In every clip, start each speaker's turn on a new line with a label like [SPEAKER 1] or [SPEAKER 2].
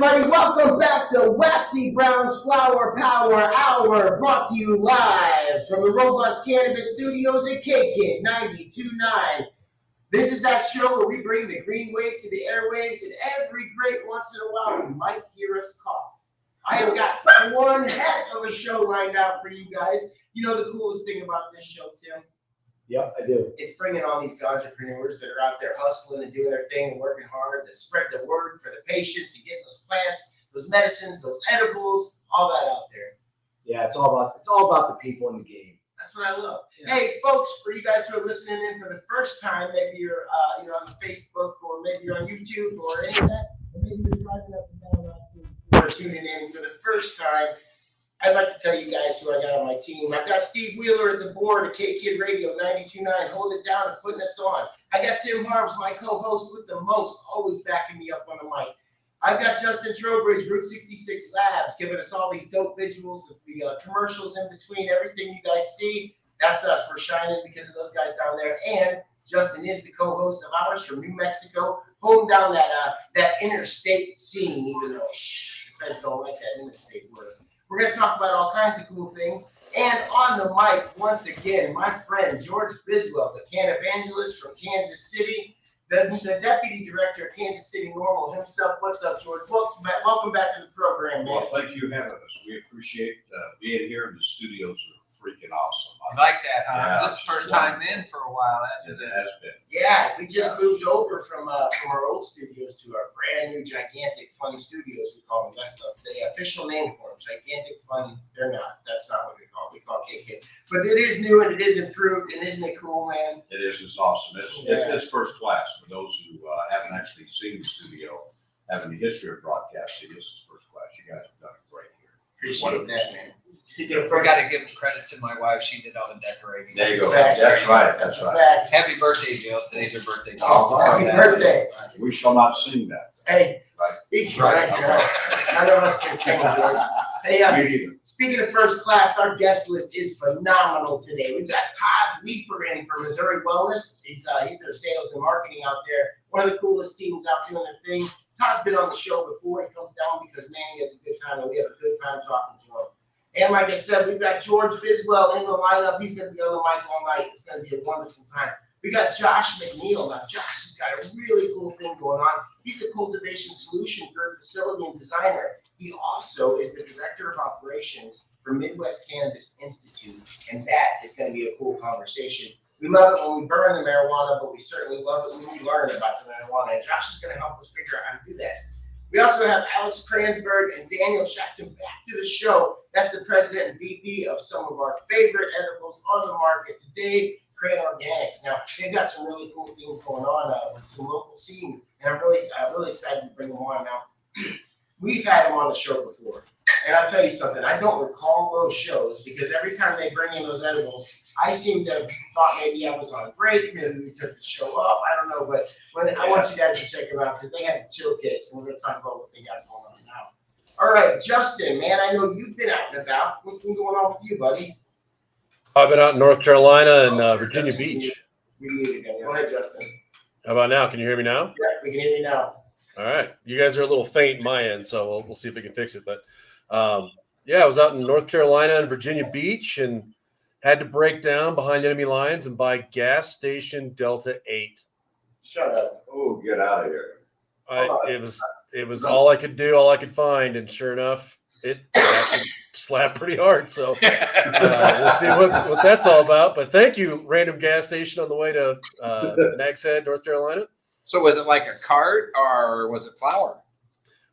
[SPEAKER 1] everybody, welcome back to Waxy Brown's Flower Power Hour, brought to you live from the Robust Cannabis Studios at KKID 92.9. This is that show where we bring the green wave to the airwaves, and every great once in a while you might hear us cough. I have got one heck of a show lined out for you guys. You know the coolest thing about this show, Tim?
[SPEAKER 2] Yep, I do.
[SPEAKER 1] It's bringing all these entrepreneurs that are out there hustling and doing their thing and working hard to spread the word for the patients and getting those plants, those medicines, those edibles, all that out there.
[SPEAKER 2] Yeah, it's all about the people in the game.
[SPEAKER 1] That's what I love. Yeah. Hey, folks, for you guys who are listening in for the first time, maybe you're on Facebook or maybe you're on YouTube or any of that, or maybe you're driving up and down or tuning in for the first time. I'd like to tell you guys who I got on my team. I've got Steve Wheeler at the board at KKID Radio 92.9, holding it down and putting us on. I got Tim Harms, my co-host with the most, always backing me up on the mic. I've got Justin Trowbridge, Route 66 Labs, giving us all these dope visuals, the commercials in between, everything you guys see. That's us. We're shining because of those guys down there. And Justin is the co-host of ours from New Mexico, holding down that interstate scene, even though you guys don't like that interstate word. We're going to talk about all kinds of cool things. And on the mic, once again, my friend George Biswell, the can evangelist from Kansas City, the deputy director of Kansas City Normal himself. What's up, George? Welcome back to the program, man.
[SPEAKER 3] Well, thank you for having us. We appreciate being here, and the studios are freaking awesome.
[SPEAKER 4] I like that, huh?
[SPEAKER 3] Yeah,
[SPEAKER 4] This is the first time in for a while, hasn't it?
[SPEAKER 3] It has been.
[SPEAKER 1] Yeah, we just moved over from our old studios to our brand new gigantic fun studios, we call them. That's the official name for them, gigantic fun. They're not. That's not what we call it. We call it KKID. But it is new and it is improved, and isn't it cool, man?
[SPEAKER 3] It is. It's awesome. It's first class. For those who haven't actually seen the studio, having the history of broadcasting, this is first class. You guys have done it great here.
[SPEAKER 1] Appreciate that, man. Speaking of
[SPEAKER 4] We
[SPEAKER 1] first,
[SPEAKER 4] got to give credit to my wife. She did all the decorating.
[SPEAKER 3] There you go.
[SPEAKER 1] Fact.
[SPEAKER 3] That's right. That's right.
[SPEAKER 1] fact.
[SPEAKER 4] Happy birthday, Jill. Today's her birthday.
[SPEAKER 1] Oh, happy birthday.
[SPEAKER 3] We shall not sing that.
[SPEAKER 1] Hey,
[SPEAKER 3] Right.
[SPEAKER 1] speaking
[SPEAKER 3] Right.
[SPEAKER 1] none of us can sing, George. Hey,
[SPEAKER 3] Me neither.
[SPEAKER 1] speaking of first class, our guest list is phenomenal today. We've got Todd Leeper in from Missouri Wellness. He's their sales and marketing out there. One of the coolest teams out doing the thing. Todd's been on the show before. He comes down because, man, he has a good time, and we have a good time talking to him. And like I said, we've got George Biswell in the lineup. He's going to be on the mic all night. It's going to be a wonderful time. We got Josh McNeil. Now, Josh has got a really cool thing going on. He's the Cultivation Solution Group facility and designer. He also is the director of operations for Midwest Cannabis Institute, and that is going to be a cool conversation. We love it when we burn the marijuana, but we certainly love it when we learn about the marijuana, and Josh is going to help us figure out how to do that. We also have Alex Kransberg and Daniel Shackton back to the show. That's the president and VP of some of our favorite edibles on the market today, Crane Organics. Now, they've got some really cool things going on with some local scene, and I'm really excited to bring them on. Now, we've had them on the show before, and I'll tell you something. I don't recall those shows because every time they bring in those edibles, I seem to have thought maybe I was on break, maybe we took the show up. I don't know, but I want you guys to check them out because they have chill kits, and we're going to talk about what they got going on now. All right, Justin, man, I know you've been out and about. What's been going on with you, buddy?
[SPEAKER 5] I've been out in North Carolina and Virginia
[SPEAKER 1] Justin,
[SPEAKER 5] Beach.
[SPEAKER 1] We muted him. Go ahead, Justin.
[SPEAKER 5] How about now? Can you hear me now?
[SPEAKER 1] Yeah, we can hear you now.
[SPEAKER 5] All right. You guys are a little faint in my end, so we'll see if we can fix it. But, I was out in North Carolina and Virginia Beach and had to break down behind enemy lines and buy gas station Delta 8.
[SPEAKER 1] Shut up.
[SPEAKER 3] Oh, get out of here.
[SPEAKER 5] It was all I could do, all I could find, and sure enough, it actually slapped pretty hard. So we'll see what that's all about. But thank you, random gas station on the way to Nags Head, North Carolina.
[SPEAKER 4] So was it like a cart or was it flour?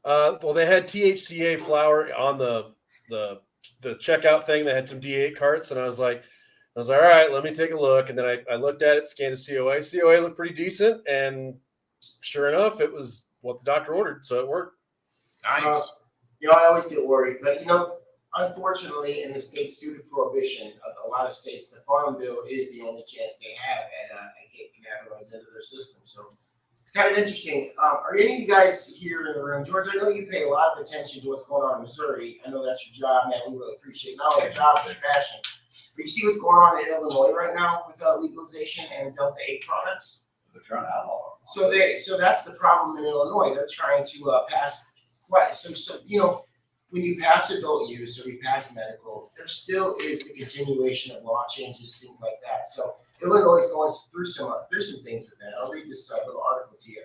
[SPEAKER 5] Well, they had THCA flower on the checkout thing. They had some D8 carts, and I was like, all right, let me take a look. And then I looked at it, scanned the COA. COA looked pretty decent, and sure enough, it was what the doctor ordered, so it worked.
[SPEAKER 4] Nice.
[SPEAKER 1] I always get worried, but unfortunately, in the states due to prohibition, a lot of states, the farm bill is the only chance they have at getting cannabinoids into their system. So it's kind of interesting. Are any of you guys here in the room? George, I know you pay a lot of attention to what's going on in Missouri. I know that's your job, man. We really appreciate not only your job, but your passion. But you see what's going on in Illinois right now with legalization and Delta 8 products?
[SPEAKER 3] They're trying to outlaw.
[SPEAKER 1] So that's the problem in Illinois. They're trying to pass Right, so, when you pass adult use or you pass medical, there still is the continuation of law changes, things like that. So Illinois is going through some things with that. I'll read this little article to you.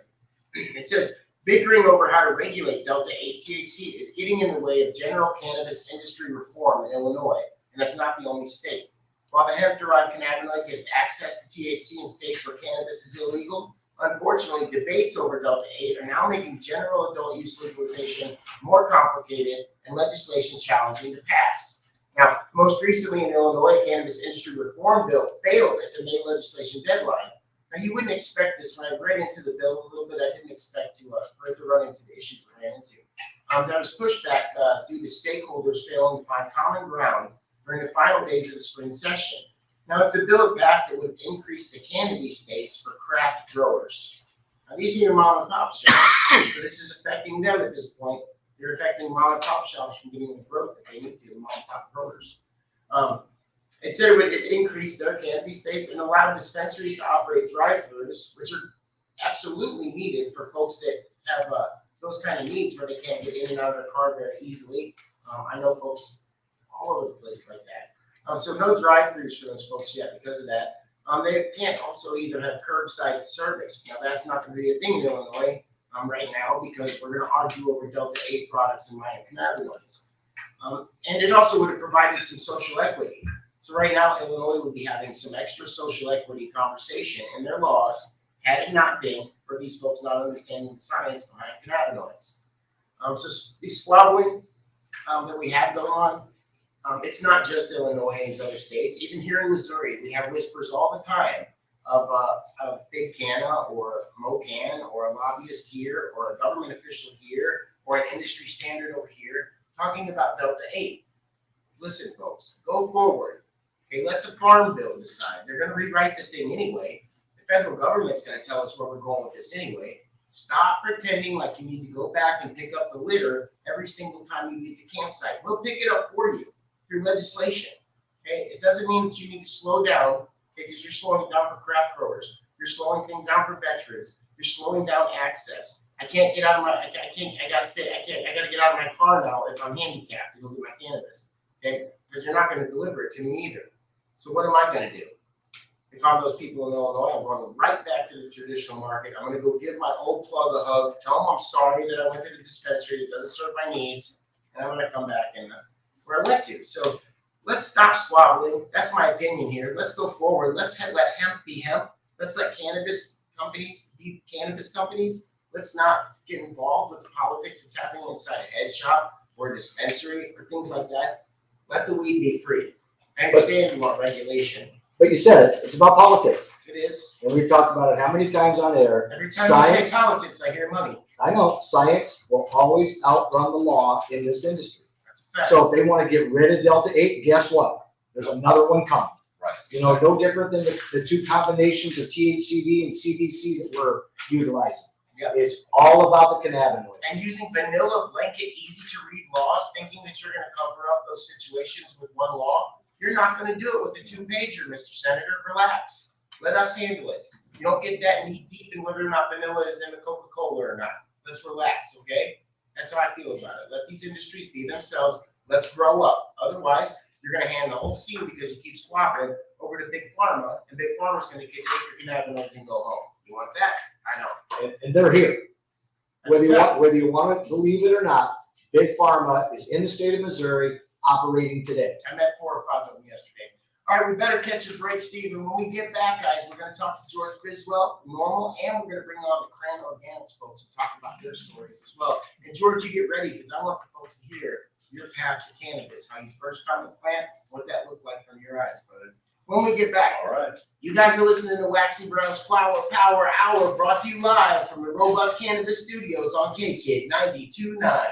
[SPEAKER 1] It says, bickering over how to regulate Delta-8 THC is getting in the way of general cannabis industry reform in Illinois, and that's not the only state. While the hemp-derived cannabinoid gives access to THC in states where cannabis is illegal, unfortunately, debates over Delta-8 are now making general adult use legalization more complicated and legislation challenging to pass. Now, most recently in Illinois, a cannabis industry reform bill failed at the May legislation deadline. Now, you wouldn't expect this. When I read into the bill a little bit, I didn't expect for it to run into the issues we ran into. There was pushback due to stakeholders failing to find common ground during the final days of the spring session. Now, if the bill had passed, it would have increased the cannabis space for craft growers. Now, these are your mom and pop shops, so this is affecting them at this point. They're affecting mom and pop shops from getting the growth that they need to, the mom and pop growers. It said it would increase their cannabis space and allow dispensaries to operate drive-thrus, which are absolutely needed for folks that have those kind of needs where they can't get in and out of their car very easily. I know folks all over the place like that. So no drive-thrus for those folks yet because of that. They can't also either have curbside service. Now that's not going to be a thing in Illinois right now because we're going to argue over Delta-8 products and cannabinoids. And it also would have provided some social equity. So right now, Illinois would be having some extra social equity conversation in their laws had it not been for these folks not understanding the science behind cannabinoids. So the squabbling that we have going on, it's not just Illinois and other states. Even here in Missouri, we have whispers all the time of Big Canna or MoCan or a lobbyist here or a government official here or an industry standard over here talking about Delta-8. Listen, folks, go forward. Okay, let the Farm Bill decide. They're going to rewrite the thing anyway. The federal government's going to tell us where we're going with this anyway. Stop pretending like you need to go back and pick up the litter every single time you leave the campsite. We'll pick it up for you through legislation. Okay, it doesn't mean that you need to slow down because you're slowing it down for craft growers. You're slowing things down for veterans. You're slowing down access. I can't get out of my. I gotta get out of my car now if I'm handicapped to go get my cannabis. Okay, because you're not going to deliver it to me either. So what am I going to do? If I'm those people in Illinois, I'm going right back to the traditional market. I'm going to go give my old plug a hug, tell them I'm sorry that I went to the dispensary that doesn't serve my needs, and I'm going to come back and where I went to. So let's stop squabbling. That's my opinion here. Let's go forward. Let's let hemp be hemp. Let's let cannabis companies be cannabis companies. Let's not get involved with the politics that's happening inside a head shop or a dispensary or things like that. Let the weed be free. I understand you want regulation.
[SPEAKER 2] But you said it. It's about politics.
[SPEAKER 1] It is.
[SPEAKER 2] And we've talked about it how many times on air.
[SPEAKER 1] Every time you say politics, I hear money.
[SPEAKER 2] I know. Science will always outrun the law in this industry.
[SPEAKER 1] That's a fact.
[SPEAKER 2] So if they want to get rid of Delta-8, guess what? There's another one coming.
[SPEAKER 3] Right.
[SPEAKER 2] You know, no different than the two combinations of THCV and CBC that we're utilizing.
[SPEAKER 1] Yep.
[SPEAKER 2] It's all about the cannabinoids.
[SPEAKER 1] And using vanilla blanket, easy to read laws, thinking that you're going to cover up those situations with one law. You're not going to do it with a 2-pager, Mr. Senator. Relax. Let us handle it. You don't get that knee deep in whether or not vanilla is in the Coca-Cola or not. Let's relax, okay? That's how I feel about it. Let these industries be themselves. Let's grow up. Otherwise, you're going to hand the whole scene because you keep swapping over to Big Pharma, and Big Pharma's going to take your cannabinoids and go home. You want that? I know.
[SPEAKER 2] And they're here. Whether you want to believe it or not, Big Pharma is in the state of Missouri operating today.
[SPEAKER 1] I met 4 or 5 of them yesterday. All right, we better catch a break, Steve. And when we get back, guys, we're going to talk to George Biswell, Normal, and we're going to bring on the Cran Organics folks and talk about their stories as well. And George, you get ready because I want the folks to hear your path to cannabis, how you first found the plant, what that looked like from your eyes, brother. When we get back,
[SPEAKER 3] All right.
[SPEAKER 1] you guys are listening to Waxy Brown's Flower Power Hour, brought to you live from the Robust Cannabis Studios on KKID 92.9.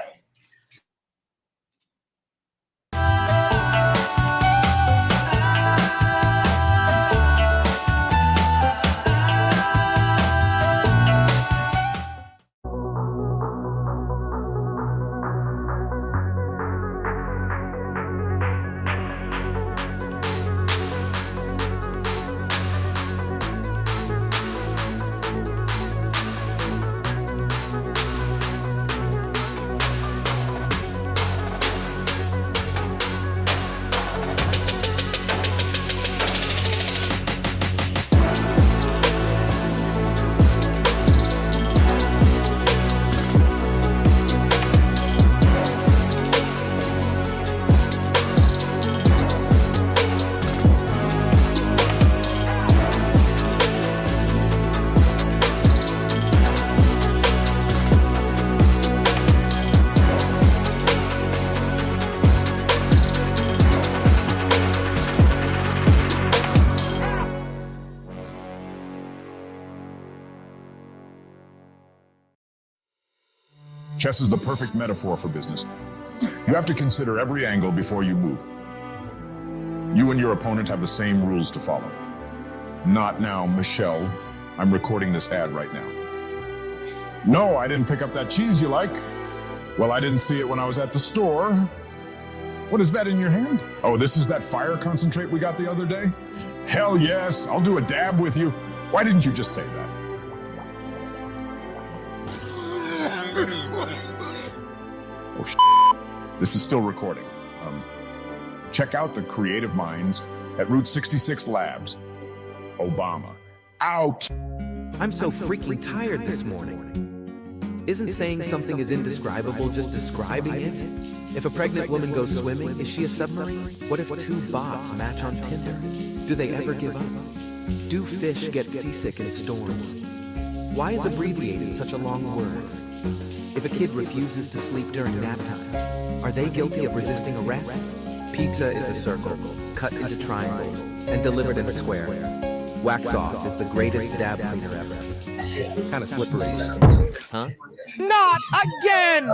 [SPEAKER 6] Chess is the perfect metaphor for business. You have to consider every angle before you move. You and your opponent have the same rules to follow. Not now, Michelle. I'm recording this ad right now. No, I didn't pick up that cheese you like. Well, I didn't see it when I was at the store. What is that in your hand? Oh, this is that fire concentrate we got the other day? Hell yes, I'll do a dab with you. Why didn't you just say that? Oh, this is still recording. Check out the creative minds at Route 66 Labs. Obama. Out!
[SPEAKER 7] I'm so freaking tired this morning. Isn't saying something is indescribable just describing it? If a pregnant woman goes swimming, is she a submarine? What if two bots match on Tinder? Do they ever give up? Do fish get seasick in storms? Why is abbreviated such a long word? If a kid refuses to sleep during nap time, are they guilty of resisting arrest? Pizza is a circle, cut into triangles, and delivered in a square. Wax Off is the greatest dab cleaner ever. It's kind of slippery. Huh? Not again!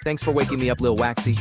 [SPEAKER 7] Thanks for waking me up, Lil Waxy.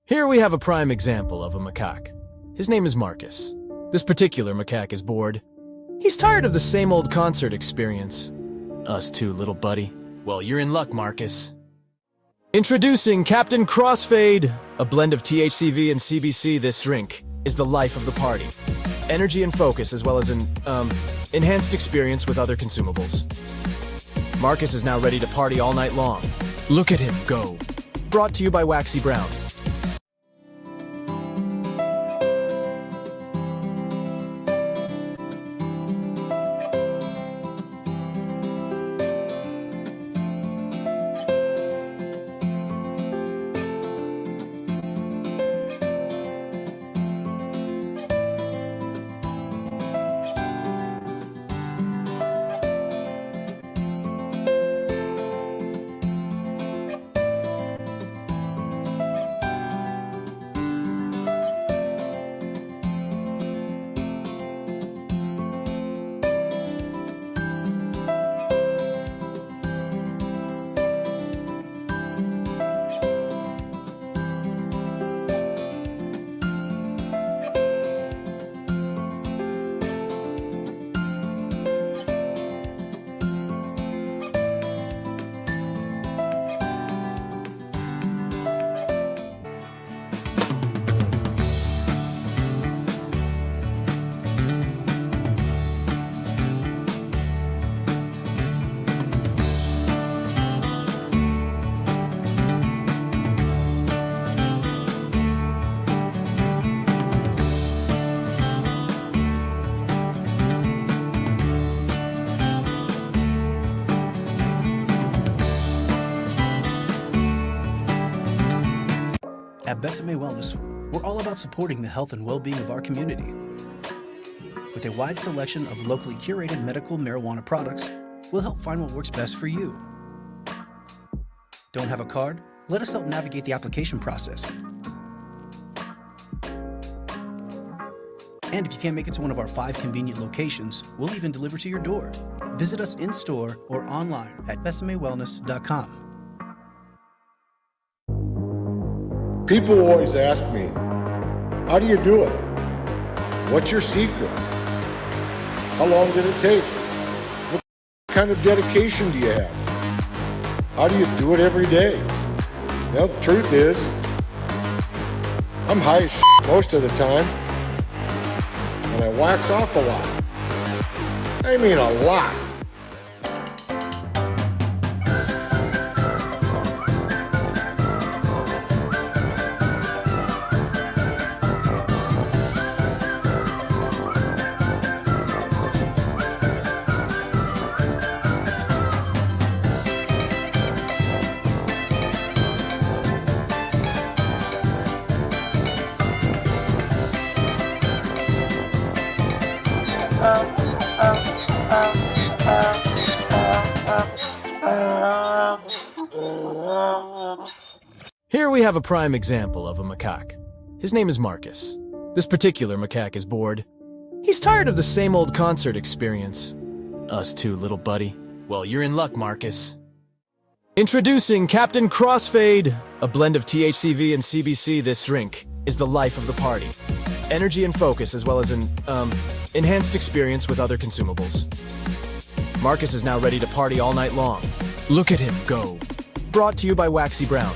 [SPEAKER 8] Here we have a prime example of a macaque. His name is Marcus. This particular macaque is bored. He's tired of the same old concert experience. Us too, little buddy. Well, you're in luck, Marcus. Introducing Captain Crossfade, a blend of THCV and CBC. This drink is the life of the party. Energy and focus, as well as an, enhanced experience with other consumables. Marcus is now ready to party all night long. Look at him go. Brought to you by Waxy Brown.
[SPEAKER 9] At BesaMe Wellness, we're all about supporting the health and well-being of our community. With a wide selection of locally curated medical marijuana products, we'll help find what works best for you. Don't have a card? Let us help navigate the application process. And if you can't make it to one of our 5 convenient locations, we'll even deliver to your door. Visit us in-store or online at BesaMeWellness.com.
[SPEAKER 10] People always ask me, how do you do it? What's your secret? How long did it take? What kind of dedication do you have? How do you do it every day? Well, the truth is, I'm high as shit most of the time. and I wax off a lot. I mean a lot.
[SPEAKER 8] Here we have a prime example of a macaque. His name is Marcus. This particular macaque is bored. He's tired of the same old concert experience. Us too, little buddy. Well, you're in luck, Marcus. Introducing Captain Crossfade, a blend of THCV and CBC. This drink is the life of the party. Energy and focus, as well as an, enhanced experience with other consumables. Marcus is now ready to party all night long. Look at him go. Brought to you by Waxy Brown.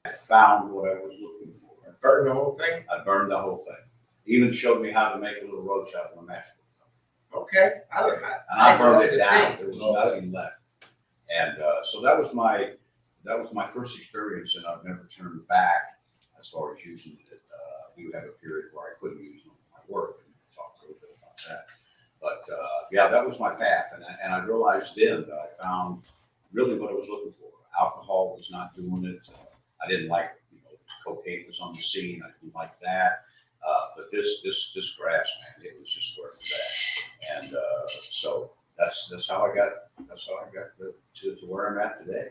[SPEAKER 3] I found what I was looking for.
[SPEAKER 1] Burn the whole thing?
[SPEAKER 3] I burned the whole thing. Even showed me how to make a little road chop on a matchbook.
[SPEAKER 1] Okay.
[SPEAKER 3] And I burned it down. There was nothing left. And so that was my first experience, and I've never turned back as far as using it. We had a period where I couldn't use my work, and we'll talk a little bit about that. But yeah, that was my path, and I realized then that I found really what I was looking for. Alcohol was not doing it. I didn't like, cocaine was on the scene. I didn't like that. But this grass, man, it was just where it was at. And so that's how I got to where I'm at today.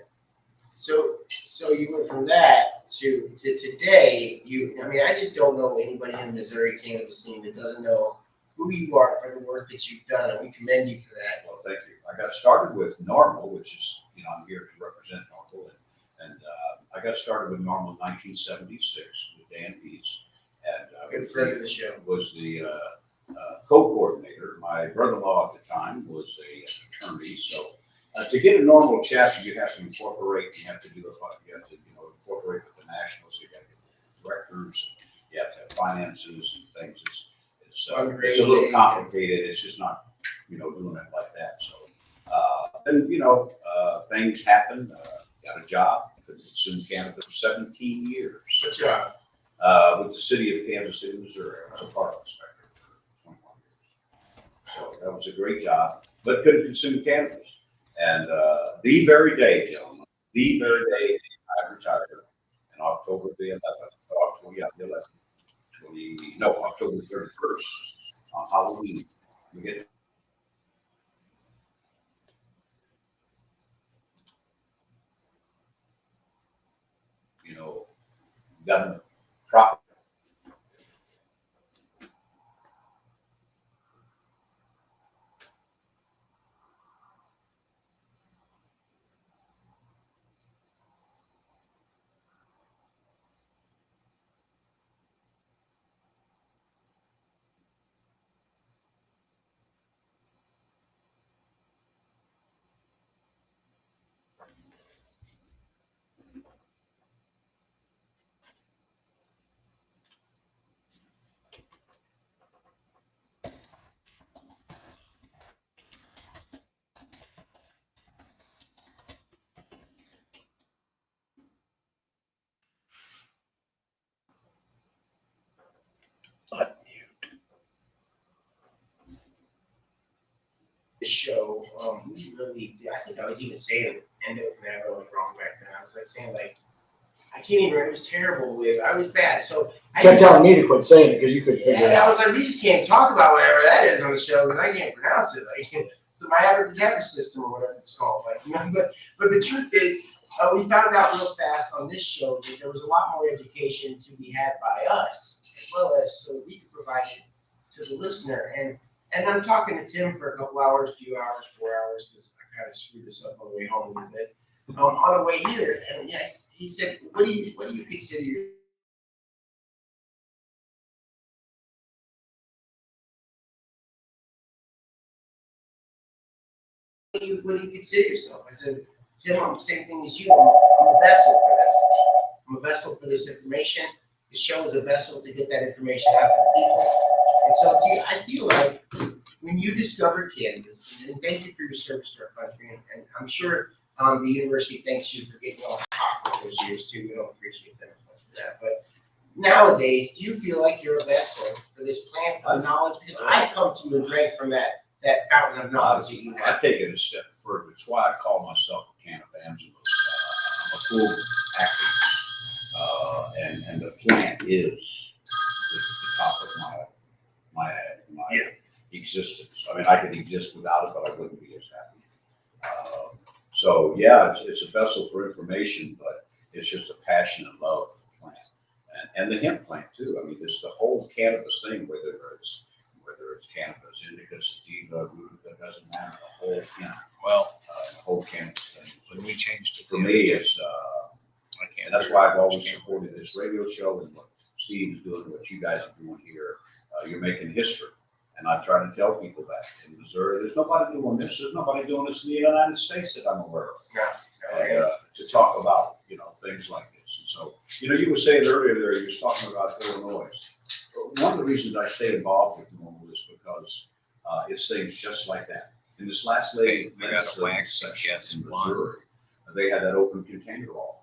[SPEAKER 1] So you went from that to today. I just don't know anybody in the Missouri cannabis scene that doesn't know who you are for the work that you've done, and we commend you for that.
[SPEAKER 3] Well, thank you. I got started with Normal, which is, I'm here to represent Normal, and I got started with Normal in 1976 with Dan Pease. And
[SPEAKER 1] good friend of the show.
[SPEAKER 3] Was the co-coordinator. My brother-in-law at the time was an attorney, so to get a normal chapter, you have to incorporate. You have to incorporate with the nationals. You got to get directors. You have to have finances and things. It's a little complicated. It's just not, doing it like that. So then, things happen. Got a job. Consumed cannabis for 17 years.
[SPEAKER 1] Good job.
[SPEAKER 3] With the city of Kansas City, Missouri. I was a park inspector for 21 years. So that was a great job, but couldn't consume cannabis. And the very day, gentlemen, the very day I retired, in October the 11th, October 31st, on Halloween, we get government property.
[SPEAKER 1] Show, really, I think I was even saying endocannabinoid wrong back then. I was saying I can't even remember. It was terrible. I was bad. So
[SPEAKER 2] I kept telling me to quit saying it because you couldn't figure it
[SPEAKER 1] I
[SPEAKER 2] out.
[SPEAKER 1] was like, we just can't talk about whatever that is on the show because I can't pronounce it. So my abracadabra system or whatever it's called. But the truth is, we found out real fast on this show that there was a lot more education to be had by us, as well as so that we could provide it to the listener. And I'm talking to Tim for a couple hours, 4 hours, because I kind of screwed this up on the way home a little bit. On the way here, and yes, he said, "What do you consider what do you consider yourself?" I said, "Tim, I'm the same thing as you. I'm a vessel for this. I'm a vessel for this information. The show is a vessel to get that information out to the people." And so, I feel like when you discovered cannabis, and thank you for your service to our country, and I'm sure the university thanks you for getting all hot for those years too. We don't appreciate them as much for that. But nowadays, do you feel like you're a vessel for this plant, for the knowledge? Because I come to you and drank from that fountain of knowledge that you have.
[SPEAKER 3] I take it a step further. It's why I call myself a cannabangelist. I'm a full activist, and the plant is the top of my existence. I mean, I could exist without it, but I wouldn't be as happy. So yeah, it's a vessel for information, but it's just a passion and love for the plant and the hemp plant too. I mean, it's the whole cannabis thing, whether it's cannabis, indica, sativa, rudica, doesn't matter. The whole hemp.
[SPEAKER 4] Well,
[SPEAKER 3] the whole cannabis thing.
[SPEAKER 4] when we changed it,
[SPEAKER 3] For me, it's and that's why I've always supported this radio show and what Steve is doing, what you guys are doing here. You're making history. And I try to tell people that in Missouri, there's nobody doing this. There's nobody doing this in the United States that I'm aware of. And, to talk about, things like this. And so, you were saying earlier there, you were talking about Illinois. One of the reasons I stay involved with Illinois is because it's things just like that. In this last lady,
[SPEAKER 4] we got a Waxy
[SPEAKER 3] in Missouri, they had that open container law.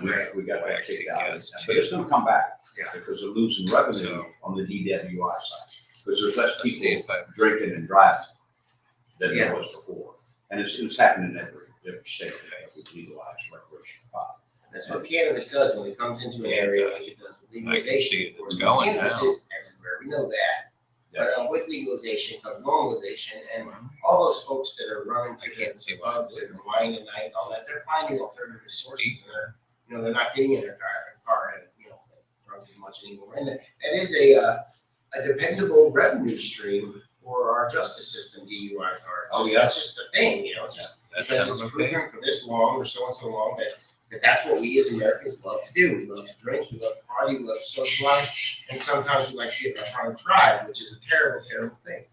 [SPEAKER 3] We got that kicked out. But it's going to come back because they're losing revenue on the DWI side. Because there's less people drinking and driving than there was before. And it's happening in every state that we've legalized recreational pot.
[SPEAKER 1] That's what cannabis does when it comes into an area like it does with legalization.
[SPEAKER 4] It's going
[SPEAKER 1] cannabis is everywhere. We know that. But with legalization comes normalization, and all those folks that are running to get pubs and wine and night, all that, they're finding alternative sources. And they're not getting in their car and drunk as much anymore. And that is a dependable revenue stream for our justice system. DUIs are. That's just the thing, it's just because it's proven for this long or so and so long that that's what we as Americans love to do. We love to drink, we love to party, we love to socialize, and sometimes we like to get in our tribe, which is a terrible, terrible thing.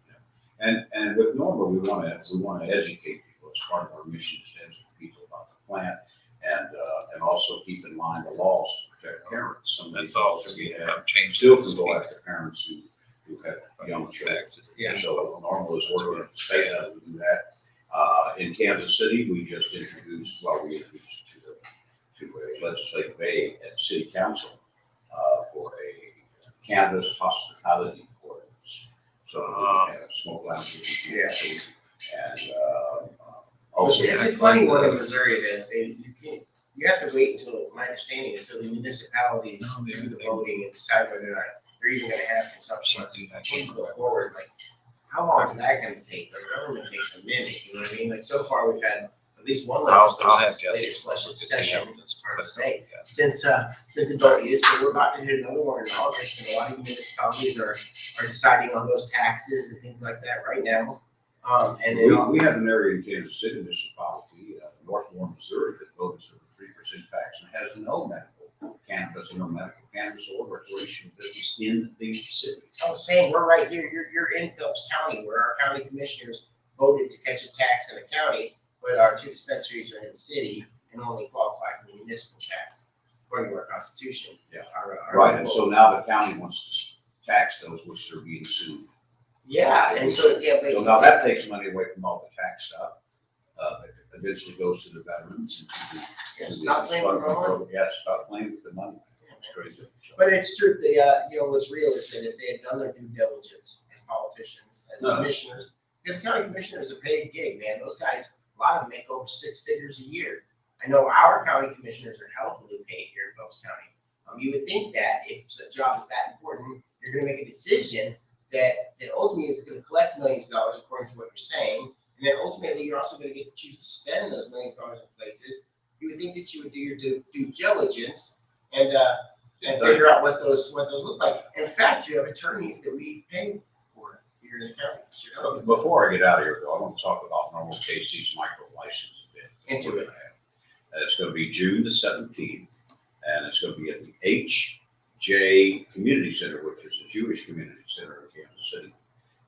[SPEAKER 3] And with Norma, we want to educate people. It's part of our mission is to educate people about the plant and also keep in mind the laws to protect parents. Some of
[SPEAKER 4] That's
[SPEAKER 3] these
[SPEAKER 4] all
[SPEAKER 3] laws
[SPEAKER 4] we
[SPEAKER 3] we
[SPEAKER 4] have changed.
[SPEAKER 3] still can go after parents who have young children.
[SPEAKER 1] Yeah.
[SPEAKER 3] So Norma is working with the state to do that. In Kansas City, we just introduced it to a legislative aid at City Council for a cannabis hospitality ordinance. So we have smoke lounges. And also.
[SPEAKER 1] It's a funny one in Missouri that you have to wait until, my understanding, until the municipalities do the voting and decide whether or not they're even gonna have consumption. Go forward, like, how long is that gonna take? The government takes a minute, you know what I mean? Like, so far, we've had at least one
[SPEAKER 4] I'll have
[SPEAKER 1] legislative session, it's hard to say,
[SPEAKER 4] Yeah.
[SPEAKER 1] since adult use, but we're about to hit another one in August, and a lot of municipalities are deciding on those taxes and things like that right now. And then
[SPEAKER 3] We have an area in Kansas City municipality, North Warren, Missouri, that votes for a 3% tax and has no medical cannabis, no medical cannabis or recreational business in the city.
[SPEAKER 1] I was saying, we're right here, you're in Phelps County, where our county commissioners voted to catch a tax in the county, but our 2 dispensaries are in the city and only qualify for the municipal tax, according to our constitution.
[SPEAKER 3] Yeah.
[SPEAKER 1] Our
[SPEAKER 3] Right, and so now the county wants to tax those which are being sued.
[SPEAKER 1] Yeah, and so, yeah, but.
[SPEAKER 3] So now that takes money away from all the tax stuff. That eventually goes to the veterans and to the.
[SPEAKER 1] Yeah, stop playing with the money.
[SPEAKER 3] Yeah, stop playing with the money. It's crazy.
[SPEAKER 1] But it's true, what's real is that if they had done their due diligence as politicians, as commissioners, because county commissioners are paid gig, man, those guys, a lot of them make over 6 figures a year. I know our county commissioners are healthily paid here in Phelps County. You would think that if a job is that important, you're gonna make a decision that ultimately is gonna collect millions of dollars according to what you're saying, and then ultimately you're also gonna get to choose to spend those millions of dollars in places. You would think that you would do your due diligence and figure out what those look like. In fact, you have attorneys that we pay for here in the county. You know?
[SPEAKER 3] Before I get out of here, though, I want to talk about Normal KC's micro license event.
[SPEAKER 1] Into it.
[SPEAKER 3] It's going to be June the 17th, and it's going to be at the HJ Community Center, which is a Jewish community center in Kansas City.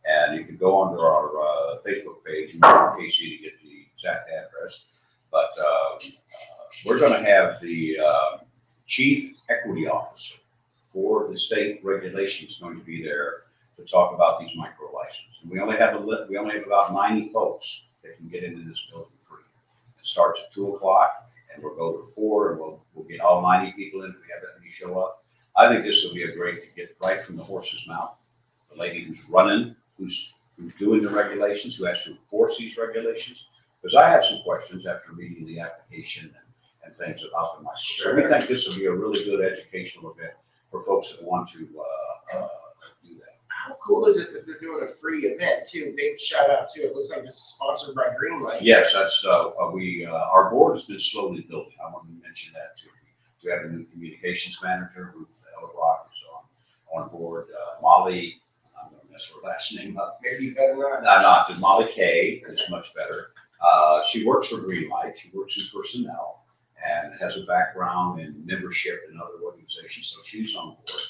[SPEAKER 3] And you can go onto our Facebook page and KC to get the exact address. But we're going to have the Chief Equity Officer for the state regulations going to be there to talk about these micro licenses. And we only have about 90 folks that can get into this building free. It starts at 2:00 and we'll go to 4 and we'll get all 90 people in if we have that many show up. I think this will be a great to get right from the horse's mouth. The lady who's running, who's doing the regulations, who has to enforce these regulations. Because I have some questions after reading the application and things about the micro. So we think this will be a really good educational event for folks that want to do that.
[SPEAKER 1] How cool is it that they're doing a free event too? Big shout out to it. Looks like this is sponsored by Greenlight.
[SPEAKER 3] Yes, that's our board has been slowly building. I want to mention that too. We have a new communications manager, Ruth Ellerbrock, is on board. Molly, I'm going to mess her last name up.
[SPEAKER 1] Maybe you better not.
[SPEAKER 3] Not Molly Kay is much better. She works for Greenlight. She works in personnel and has a background in membership in other organizations, so she's on board.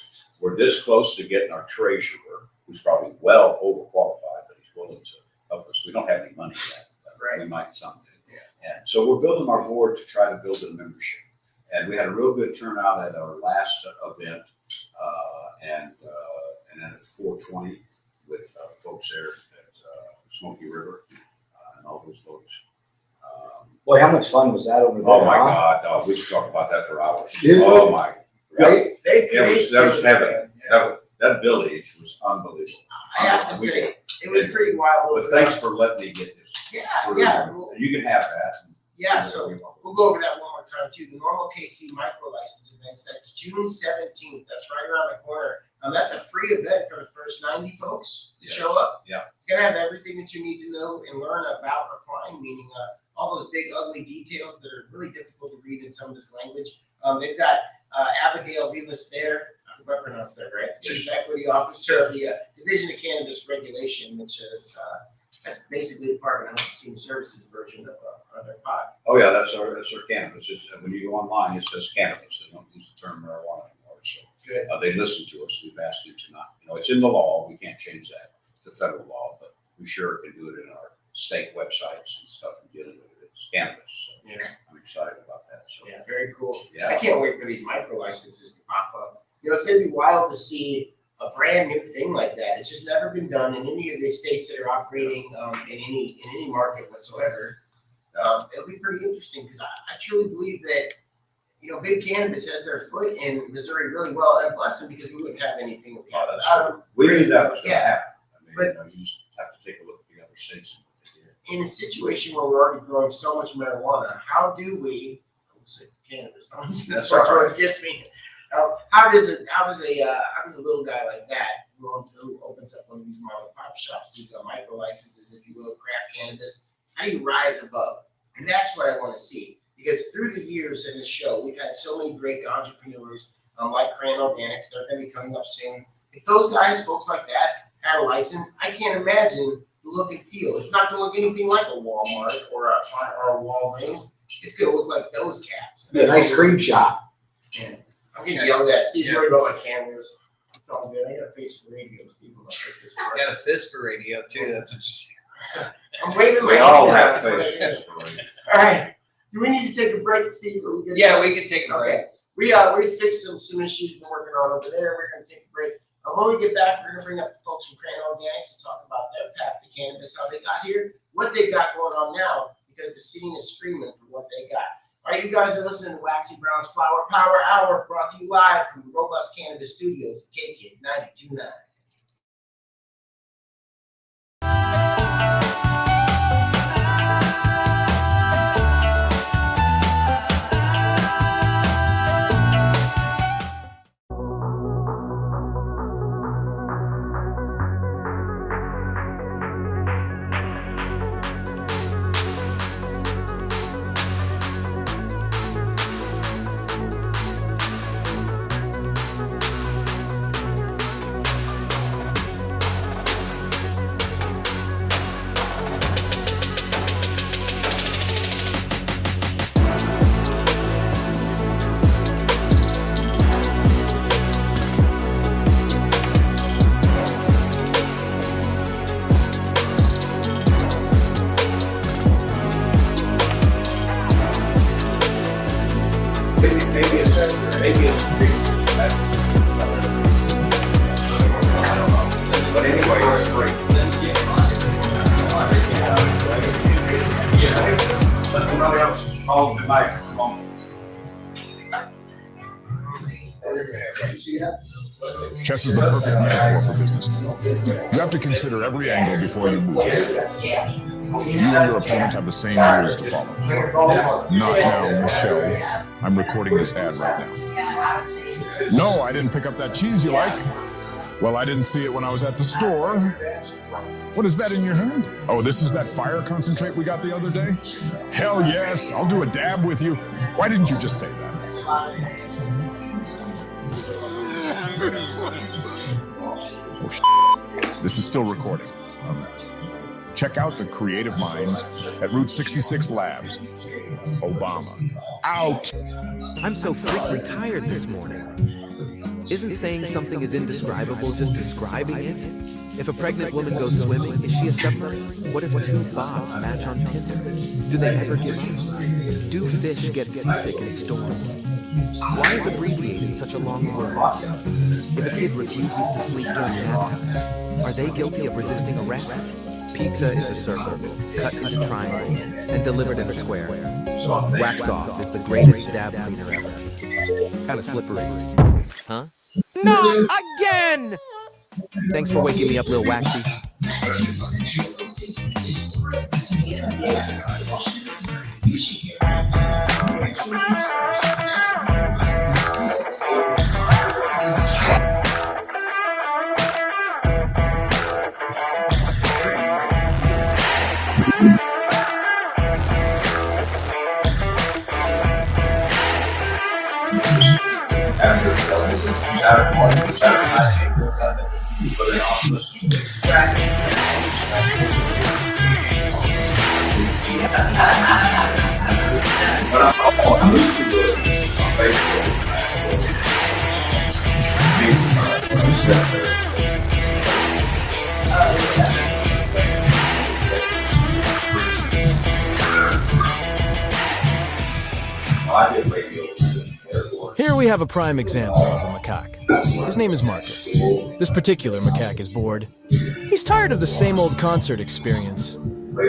[SPEAKER 3] We're this close to getting our treasurer, who's probably well overqualified, but he's willing to help us. We don't have any money yet, but we might someday. Yeah. And so we're building our board to try to build a membership. And we had a real good turnout at our last event, and then at 420 with folks there at Smokey River and all those folks.
[SPEAKER 2] Boy, how much fun was that over there?
[SPEAKER 3] Oh my God, we could talk about that for hours.
[SPEAKER 2] Yeah.
[SPEAKER 3] Oh my.
[SPEAKER 2] Right?
[SPEAKER 3] That was heaven. That village was unbelievable.
[SPEAKER 1] I have to say, it was pretty wild.
[SPEAKER 3] But thanks for letting me get this.
[SPEAKER 1] Yeah.
[SPEAKER 3] You can have that.
[SPEAKER 1] Yeah, so we'll go over that one more time too. The Normal KC micro license events, that's June 17th. That's right around the corner. That's a free event for the first 90 folks to show up.
[SPEAKER 3] Yeah.
[SPEAKER 1] It's gonna have everything that you need to know and learn about applying, meaning all those big ugly details that are really difficult to read in some of this language. They've got Abigail Vivas there. I hope I pronounced that right. Chief Equity Officer of the Division of Cannabis Regulation, which is that's basically the Department of Health and Human Services version of or their pot.
[SPEAKER 3] Oh, yeah, that's our cannabis. When you go online, it says cannabis. They don't use the term marijuana anymore. So
[SPEAKER 1] Good.
[SPEAKER 3] they listen to us. We've asked them to not, it's in the law. We can't change that. It's a federal law, but we sure can do it in our state websites and stuff and dealing with it. It's cannabis. So
[SPEAKER 1] Yeah.
[SPEAKER 3] I'm excited about that. So
[SPEAKER 1] Yeah, very cool.
[SPEAKER 3] Yeah.
[SPEAKER 1] I can't wait for these micro licenses to pop up. It's going to be wild to see a brand new thing like that. It's just never been done in any of the states that are operating in any market whatsoever. It'll be pretty interesting because I truly believe that Big Cannabis has their foot in Missouri really well, and bless them because we wouldn't have anything that we have without them.
[SPEAKER 3] we knew that was going to
[SPEAKER 1] Yeah.
[SPEAKER 3] happen. I mean,
[SPEAKER 1] But-
[SPEAKER 3] you just have to take a look at the other states.
[SPEAKER 1] In a situation where we're already growing so much marijuana, how do we? I would say cannabis.
[SPEAKER 3] That's
[SPEAKER 1] what
[SPEAKER 3] all right.
[SPEAKER 1] George gets me. How does a little guy like that who opens up one of these mom and pop shops, these micro licenses, if you will, craft cannabis? How do you rise above? And that's what I want to see, because through the years in this show, we've had so many great entrepreneurs like Cran Organics. They're going to be coming up soon. If those guys, folks like that, had a license, I can't imagine the look and feel. It's not going to look anything like a Walmart or a Walgreens. It's going to look like those cats.
[SPEAKER 2] Be an ice cream shop.
[SPEAKER 1] And I'm getting yelled at. Steve's worried about my cameras. It's all good. I got a face for radio, Steve. I'm gonna take this part.
[SPEAKER 4] You got a fist for radio too. That's what you
[SPEAKER 1] I'm waving my
[SPEAKER 3] We
[SPEAKER 1] hand
[SPEAKER 3] all
[SPEAKER 1] down,
[SPEAKER 3] have
[SPEAKER 1] that's what I
[SPEAKER 3] faces.
[SPEAKER 1] do. All right. Do we need to take a break, Steve? Or we good?
[SPEAKER 4] Yeah, we can take a break.
[SPEAKER 1] Okay. We fixed some issues we're working on over there. We're going to take a break. When we get back, we're going to bring up the folks from Cran Organics and talk about their path to cannabis, how they got here, what they got going on now, because the scene is screaming for what they got. All right, you guys are listening to Waxy Brown's Flower Power Hour, brought to you live from the Robust Cannabis Studios, KKID 92.9.
[SPEAKER 3] Maybe it's I don't know. But anyway, it's great. Let somebody else hold the microphone.
[SPEAKER 6] Chess is the perfect metaphor for business. You have to consider every angle before you move. You and your opponent have the same rules to follow. Not now, Michelle. I'm recording this ad right now. No, I didn't pick up that cheese you like. Well, I didn't see it when I was at the store. What is that in your hand? Oh, this is that fire concentrate we got the other day? Hell yes, I'll do a dab with you. Why didn't you just say that? Oh, shit. This is still recording. Check out the creative minds at Route 66 Labs. Obama. Out!
[SPEAKER 7] I'm so freaking tired this morning. Isn't saying something is indescribable just describing it? If a pregnant woman goes swimming, is she a submarine? What if two bots match on Tinder? Do they ever give up? Do fish get seasick in storms? Why is abbreviated such a long word? If a kid refuses to sleep during nap time, are they guilty of resisting arrest? Pizza is a circle, cut into triangles, and delivered in a square. Wax Off is the greatest dab cleaner ever. Kinda slippery. Huh? Not again! Thanks for waking me up, Lil Waxy.
[SPEAKER 3] Saturday,
[SPEAKER 8] Here we have a prime example of a macaque. His name is Marcus. This particular macaque is bored. He's tired of the same old concert experience.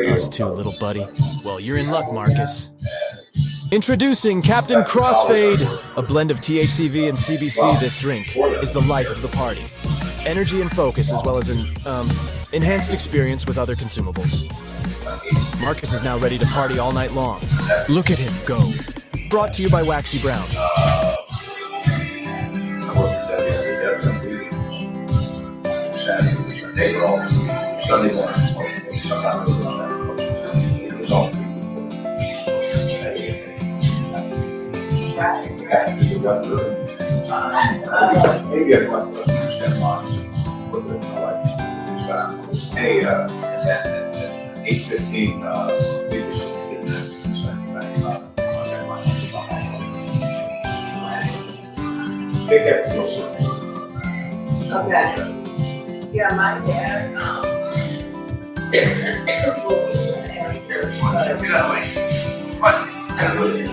[SPEAKER 8] Us too, little buddy. Well, you're in luck, Marcus. Introducing Captain Crossfade. A blend of THCV and CBC, this drink is the life of the party. Energy and focus, as well as an, enhanced experience with other consumables. Marcus is now ready to party all night long. Look at him go. Brought to you by Waxy Brown.
[SPEAKER 3] Sunday morning. Maybe I'd like to understand mine. Hey, at 8:15, we just did this. They get closer.
[SPEAKER 11] Okay. Yeah, my dad,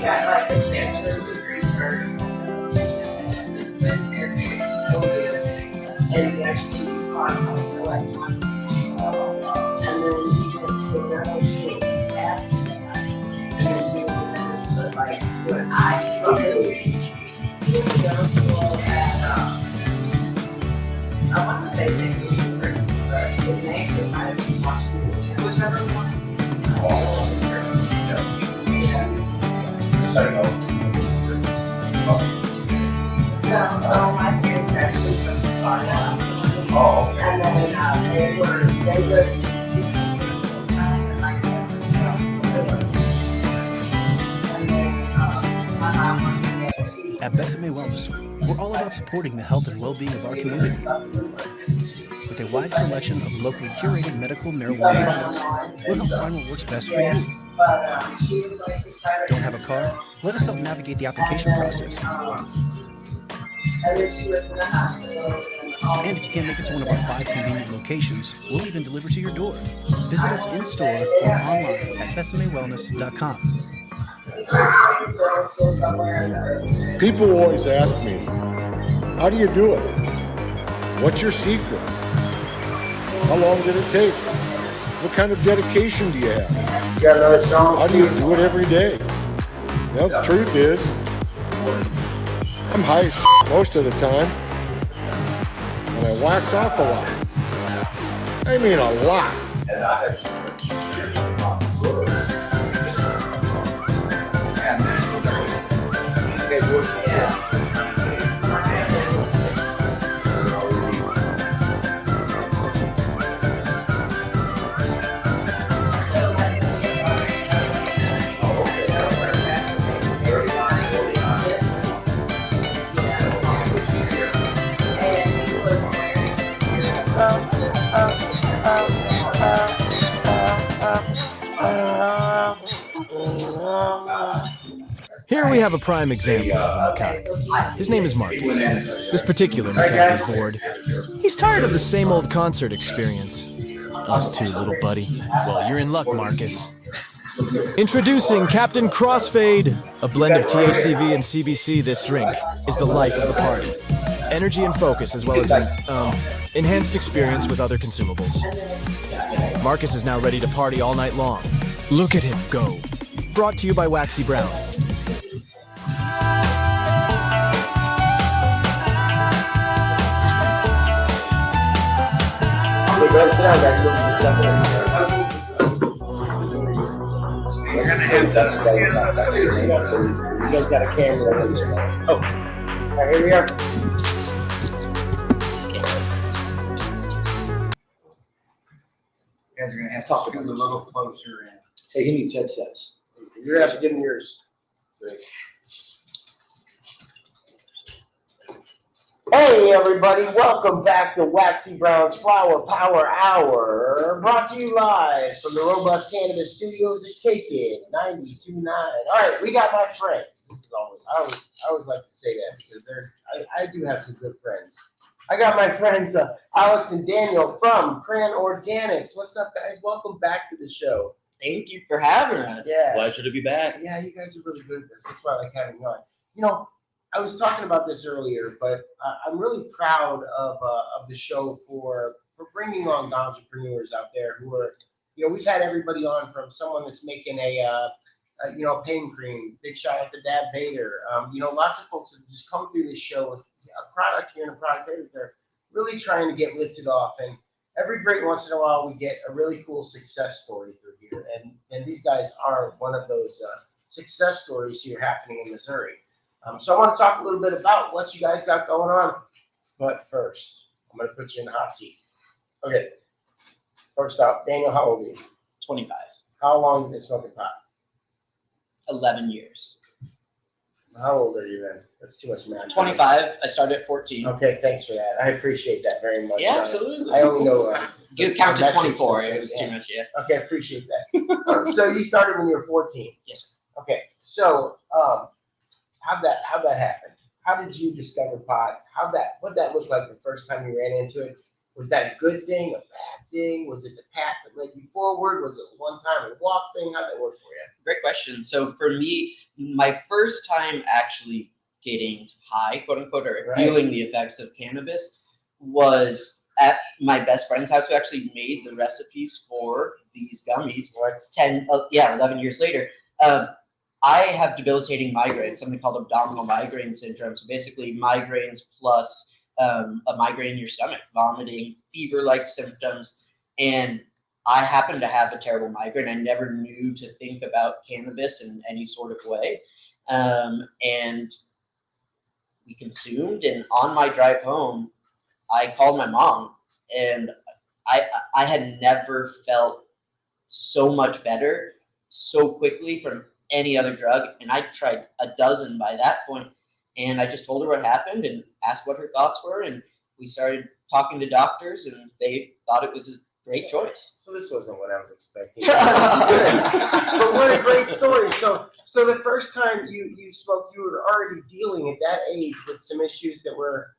[SPEAKER 11] got like a bachelor's degree first. And he actually taught electronics. And then he went to the after that. And then he was a dentist, but like when I was middle school at I want to say St. Louis University, but his name is might have been Washington, whichever one. No, so my parents actually from Sparta.
[SPEAKER 3] Oh.
[SPEAKER 11] And then they lived full time and my parents and then my mom went to
[SPEAKER 9] At BesaMe Wellness, we're all about supporting the health and well-being of our community. With a wide selection of locally curated medical marijuana products, we'll help find what works best for you. Don't have a car? Let us help navigate the application process.
[SPEAKER 11] And then she worked in the hospitals
[SPEAKER 9] And if you can't make it to one of our 5 convenient locations, we'll even deliver to your door. Visit us in-store or online at besamewellness.com.
[SPEAKER 10] People always ask me, how do you do it? What's your secret? How long did it take? What kind of dedication do you have?
[SPEAKER 1] You got another song?
[SPEAKER 10] How do you do it every day? Well, the truth is, I'm high as shit most of the time, and I wax off a lot. I mean a lot.
[SPEAKER 3] And I have some experience on the road.
[SPEAKER 8] Here we have a prime example of a macaque. His name is Marcus. This particular macaque is bored. He's tired of the same old concert experience. Us too, little buddy. Well, you're in luck, Marcus. Introducing Captain Crossfade. A blend of THCV and CBC, this drink is the life of the party. Energy and focus, as well as an enhanced experience with other consumables. Marcus is now ready to party all night long. Look at him go. Brought to you by Waxy Brown.
[SPEAKER 1] Hey, go ahead and sit down, guys.
[SPEAKER 3] You're gonna have that's
[SPEAKER 1] You guys got a camera. Oh. All right, here we are.
[SPEAKER 4] You guys are gonna have to scoot a little closer in.
[SPEAKER 2] Hey, he needs headsets.
[SPEAKER 1] You're gonna have to give him yours. Hey everybody, welcome back to Waxy Brown's Flower Power Hour. We're brought to you live from the Robust Cannabis Studios at KKID 92.9. All right, we got my friends. This is always, I always like to say that because I do have some good friends. I got my friends Alex and Daniel from Cran Organics. What's up, guys? Welcome back to the show.
[SPEAKER 12] Thank you for having us.
[SPEAKER 1] Yeah.
[SPEAKER 12] Pleasure to be back.
[SPEAKER 1] Yeah, you guys are really good at this. That's why I like having you on. You know, I was talking about this earlier, but I'm really proud of the show for bringing on entrepreneurs out there who are, you know, we've had everybody on from someone that's making a pain cream. Big shout out to Dad Bader. You know, lots of folks have just come through this show with a product here and a product there that they're really trying to get lifted off. And every great once in a while, we get a really cool success story through here. And these guys are one of those success stories here happening in Missouri. So I want to talk a little bit about what you guys got going on. But first, I'm going to put you in the hot seat. Okay. First off, Daniel, how old are you?
[SPEAKER 12] 25.
[SPEAKER 1] How long have you been smoking pot?
[SPEAKER 12] 11 years.
[SPEAKER 1] How old are you then? That's too much math.
[SPEAKER 12] 25. I started at 14.
[SPEAKER 1] Okay, thanks for that. I appreciate that very much.
[SPEAKER 12] Yeah, absolutely.
[SPEAKER 1] I only know.
[SPEAKER 12] You count to
[SPEAKER 1] the
[SPEAKER 12] 24.
[SPEAKER 1] metrics
[SPEAKER 12] It was too much, yeah.
[SPEAKER 1] Okay, I appreciate that. So you started when you were 14.
[SPEAKER 12] Yes, sir.
[SPEAKER 1] Okay, so how'd that happen? How did you discover pot? What'd that look like the first time you ran into it? Was that a good thing, a bad thing? Was it the path that led you forward? Was it one time a walk thing? How'd that work for you?
[SPEAKER 12] Great question. So for me, my first time actually getting high, quote unquote, or feeling the effects of cannabis was at my best friend's house, who actually made the recipes for these gummies. 11 years later. I have debilitating migraines, something called abdominal migraine syndrome. So basically migraines plus a migraine in your stomach, vomiting, fever-like symptoms. And I happen to have a terrible migraine. I never knew to think about cannabis in any sort of way. And we consumed, and on my drive home, I called my mom, and I had never felt so much better so quickly from any other drug, and I tried a dozen by that point. And I just told her what happened and asked what her thoughts were, and we started talking to doctors, and they thought it was a great choice.
[SPEAKER 1] So this wasn't what I was expecting. But what a great story. So the first time you smoked, you were already dealing at that age with some issues that were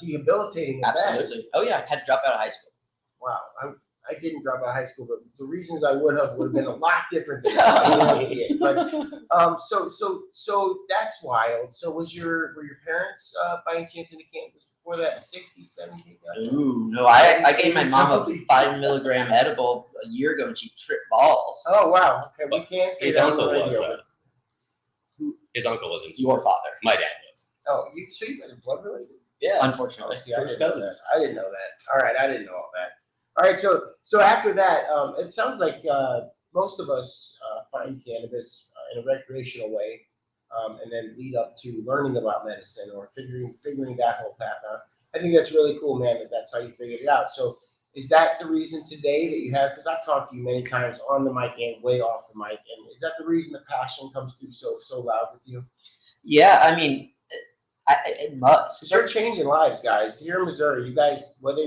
[SPEAKER 1] debilitating at best.
[SPEAKER 12] Absolutely. Oh yeah, I had to drop out of high school.
[SPEAKER 1] Wow. I didn't drop out of high school, but the reasons I would have been a lot different than that. But so that's wild. So were your parents by any chance into cannabis before that? 60s, 70s?
[SPEAKER 12] Ooh, no, I gave my mom a 5 milligram edible a year ago, and she tripped balls.
[SPEAKER 1] Oh wow. Okay, we can't say
[SPEAKER 13] his
[SPEAKER 1] that
[SPEAKER 13] uncle
[SPEAKER 1] on the
[SPEAKER 13] was.
[SPEAKER 1] radio.
[SPEAKER 13] His uncle was into
[SPEAKER 12] your father.
[SPEAKER 13] My dad was.
[SPEAKER 1] Oh, so you guys are blood related?
[SPEAKER 12] Yeah, unfortunately.
[SPEAKER 1] See, I didn't know that. I didn't know that. All right, I didn't know all that. All right, so after that, it sounds like most of us find cannabis in a recreational way, and then lead up to learning about medicine or figuring that whole path out. I think that's really cool, man. That's how you figured it out. So, is that the reason today that you have? Because I've talked to you many times on the mic and way off the mic, and is that the reason the passion comes through so loud with you?
[SPEAKER 12] Yeah, I mean, it must.
[SPEAKER 1] You're changing lives, guys. Here in Missouri, you guys, whether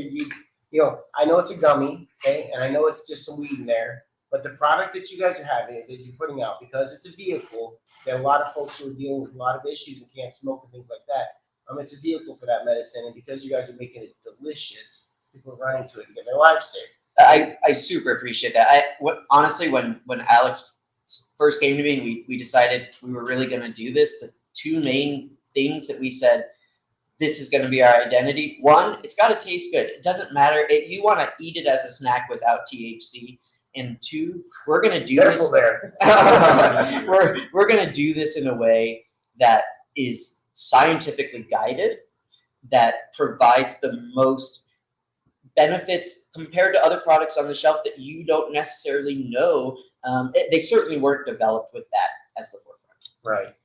[SPEAKER 1] you know, I know it's a gummy, okay, and I know it's just some weed in there, but the product that you guys are having, that you're putting out, because it's a vehicle that a lot of folks who are dealing with a lot of issues and can't smoke and things like that, it's a vehicle for that medicine, and because you guys are making it delicious, people are running to it and getting their lives saved.
[SPEAKER 12] I super appreciate that. Honestly, when Alex first came to me and we decided we were really going to do this, the two main things that we said, this is going to be our identity. One, it's got to taste good. It doesn't matter. You want to eat it as a snack without THC. And two, we're going to do this. We're going to do this in a way that is scientifically guided, that provides the most benefits compared to other products on the shelf that you don't necessarily know. They certainly weren't developed with that as the forefront.
[SPEAKER 1] Right.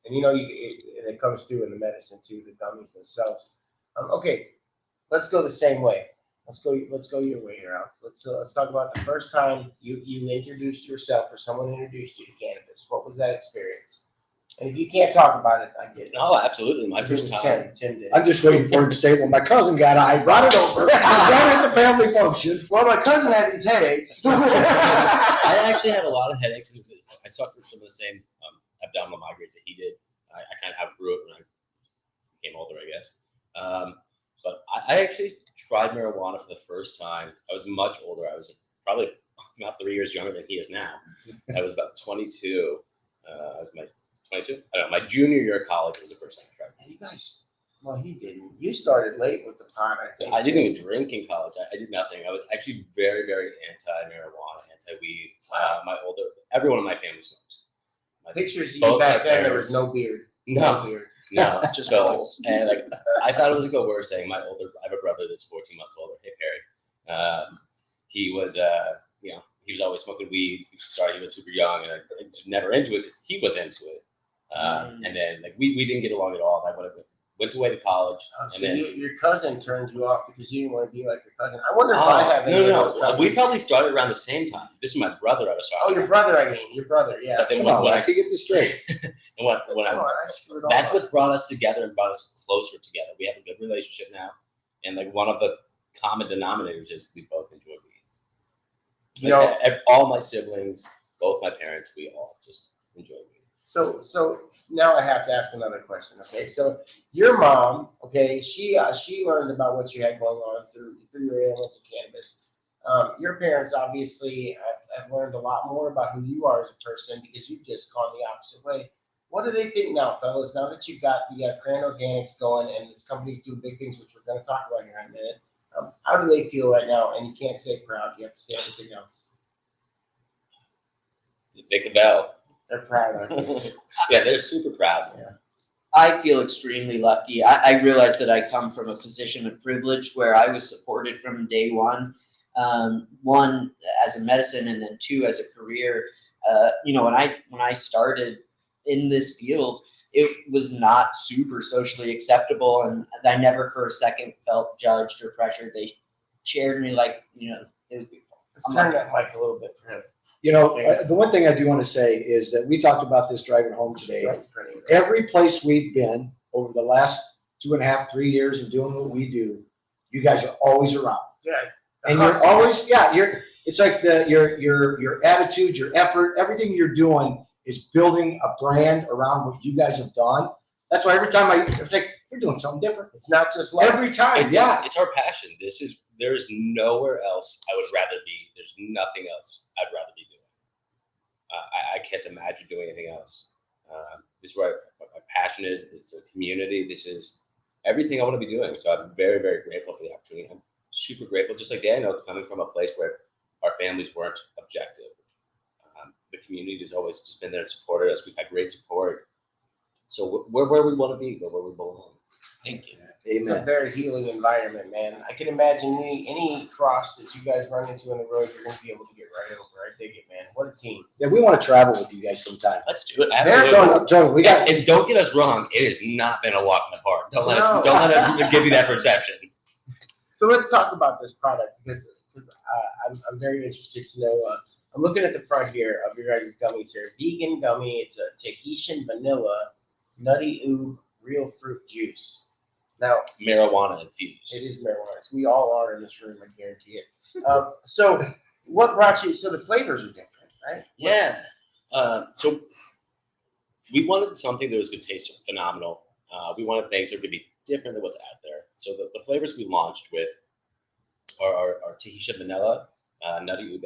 [SPEAKER 1] And you know, it comes through in the medicine too, the gummies themselves. Okay, let's go the same way. Let's go your way here, Alex. Let's talk about the first time you introduced yourself or someone introduced you to cannabis. What was that experience? And if you can't talk about it, I get it.
[SPEAKER 13] Oh, absolutely. My first time.
[SPEAKER 1] Tim did.
[SPEAKER 2] I'm just waiting for him to say, well, my cousin got it. I brought it over. I brought it family function.
[SPEAKER 1] Well, my cousin had these headaches.
[SPEAKER 13] I actually had a lot of headaches. I suffered from the same abdominal migraines that he did. I kind of outgrew it when I became older, I guess. But I actually tried marijuana for the first time. I was much older. I was probably about 3 years younger than he is now. I was about 22. I was 22? I don't know. My junior year of college was the first time I tried.
[SPEAKER 1] You guys, well, he didn't. You started late with the pot, I think.
[SPEAKER 13] I didn't even drink in college. I did nothing. I was actually very, very anti-marijuana, anti-weed. Everyone in my family smokes.
[SPEAKER 1] Pictures of you back then, there was no beard.
[SPEAKER 13] No
[SPEAKER 1] beard.
[SPEAKER 13] No, just balls. And like, I thought it was a good word saying I have a brother that's 14 months older. Hey, Perry. He was, he was always smoking weed. He was super young, and I just never into it because he was into it. And then like we didn't get along at all. I went away to college.
[SPEAKER 1] So then your cousin turned you off because you didn't want to be like your cousin. I wonder if I have any of those cousins.
[SPEAKER 13] We probably started around the same time. This is my brother I was talking about.
[SPEAKER 1] Your brother, I mean. Your brother, yeah.
[SPEAKER 13] But then
[SPEAKER 2] Come on, Waxy, get this straight.
[SPEAKER 13] That's what brought us together and brought us closer together. We have a good relationship now. And like one of the common denominators is we both enjoy weed. All my siblings, both my parents, we all just enjoy weed.
[SPEAKER 1] So now I have to ask another question. Okay, so your mom, okay, she learned about what you had going on through your ailments of cannabis. Your parents obviously have learned a lot more about who you are as a person because you've just gone the opposite way. What do they think now, fellas? Now that you've got the Cran Organics going and this company's doing big things, which we're going to talk about here in a minute, how do they feel right now? And you can't say proud; you have to say everything else.
[SPEAKER 13] They can bell.
[SPEAKER 1] They're proud, aren't they?
[SPEAKER 13] Yeah, they're super proud.
[SPEAKER 1] Yeah.
[SPEAKER 12] I feel extremely lucky. I realize that I come from a position of privilege where I was supported from day one. One as a medicine, and then two as a career. When I started in this field, it was not super socially acceptable, and I never for a second felt judged or pressured. They shared me like, it was beautiful.
[SPEAKER 1] Let's turn that mic a little bit for him.
[SPEAKER 2] The one thing I do want to say is that we talked about this driving home today. Every place we've been over the last 2.5, 3 years of doing what we do, you guys are always around.
[SPEAKER 1] Yeah.
[SPEAKER 2] And you're always, it's like your attitude, your effort, everything you're doing is building a brand around what you guys have done. That's why every time I think we're doing something different.
[SPEAKER 1] It's not just like
[SPEAKER 2] every time.
[SPEAKER 13] It's our passion. There is nowhere else I would rather be. There's nothing else I'd rather be doing. I can't imagine doing anything else. This is where my passion is. It's a community. This is everything I want to be doing. So I'm very, very grateful for the opportunity. I'm super grateful. Just like Daniel, it's coming from a place where our families weren't objective. The community has always just been there and supported us. We've had great support. So we're where we want to be. We're where we belong.
[SPEAKER 12] Thank you.
[SPEAKER 1] It's a very healing environment, man. I can imagine any cross that you guys run into on the road, you're going to be able to get right over. I dig it, man. What a team.
[SPEAKER 2] Yeah, we want to travel with you guys sometime.
[SPEAKER 13] Let's do it. Absolutely.
[SPEAKER 2] And
[SPEAKER 13] don't get us wrong. It has not been a walk in the park. Don't let us give you that perception.
[SPEAKER 1] So let's talk about this product because I'm very interested to know. I'm looking at the front here of your guys' gummies here. Vegan gummy. It's a Tahitian vanilla, nutty oob, real fruit juice. Now,
[SPEAKER 13] marijuana infused.
[SPEAKER 1] It is marijuana. So we all are in this room, I guarantee it. So what brought you? So the flavors are different, right?
[SPEAKER 13] Yeah. So we wanted something that was going to taste phenomenal. We wanted things that were going to be different than what's out there. So the flavors we launched with are Tahitian vanilla, nutty ube,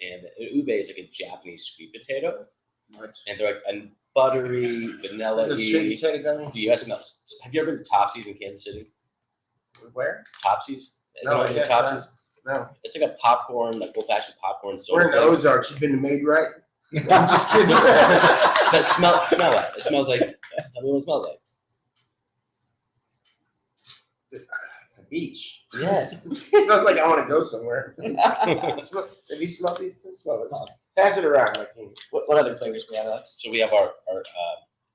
[SPEAKER 13] and ube is like a Japanese sweet potato.
[SPEAKER 1] What?
[SPEAKER 13] And they're like a buttery, vanilla-y.
[SPEAKER 1] Is it sweet potato gummy?
[SPEAKER 13] Do you guys know? Have you ever been to Topsy's in Kansas City?
[SPEAKER 1] Where?
[SPEAKER 13] Topsy's?
[SPEAKER 1] No, I guess
[SPEAKER 13] Topsy's?
[SPEAKER 1] No.
[SPEAKER 13] It's like a popcorn, like old-fashioned popcorn soda.
[SPEAKER 1] We're in the
[SPEAKER 13] place.
[SPEAKER 1] Ozarks. You've been to Made Right? I'm just kidding.
[SPEAKER 13] But smell it. It smells like. Tell me what it smells like.
[SPEAKER 1] The beach.
[SPEAKER 13] Yeah.
[SPEAKER 1] It smells like I want to go somewhere. Have you smelled these? Smell it. Pass it around, my team.
[SPEAKER 12] What other flavors we have, Alex?
[SPEAKER 13] So we have our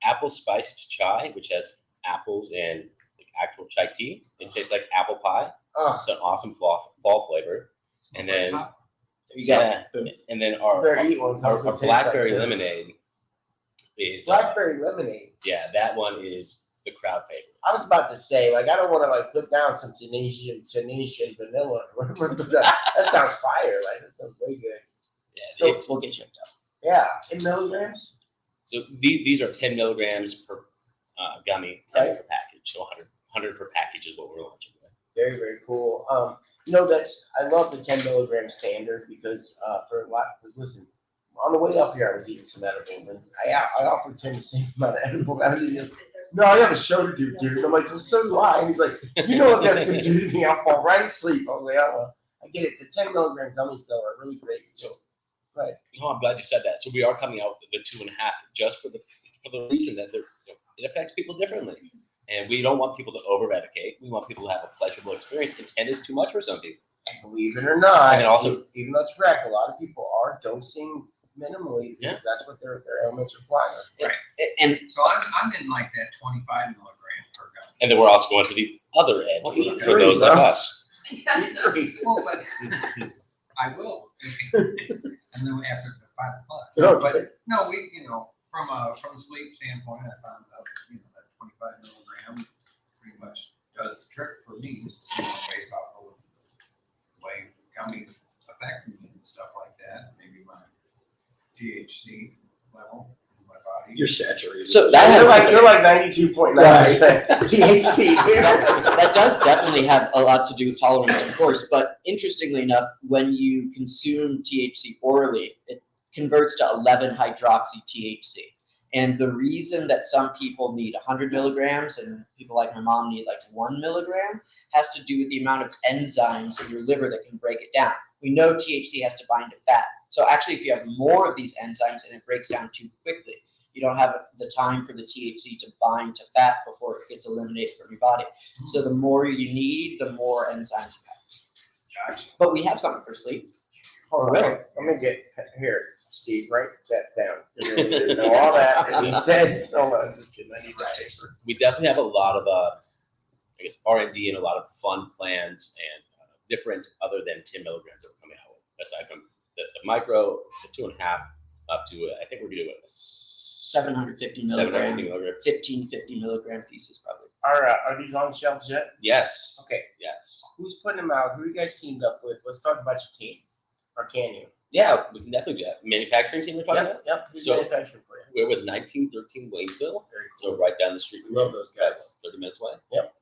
[SPEAKER 13] apple spiced chai, which has apples and like actual chai tea. It tastes like apple pie.
[SPEAKER 1] Oh.
[SPEAKER 13] It's an awesome fall flavor. And then and then our blackberry lemonade is
[SPEAKER 1] blackberry lemonade.
[SPEAKER 13] Yeah, that one is the crowd favorite.
[SPEAKER 1] I was about to say, like, I don't want to like put down some Tunisian vanilla or whatever, but that sounds fire. Like, that sounds way good.
[SPEAKER 13] Yeah,
[SPEAKER 1] So-
[SPEAKER 12] We'll get checked out.
[SPEAKER 1] Yeah, in milligrams.
[SPEAKER 13] So these are 10 milligrams per gummy, 10 per package. So 100 per package is what we're launching with.
[SPEAKER 1] Very, very cool. I love the 10 milligram standard because because listen, on the way up here, I was eating some edibles and I offered Tim the same amount of edibles. I was eating, no, I have a show to do, dude. And I'm like, well, so do I. And he's like, you know what that's going to do to me? I'll fall right asleep. I was like, oh, well, I get it. The 10 milligram gummies, though, are really great. Right.
[SPEAKER 13] No, I'm glad you said that. So we are coming out with the 2.5 just for the reason that it affects people differently. And we don't want people to over-medicate. We want people to have a pleasurable experience. And 10 is too much for some people.
[SPEAKER 1] Believe it or not,
[SPEAKER 13] And also,
[SPEAKER 1] even though it's rec, a lot of people are dosing minimally because that's what their ailments require.
[SPEAKER 12] Right. And
[SPEAKER 4] so I'm in like that 25 milligram per gun.
[SPEAKER 13] And then we're also going to the other end for those like us.
[SPEAKER 4] Well, but I will. And then after the 5 o'clock. But no, from a sleep standpoint, I found out that 25 milligram pretty much does the trick for me, based off of the way gummies affect me and stuff like that. Maybe my THC level in my body.
[SPEAKER 2] You're saturated.
[SPEAKER 12] So that
[SPEAKER 1] you're like 92.9% THC.
[SPEAKER 12] That does definitely have a lot to do with tolerance, of course. But interestingly enough, when you consume THC orally, it converts to 11-hydroxy THC. And the reason that some people need 100 milligrams and people like my mom need like 1 milligram has to do with the amount of enzymes in your liver that can break it down. We know THC has to bind to fat. So actually, if you have more of these enzymes and it breaks down too quickly, you don't have the time for the THC to bind to fat before it gets eliminated from your body. So the more you need, the more enzymes you have. But we have something for sleep.
[SPEAKER 1] Hold on, let me get here. Steve, write that down. You didn't know all that. And he said, "No, I'm just kidding. I need that paper."
[SPEAKER 13] We definitely have a lot of, R&D and a lot of fun plans and different other than 10 milligrams that we're coming out with. Aside from the micro, the 2.5, up to I think we're going to do
[SPEAKER 12] 750 milligram, 1550 milligram pieces probably.
[SPEAKER 1] Are these on shelves yet?
[SPEAKER 13] Yes.
[SPEAKER 1] Okay.
[SPEAKER 13] Yes.
[SPEAKER 1] Who's putting them out? Who are you guys teamed up with? Let's talk about your team. Or can you?
[SPEAKER 13] Yeah, we can definitely do that. Manufacturing team we're talking about?
[SPEAKER 1] Yep. Who's
[SPEAKER 13] So
[SPEAKER 1] manufacturing for you?
[SPEAKER 13] we're with 1913 Waynesville,
[SPEAKER 1] Very
[SPEAKER 13] so right down the street.
[SPEAKER 1] We love those guys.
[SPEAKER 13] 30 minutes away.
[SPEAKER 1] Yep.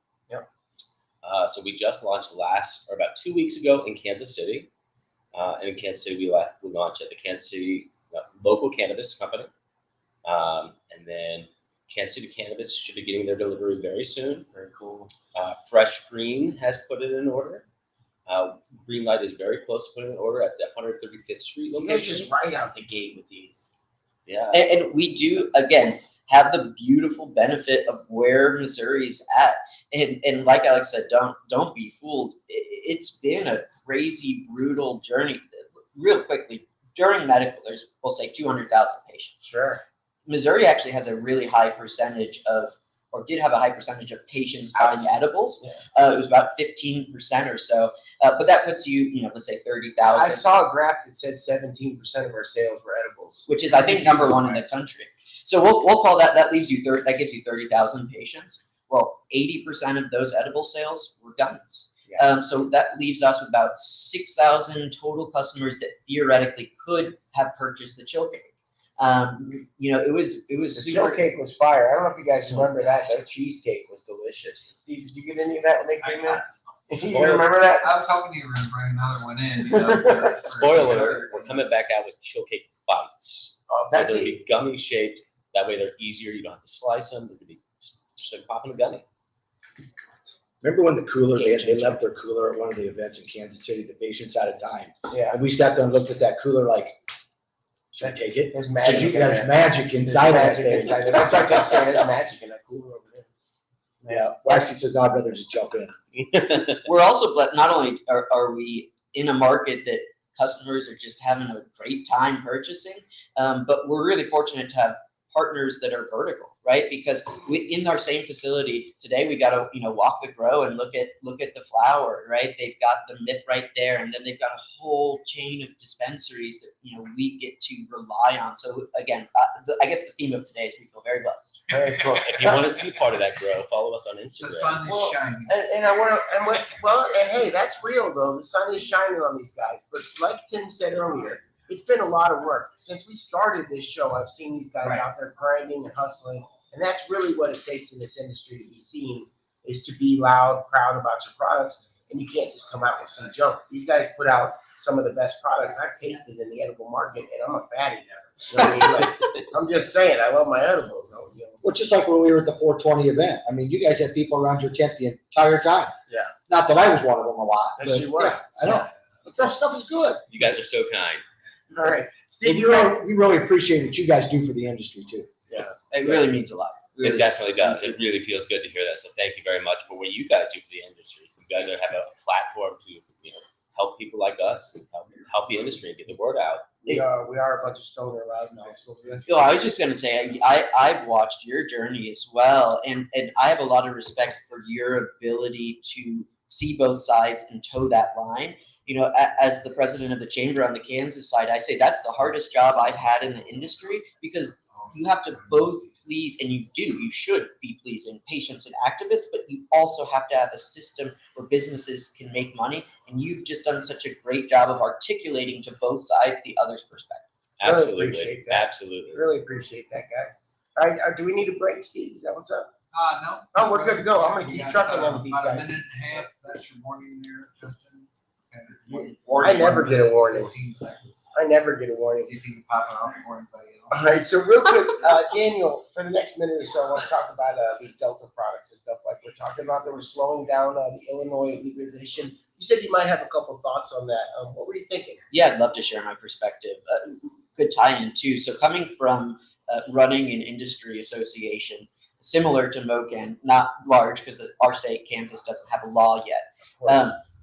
[SPEAKER 13] So we just launched about 2 weeks ago in Kansas City. And in Kansas City, we launched at the Kansas City local cannabis company. And then Kansas City Cannabis should be getting their delivery very soon.
[SPEAKER 1] Very cool.
[SPEAKER 13] Fresh Green has put it in order. Green Light is very close to putting an order at the 135th Street
[SPEAKER 1] So you guys
[SPEAKER 13] location.
[SPEAKER 1] just right out the gate with these.
[SPEAKER 13] Yeah.
[SPEAKER 12] And we do, again, have the beautiful benefit of where Missouri's at. And like Alex said, don't be fooled. It's been a crazy, brutal journey. Real quickly, during medical, there's, we'll say 200,000 patients.
[SPEAKER 1] Sure.
[SPEAKER 12] Missouri actually has a really high percentage of, or did have a high percentage of patients buying edibles.
[SPEAKER 1] Yeah.
[SPEAKER 12] It was about 15% or so. But that puts you, let's say 30,000.
[SPEAKER 1] I saw a graph that said 17% of our sales were edibles,
[SPEAKER 12] which is, I think, number one in the country. So we'll call that, that gives you 30,000 patients. Well, 80% of those edible sales were gummies.
[SPEAKER 1] Yeah.
[SPEAKER 12] So that leaves us with about 6,000 total customers that theoretically could have purchased the chill cake. It was
[SPEAKER 1] The
[SPEAKER 12] super.
[SPEAKER 1] chill cake was fire. I don't know if you guys remember that. That cheesecake was delicious. Steve, did you get any of that when they came in? You remember that?
[SPEAKER 4] I was hoping you were going to bring another one in.
[SPEAKER 13] Spoiler alert, we're coming back out with chill cake bites.
[SPEAKER 1] Oh,
[SPEAKER 13] So
[SPEAKER 1] that's
[SPEAKER 13] they'll
[SPEAKER 1] it.
[SPEAKER 13] be gummy shaped. That way they're easier. You don't have to slice them. They're going to be just like popping a gummy.
[SPEAKER 2] Remember when the cooler, they left their cooler at one of the events in Kansas City, the patients out of time.
[SPEAKER 1] Yeah.
[SPEAKER 2] And we sat there and looked at that cooler like, should we take it?
[SPEAKER 1] There's magic in
[SPEAKER 2] There's
[SPEAKER 1] there.
[SPEAKER 2] magic inside that
[SPEAKER 1] Magic
[SPEAKER 2] thing.
[SPEAKER 1] inside there. That's what I kept saying. There's magic in that cooler over there.
[SPEAKER 2] Yeah, Waxy says, no, I'd rather just jump in.
[SPEAKER 12] We're also, not only are we in a market that customers are just having a great time purchasing, but we're really fortunate to have partners that are vertical, right? Because in our same facility today, we got to, walk the grow and look at the flower, right? They've got the MIP right there, and then they've got a whole chain of dispensaries that, we get to rely on. So again, I guess the theme of today is we feel very blessed.
[SPEAKER 1] Very cool.
[SPEAKER 13] If you want to see part of that grow, follow us on Instagram.
[SPEAKER 4] The sun is shining.
[SPEAKER 1] And I want to, and hey, that's real though. The sun is shining on these guys. But like Tim said earlier, it's been a lot of work. Since we started this show, I've seen these guys out there grinding and hustling. And that's really what it takes in this industry to be seen, is to be loud, proud about your products. And you can't just come out with some junk. These guys put out some of the best products I've tasted in the edible market, and I'm a fatty now. You know what I mean? Like, I'm just saying, I love my edibles.
[SPEAKER 2] Well, just like when we were at the 420 event. I mean, you guys had people around your tent the entire time.
[SPEAKER 1] Yeah.
[SPEAKER 2] Not that I was one of them a lot.
[SPEAKER 1] Yes,
[SPEAKER 2] But
[SPEAKER 1] you were.
[SPEAKER 2] yeah, I know. But that stuff is good.
[SPEAKER 13] You guys are so kind.
[SPEAKER 1] All right.
[SPEAKER 2] And we really appreciate what you guys do for the industry too.
[SPEAKER 1] Yeah.
[SPEAKER 12] It really means a lot.
[SPEAKER 13] It definitely does. It really feels good to hear that. So thank you very much for what you guys do for the industry. You guys have a platform to help people like us, help the industry and get the word out.
[SPEAKER 1] We are a bunch of stoner loud mouths.
[SPEAKER 12] I was just going to say, I've watched your journey as well, and I have a lot of respect for your ability to see both sides and toe that line. As the president of the chamber on the Kansas side, I say that's the hardest job I've had in the industry, because you have to both please, and you should be pleasing patients and activists, but you also have to have a system where businesses can make money. And you've just done such a great job of articulating to both sides the other's perspective.
[SPEAKER 13] Absolutely.
[SPEAKER 1] Really appreciate that.
[SPEAKER 13] Absolutely.
[SPEAKER 1] Really appreciate that, guys. All right, do we need a break, Steve? Is that what's up?
[SPEAKER 4] No.
[SPEAKER 1] Oh, we're good to go. I'm going to keep
[SPEAKER 4] Yeah,
[SPEAKER 1] trucking on with these
[SPEAKER 4] about a
[SPEAKER 1] guys.
[SPEAKER 4] minute and a half. That's your warning there, Justin. Okay.
[SPEAKER 1] I never get a warning.
[SPEAKER 4] 15 seconds.
[SPEAKER 1] I never get a warning.
[SPEAKER 4] See if you can pop it out for anybody else.
[SPEAKER 1] All right, so real quick, Daniel, for the next minute or so, I want to talk about these Delta products and stuff like we're talking about. They were slowing down the Illinois legalization. You said you might have a couple thoughts on that. What were you thinking?
[SPEAKER 12] Yeah, I'd love to share my perspective. Good tie-in too. So coming from running an industry association, similar to MoCan, not large because our state, Kansas, doesn't have a law yet.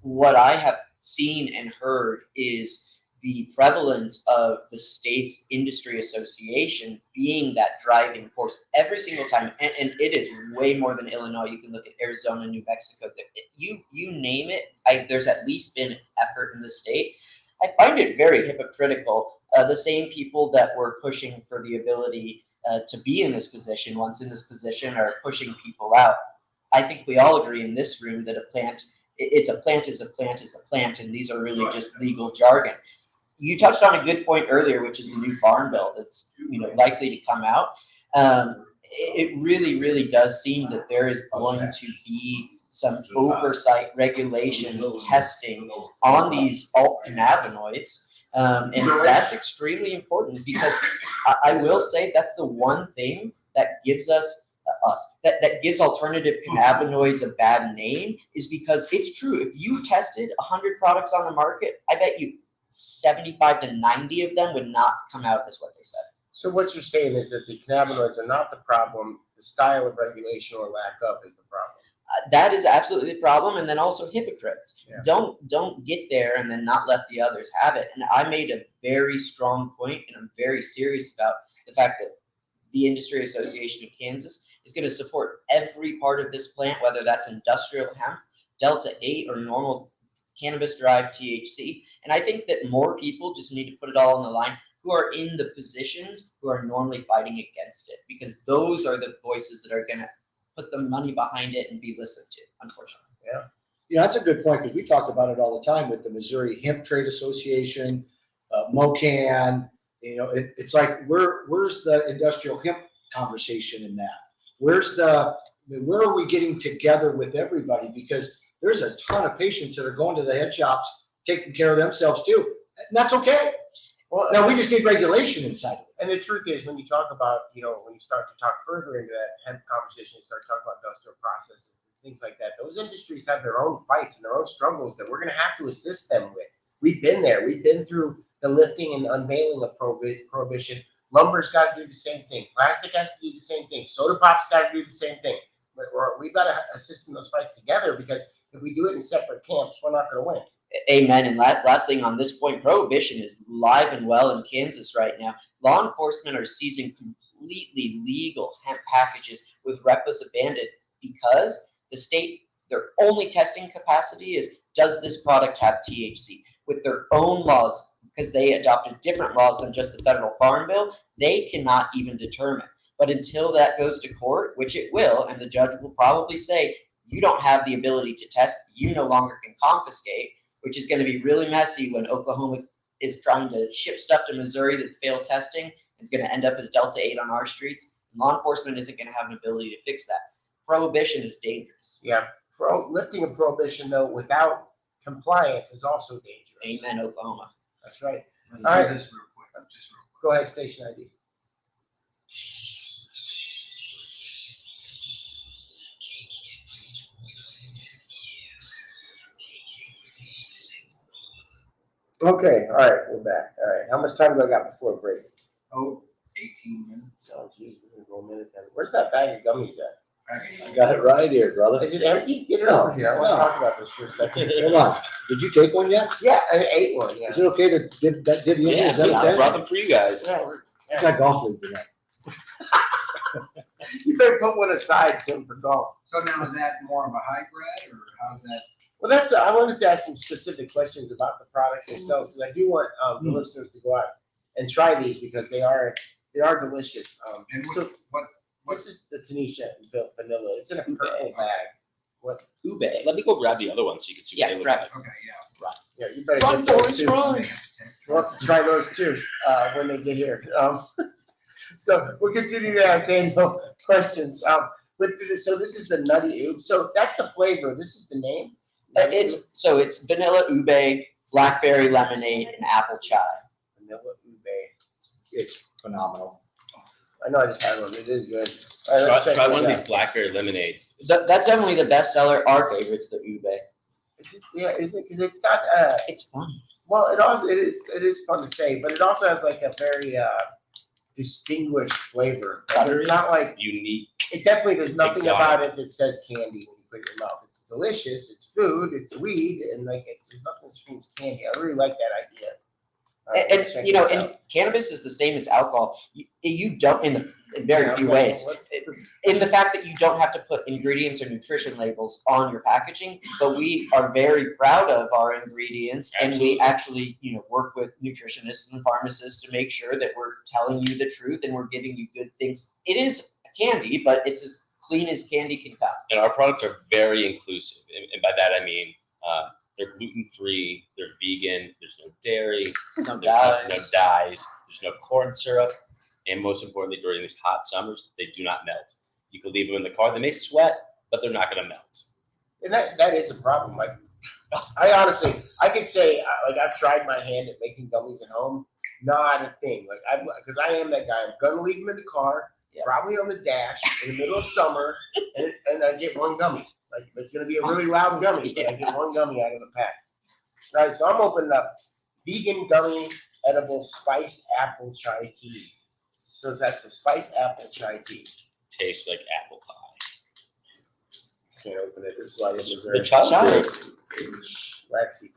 [SPEAKER 12] What I have seen and heard is the prevalence of the state's industry association being that driving force every single time. And it is way more than Illinois. You can look at Arizona, New Mexico. You name it, there's at least been effort in the state. I find it very hypocritical. The same people that were pushing for the ability to be in this position, once in this position, are pushing people out. I think we all agree in this room that a plant is a plant, and these are really just legal jargon. You touched on a good point earlier, which is the new farm bill that's likely to come out. It really, really does seem that there is going to be some oversight, regulation, testing on these alt cannabinoids. And that's extremely important, because I will say that's the one thing that gives that gives alternative cannabinoids a bad name, is because it's true. If you tested 100 products on the market, I bet you 75 to 90 of them would not come out as what they said.
[SPEAKER 1] So what you're saying is that the cannabinoids are not the problem. The style of regulation or lack of is the problem.
[SPEAKER 12] That is absolutely the problem. And then also hypocrites.
[SPEAKER 1] Yeah.
[SPEAKER 12] Don't get there and then not let the others have it. And I made a very strong point, and I'm very serious about the fact that the Industry Association of Kansas is going to support every part of this plant, whether that's industrial hemp, Delta 8, or normal cannabis-derived THC. And I think that more people just need to put it all on the line who are in the positions who are normally fighting against it, because those are the voices that are going to put the money behind it and be listened to, unfortunately.
[SPEAKER 1] Yeah.
[SPEAKER 2] Yeah, that's a good point, because we talked about it all the time with the Missouri Hemp Trade Association, MoCan. It's like, where's the industrial hemp conversation in that? Where are we getting together with everybody? Because there's a ton of patients that are going to the head shops, taking care of themselves too. And that's okay.
[SPEAKER 1] Well,
[SPEAKER 2] now we just need regulation inside of it.
[SPEAKER 1] And the truth is, when you talk about, when you start to talk further into that hemp conversation, you start talking about industrial processes, things like that. Those industries have their own fights and their own struggles that we're going to have to assist them with. We've been there. We've been through the lifting and unveiling of prohibition. Lumber's got to do the same thing. Plastic has to do the same thing. Soda pop's got to do the same thing. But we've got to assist in those fights together, because if we do it in separate camps, we're not going to win.
[SPEAKER 12] Amen. And last thing on this point, prohibition is live and well in Kansas right now. Law enforcement are seizing completely legal hemp packages with repos abandoned because the state, their only testing capacity is, does this product have THC? With their own laws, because they adopted different laws than just the federal farm bill, they cannot even determine. But until that goes to court, which it will, and the judge will probably say, you don't have the ability to test, you no longer can confiscate, which is going to be really messy when Oklahoma is trying to ship stuff to Missouri that's failed testing. It's going to end up as Delta 8 on our streets. Law enforcement isn't going to have an ability to fix that. Prohibition is dangerous.
[SPEAKER 1] Yeah, lifting a prohibition though without compliance is also dangerous.
[SPEAKER 12] Amen, Oklahoma.
[SPEAKER 1] That's right.
[SPEAKER 4] Let's
[SPEAKER 1] All
[SPEAKER 4] do
[SPEAKER 1] right.
[SPEAKER 4] this real quick. Just real quick.
[SPEAKER 1] Go ahead, station ID. Okay, all right, we're back. All right, how much time do I got before break?
[SPEAKER 4] Oh, 18 minutes.
[SPEAKER 1] Oh, geez, we're gonna go a minute then. Where's that bag of gummies at?
[SPEAKER 2] I got it right here, brother.
[SPEAKER 1] Is it empty? Get it over here. I want to talk about this for a second.
[SPEAKER 2] Hold on. Did you take one yet?
[SPEAKER 1] Yeah, I ate one. Yeah.
[SPEAKER 2] Is it okay to divvy in?
[SPEAKER 13] Yeah,
[SPEAKER 2] Is that
[SPEAKER 13] I
[SPEAKER 2] okay?
[SPEAKER 13] brought them for you guys.
[SPEAKER 1] Yeah,
[SPEAKER 2] I got golf league tonight.
[SPEAKER 1] you better put one aside, Tim, for golf.
[SPEAKER 4] So now is that more of a hybrid or how's that?
[SPEAKER 1] Well, that's. I wanted to ask some specific questions about the products themselves, because I do want the listeners to go out and try these because they are delicious.
[SPEAKER 4] And
[SPEAKER 1] So
[SPEAKER 4] what
[SPEAKER 1] this is the Tanisha vanilla. It's in a purple bag. What?
[SPEAKER 13] Ube. Let me go grab the other one so you can see what they look
[SPEAKER 12] grab
[SPEAKER 13] like.
[SPEAKER 12] it.
[SPEAKER 4] Okay, yeah.
[SPEAKER 1] Yeah, you better
[SPEAKER 13] Run,
[SPEAKER 1] get those
[SPEAKER 13] boys,
[SPEAKER 1] too.
[SPEAKER 13] run.
[SPEAKER 1] We'll have to try those too when they get here. So we'll continue to ask Daniel questions. So this is the nutty ube. So that's the flavor. This is the name.
[SPEAKER 12] It's vanilla ube, blackberry lemonade, and apple chai.
[SPEAKER 1] Vanilla ube.
[SPEAKER 2] It's phenomenal.
[SPEAKER 1] I know I just had one. It is good. All right, let's check
[SPEAKER 13] Try
[SPEAKER 1] this
[SPEAKER 13] one of
[SPEAKER 1] out.
[SPEAKER 13] these blackberry lemonades.
[SPEAKER 12] That's definitely the best seller. Our favorite's the ube.
[SPEAKER 1] Is it? Because it's got.
[SPEAKER 12] It's fun.
[SPEAKER 1] Well, it is fun to say, but it also has like a very distinguished flavor. Like, it's not like
[SPEAKER 13] Unique.
[SPEAKER 1] it definitely. There's nothing
[SPEAKER 13] Exotic.
[SPEAKER 1] about it that says candy when you put it in your mouth. It's delicious. It's food. It's weed, and there's nothing that screams candy. I really like that idea. Let's check
[SPEAKER 12] And you know,
[SPEAKER 1] this
[SPEAKER 12] and
[SPEAKER 1] out.
[SPEAKER 12] cannabis is the same as alcohol. You don't in very few ways. In the fact that you don't have to put ingredients or nutrition labels on your packaging, but we are very proud of our ingredients, and we actually, work with nutritionists and pharmacists to make sure that we're telling you the truth and we're giving you good things. It is candy, but it's as clean as candy can come.
[SPEAKER 13] And our products are very inclusive. And by that I mean they're gluten-free, they're vegan, there's no dairy,
[SPEAKER 12] No
[SPEAKER 13] there's
[SPEAKER 12] dyes.
[SPEAKER 13] no dyes, there's no corn syrup, and most importantly, during these hot summers, they do not melt. You can leave them in the car. They may sweat, but they're not going to melt.
[SPEAKER 1] And that is a problem. Like, I honestly, I can say, like, I've tried my hand at making gummies at home. Not a thing. Like, because I am that guy. I'm gonna leave them in the car, probably on the dash in the middle of summer, and I get one gummy. Like, it's gonna be a really loud gummy, but I get one gummy out of the pack. All right, so I'm opening up vegan gummy edible spiced apple chai tea. So that's a spiced apple chai tea.
[SPEAKER 13] Tastes like apple pie.
[SPEAKER 1] Can't open it. This is why this is
[SPEAKER 13] The chai.
[SPEAKER 1] Waxy.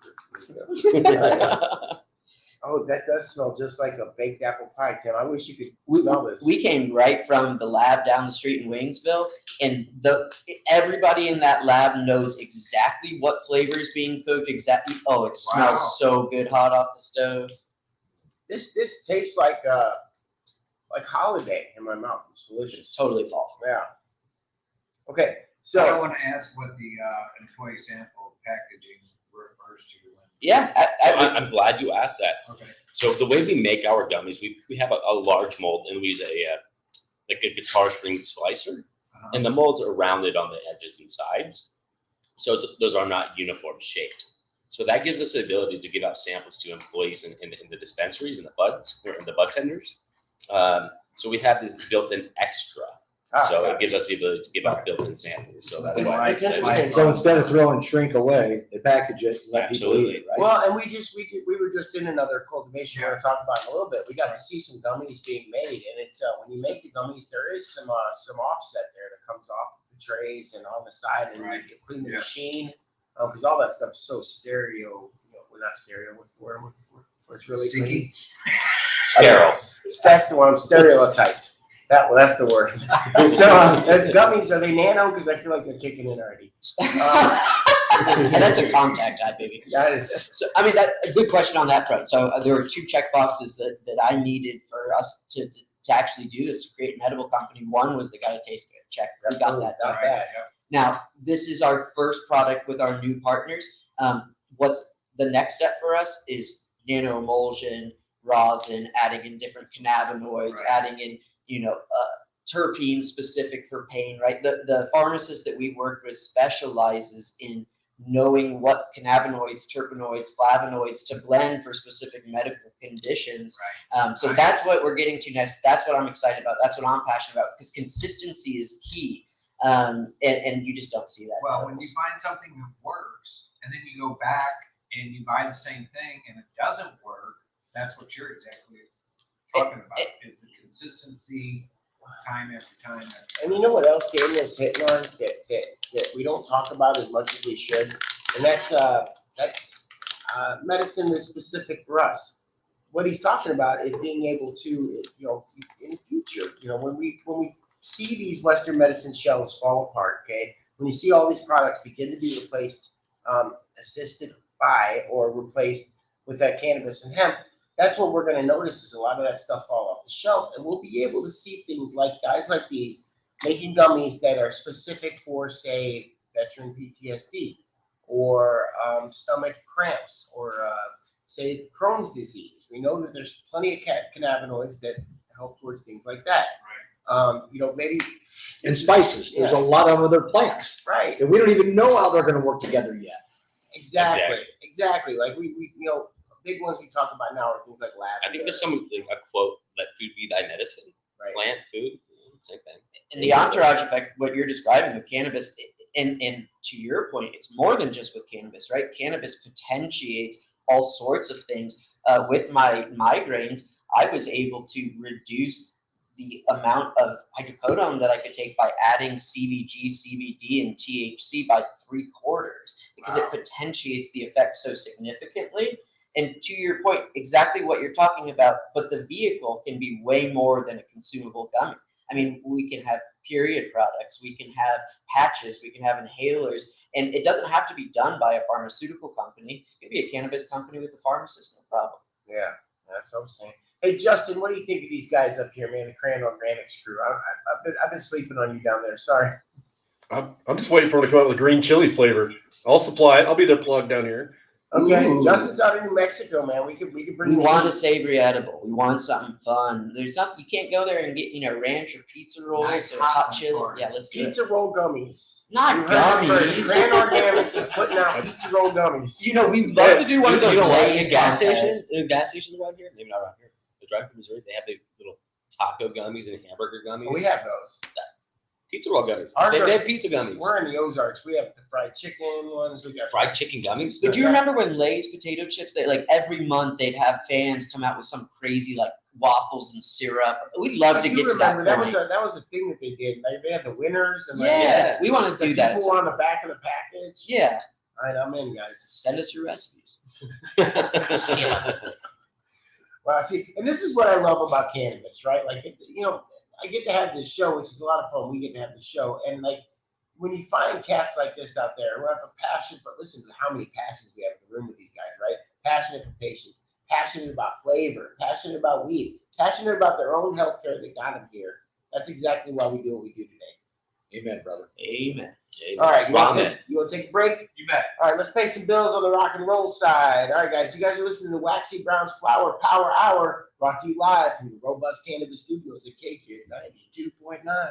[SPEAKER 1] Oh, that does smell just like a baked apple pie, Tim. I wish you could smell this.
[SPEAKER 12] We came right from the lab down the street in Waynesville, and everybody in that lab knows exactly what flavor is being cooked. Exactly. Oh, it smells so good hot off the stove.
[SPEAKER 1] This tastes like holiday in my mouth. It's delicious.
[SPEAKER 12] It's totally fall.
[SPEAKER 1] Yeah. Okay,
[SPEAKER 4] I
[SPEAKER 1] so
[SPEAKER 4] want to ask what the employee sample packaging refers to.
[SPEAKER 12] Yeah,
[SPEAKER 13] I'm glad you asked that.
[SPEAKER 4] Okay.
[SPEAKER 13] So the way we make our gummies, we have a large mold, and we use a guitar string slicer, and the molds are rounded on the edges and sides, so those are not uniform shaped. So that gives us the ability to give out samples to employees in the dispensaries and the buds or in the bud tenders. So we have this built-in extra. So it gives us the ability to give out built-in samples. So that's why it's nice.
[SPEAKER 2] So instead of throwing shrink away, they package it and let people eat it, right?
[SPEAKER 1] well, and we were just in another cultivation. We're gonna talk about it in a little bit. We got to see some gummies being made, and it's when you make the gummies, there is some offset there that comes off the trays and on the side, and you clean the machine because all that stuff is so stereo. We're not stereo. What's the word? Where it's really
[SPEAKER 4] Sticky.
[SPEAKER 1] clean?
[SPEAKER 13] Sterile.
[SPEAKER 1] That's the one. I'm stereotyped. That's the word. So gummies, are they nano? Because I feel like they're kicking in already.
[SPEAKER 12] And that's a contact high, baby.
[SPEAKER 1] Yeah.
[SPEAKER 12] So, I mean, that a good question on that front. So there were 2 check boxes that I needed for us to actually do this, to create an edible company. One was they got to taste good. Check. We got that done. Now, this is our first product with our new partners. What's the next step for us is nano emulsion, rosin, adding in different cannabinoids, adding in, terpenes specific for pain, right? The pharmacist that we worked with specializes in knowing what cannabinoids, terpenoids, flavonoids to blend for specific medical conditions. So that's what we're getting to next. That's what I'm excited about. That's what I'm passionate about, because consistency is key. And you just don't see that.
[SPEAKER 4] Well, when you find something that works and then you go back and you buy the same thing and it doesn't work, that's what you're exactly talking about, is the consistency, time after time.
[SPEAKER 1] And you know what else Daniel's hitting on that we don't talk about as much as we should, and that's medicine that's specific for us. What he's talking about is being able to, in the future, when we see these Western medicine shelves fall apart, okay, when you see all these products begin to be replaced, assisted by or replaced with that cannabis and hemp, that's what we're going to notice, is a lot of that stuff fall off the shelf, and we'll be able to see things like guys like these making gummies that are specific for, say, veteran PTSD or stomach cramps or say Crohn's disease. We know that there's plenty of cannabinoids that help towards things like that. Maybe
[SPEAKER 2] and spices. There's a lot of other plants,
[SPEAKER 1] right?
[SPEAKER 2] And we don't even know how they're going to work together yet.
[SPEAKER 1] Exactly. Like we big ones we talk about now are things like lavender.
[SPEAKER 13] I think there's a quote, "Let food be thy medicine."
[SPEAKER 1] Right.
[SPEAKER 13] Plant, food, same thing.
[SPEAKER 12] And the entourage effect, what you're describing with cannabis, and to your point, it's more than just with cannabis, right? Cannabis potentiates all sorts of things. With my migraines, I was able to reduce the amount of hydrocodone that I could take by adding CBG, CBD, and THC by 3/4, because it potentiates the effect so significantly. And to your point, exactly what you're talking about, but the vehicle can be way more than a consumable gummy. I mean, we can have period products, we can have patches, we can have inhalers, and it doesn't have to be done by a pharmaceutical company. It could be a cannabis company with a pharmacist, no problem.
[SPEAKER 1] Yeah, that's what I'm saying. Hey, Justin, what do you think of these guys up here, man? The Cran Organics crew. I've been sleeping on you down there. Sorry.
[SPEAKER 5] I'm just waiting for them to come out with a green chili flavor. I'll supply it. I'll be their plug down here.
[SPEAKER 1] Okay,
[SPEAKER 12] Ooh.
[SPEAKER 1] Justin's out in New Mexico, man. We could bring.
[SPEAKER 12] We want a savory edible. We want something fun. There's nothing, you can't go there and get ranch or pizza rolls or hot chili. Yeah, let's do
[SPEAKER 1] pizza roll gummies.
[SPEAKER 12] Not gummies.
[SPEAKER 1] Cran Organics is putting out pizza roll gummies.
[SPEAKER 12] We'd love to do one of those Lay's
[SPEAKER 13] gas
[SPEAKER 12] contests.
[SPEAKER 13] stations. Gas stations around here, maybe not around here. The drive-through Missouri, they have these little taco gummies and hamburger gummies.
[SPEAKER 1] We have those.
[SPEAKER 13] Pizza roll gummies.
[SPEAKER 1] Ours
[SPEAKER 13] They
[SPEAKER 1] are-
[SPEAKER 13] have pizza gummies.
[SPEAKER 1] We're in the Ozarks. We have the fried chicken ones. We got
[SPEAKER 13] Fried chicken gummies.
[SPEAKER 12] But do you remember when Lay's potato chips, they every month they'd have fans come out with some crazy waffles and syrup? We'd love to get to that point.
[SPEAKER 1] That was a thing that they did. They had the winners and
[SPEAKER 12] we want to do that.
[SPEAKER 1] People on the back of the package.
[SPEAKER 12] Yeah.
[SPEAKER 1] All right, I'm in, guys.
[SPEAKER 12] Send us your recipes.
[SPEAKER 13] Steal them.
[SPEAKER 1] Well, see, and this is what I love about cannabis, right? I get to have this show, which is a lot of fun. We get to have the show, and when you find cats like this out there who have a passion for, listen to how many passions we have in the room with these guys, right? Passionate for patients, passionate about flavor, passionate about weed, passionate about their own healthcare that got them here. That's exactly why we do what we do today.
[SPEAKER 2] Amen, brother.
[SPEAKER 12] Amen.
[SPEAKER 1] All right, you want to take a break?
[SPEAKER 4] You bet.
[SPEAKER 1] All right, let's pay some bills on the rock and roll side. All right, guys, you guys are listening to Waxy Brown's Flower Power Hour, brought to you live from the Robust Cannabis Studios at KQ 92.9.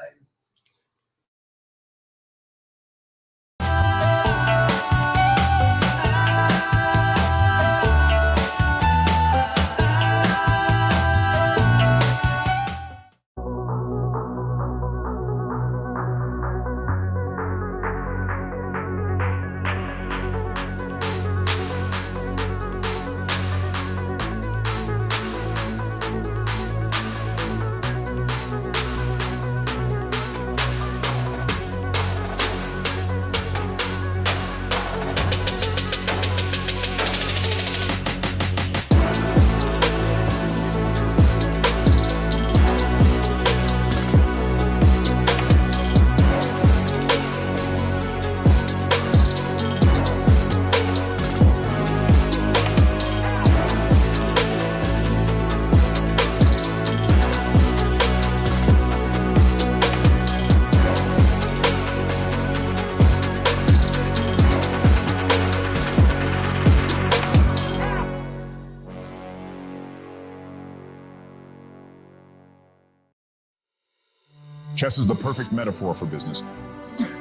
[SPEAKER 6] Chess is the perfect metaphor for business.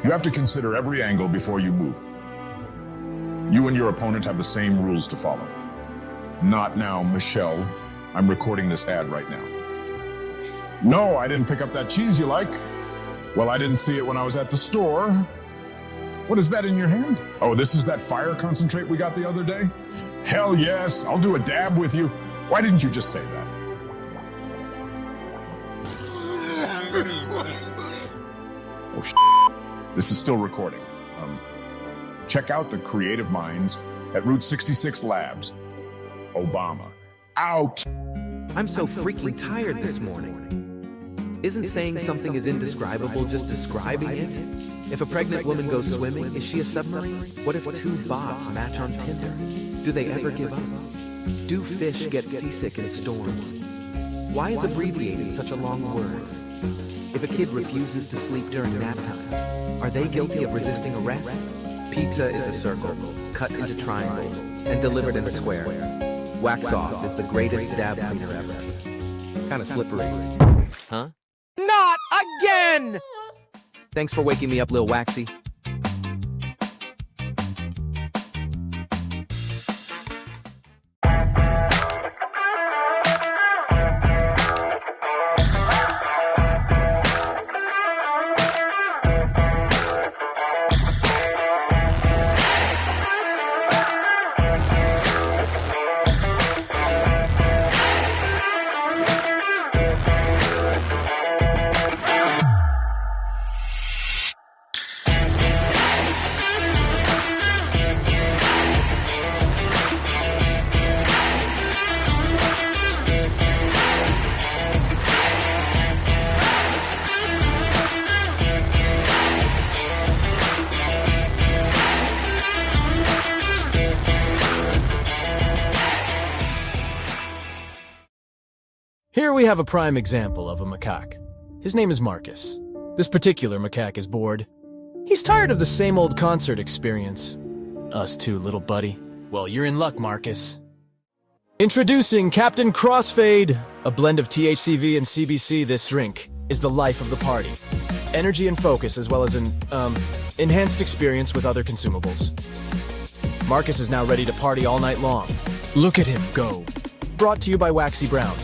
[SPEAKER 6] You have to consider every angle before you move. You and your opponent have the same rules to follow. Not now, Michelle. I'm recording this ad right now. No, I didn't pick up that cheese you like. Well, I didn't see it when I was at the store. What is that in your hand? Oh, this is that fire concentrate we got the other day? Hell yes, I'll do a dab with you. Why didn't you just say that? Oh, this is still recording. Check out the creative minds at Route 66 Labs. Obama. Out!
[SPEAKER 7] I'm so freaking tired this morning. Isn't saying something is indescribable just describing it? If a pregnant woman goes swimming, is she a submarine? What if two bots match on Tinder? Do they ever give up? Do fish get seasick in storms? Why is abbreviated such a long word? If a kid refuses to sleep during nap time, are they guilty of resisting arrest? Pizza is a circle, cut into triangles, and delivered in a square. Wax Off is the greatest dab cleaner ever. Kinda slippery. Huh? Not again! Thanks for waking me up, Lil Waxy.
[SPEAKER 8] Here we have a prime example of a macaque. His name is Marcus. This particular macaque is bored. He's tired of the same old concert experience. Us too, little buddy. Well, you're in luck, Marcus. Introducing Captain Crossfade, a blend of THCV and CBC. This drink is the life of the party. Energy and focus, as well as an, enhanced experience with other consumables. Marcus is now ready to party all night long. Look at him go. Brought to you by Waxy Brown.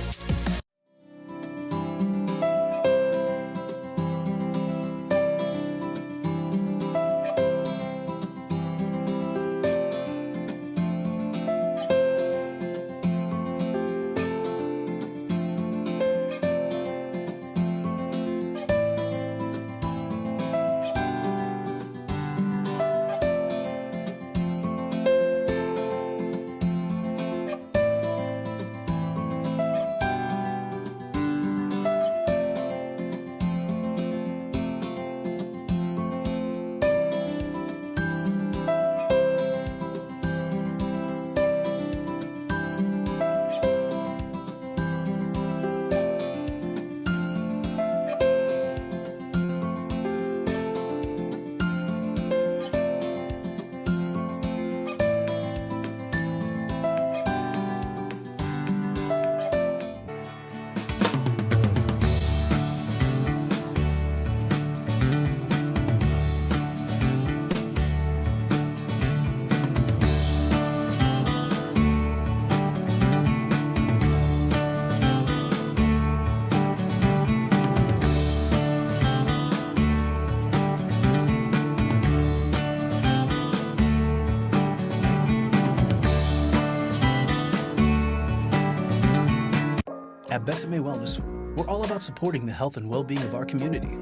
[SPEAKER 9] At BesaMe Wellness, we're all about supporting the health and well-being of our community.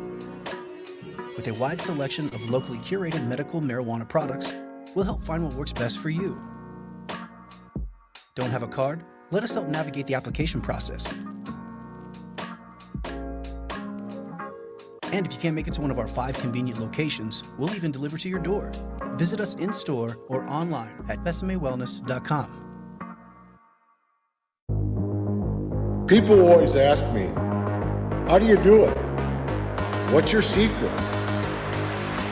[SPEAKER 9] With a wide selection of locally curated medical marijuana products, we'll help find what works best for you. Don't have a card? Let us help navigate the application process. And if you can't make it to one of our 5 convenient locations, we'll even deliver to your door. Visit us in-store or online at besamewellness.com.
[SPEAKER 10] People always ask me, how do you do it? What's your secret?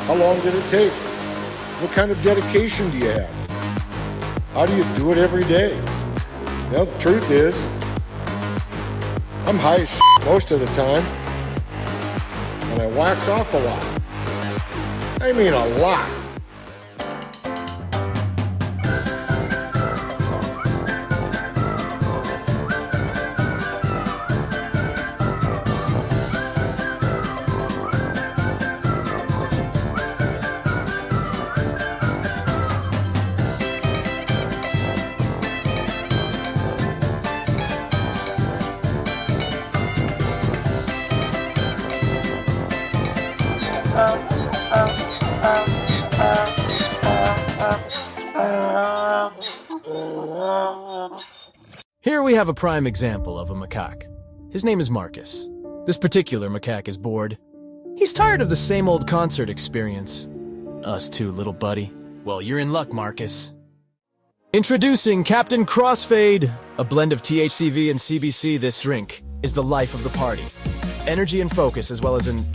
[SPEAKER 10] How long did it take? What kind of dedication do you have? How do you do it every day? Well, the truth is, I'm high as shit most of the time. and I wax off a lot. I mean a lot.
[SPEAKER 8] Here we have a prime example of a macaque. His name is Marcus. This particular macaque is bored. He's tired of the same old concert experience. Us too, little buddy. Well, you're in luck, Marcus. Introducing Captain Crossfade, a blend of THCV and CBC. This drink is the life of the party. Energy and focus, as well as an,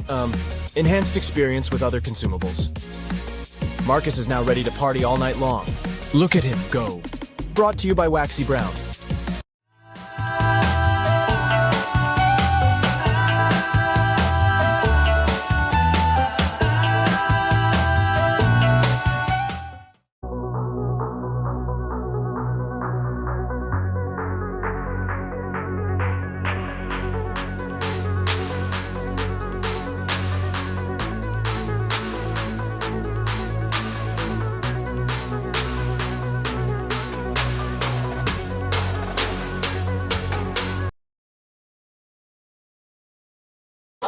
[SPEAKER 8] enhanced experience with other consumables. Marcus is now ready to party all night long. Look at him go. Brought to you by Waxy Brown.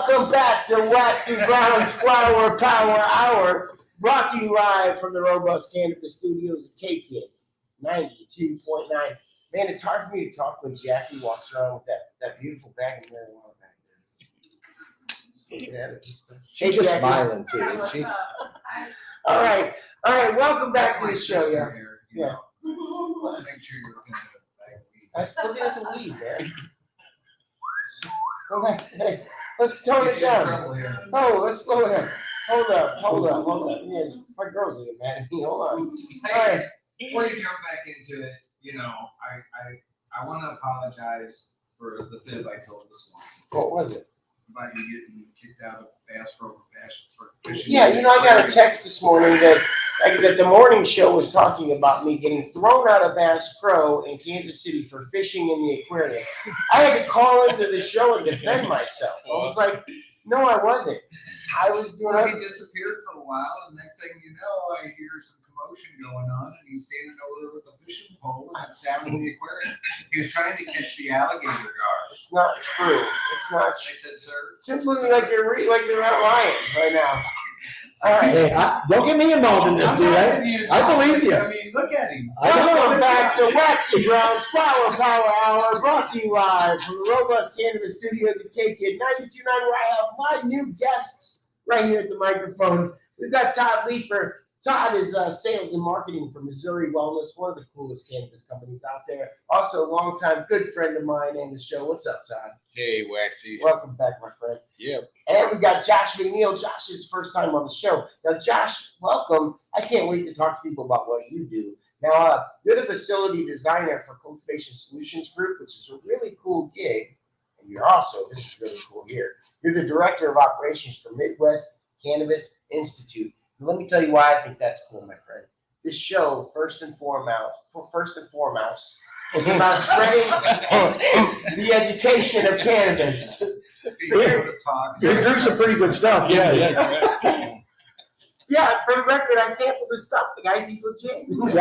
[SPEAKER 1] Welcome back to Waxy Brown's Flower Power Hour, brought to you live from the Robust Cannabis Studios at K-Kid 92.9. Man, it's hard for me to talk when Jackie walks around with that beautiful bag of marijuana back there. Just looking at it.
[SPEAKER 2] She's just smiling too, isn't she?
[SPEAKER 1] All right, welcome back to the show, yeah. Yeah.
[SPEAKER 4] Make sure you're looking at the bag of weed.
[SPEAKER 1] I was looking at the weed, man. Go back. Hey, let's tone it down. Oh, let's slow it down. Hold up. Yes, my girl's looking mad at me. Hold on. All right.
[SPEAKER 4] Before you jump back into it, I want to apologize for the fib I told this morning.
[SPEAKER 1] What was it?
[SPEAKER 4] About you getting kicked out of Bass Pro for fishing.
[SPEAKER 1] Yeah, I got a text this morning that the morning show was talking about me getting thrown out of Bass Pro in Kansas City for fishing in the aquarium. I had to call into the show and defend myself. I was like, no, I wasn't. I was doing.
[SPEAKER 4] Well, he disappeared for a while, and next thing you know, I hear some commotion going on, and he's standing over there with a fishing pole, and it's down in the aquarium. He was trying to catch the alligator gar.
[SPEAKER 1] It's not true. It's not.
[SPEAKER 4] I said, sir.
[SPEAKER 1] Simply like you're not lying right now. All right.
[SPEAKER 2] Hey, don't get me involved in this, dude. I believe you.
[SPEAKER 4] I mean, look at him.
[SPEAKER 1] Welcome back to Waxy Brown's Flower Power Hour, brought to you live from the Robust Cannabis Studios at K-Kid 92.9, where I have my new guests right here at the microphone. We've got Todd Leeper. Todd is sales and marketing for Missouri Wellness, one of the coolest cannabis companies out there. Also, a longtime good friend of mine and the show. What's up, Todd?
[SPEAKER 14] Hey, Waxy.
[SPEAKER 1] Welcome back, my friend.
[SPEAKER 14] Yep.
[SPEAKER 1] And we got Josh McNeil. Josh's first time on the show. Now, Josh, welcome. I can't wait to talk to people about what you do. Now, you're the facility designer for Cultivation Solutions Group, which is a really cool gig. And you're also, this is really cool here, you're the director of operations for Midwest Cannabis Institute. And let me tell you why I think that's cool, my friend. This show, first and foremost, is about spreading the education of cannabis.
[SPEAKER 2] So you're doing some pretty good stuff.
[SPEAKER 1] Yeah. Yeah, for the record, I sampled this stuff. The guys, he's legit.
[SPEAKER 14] Can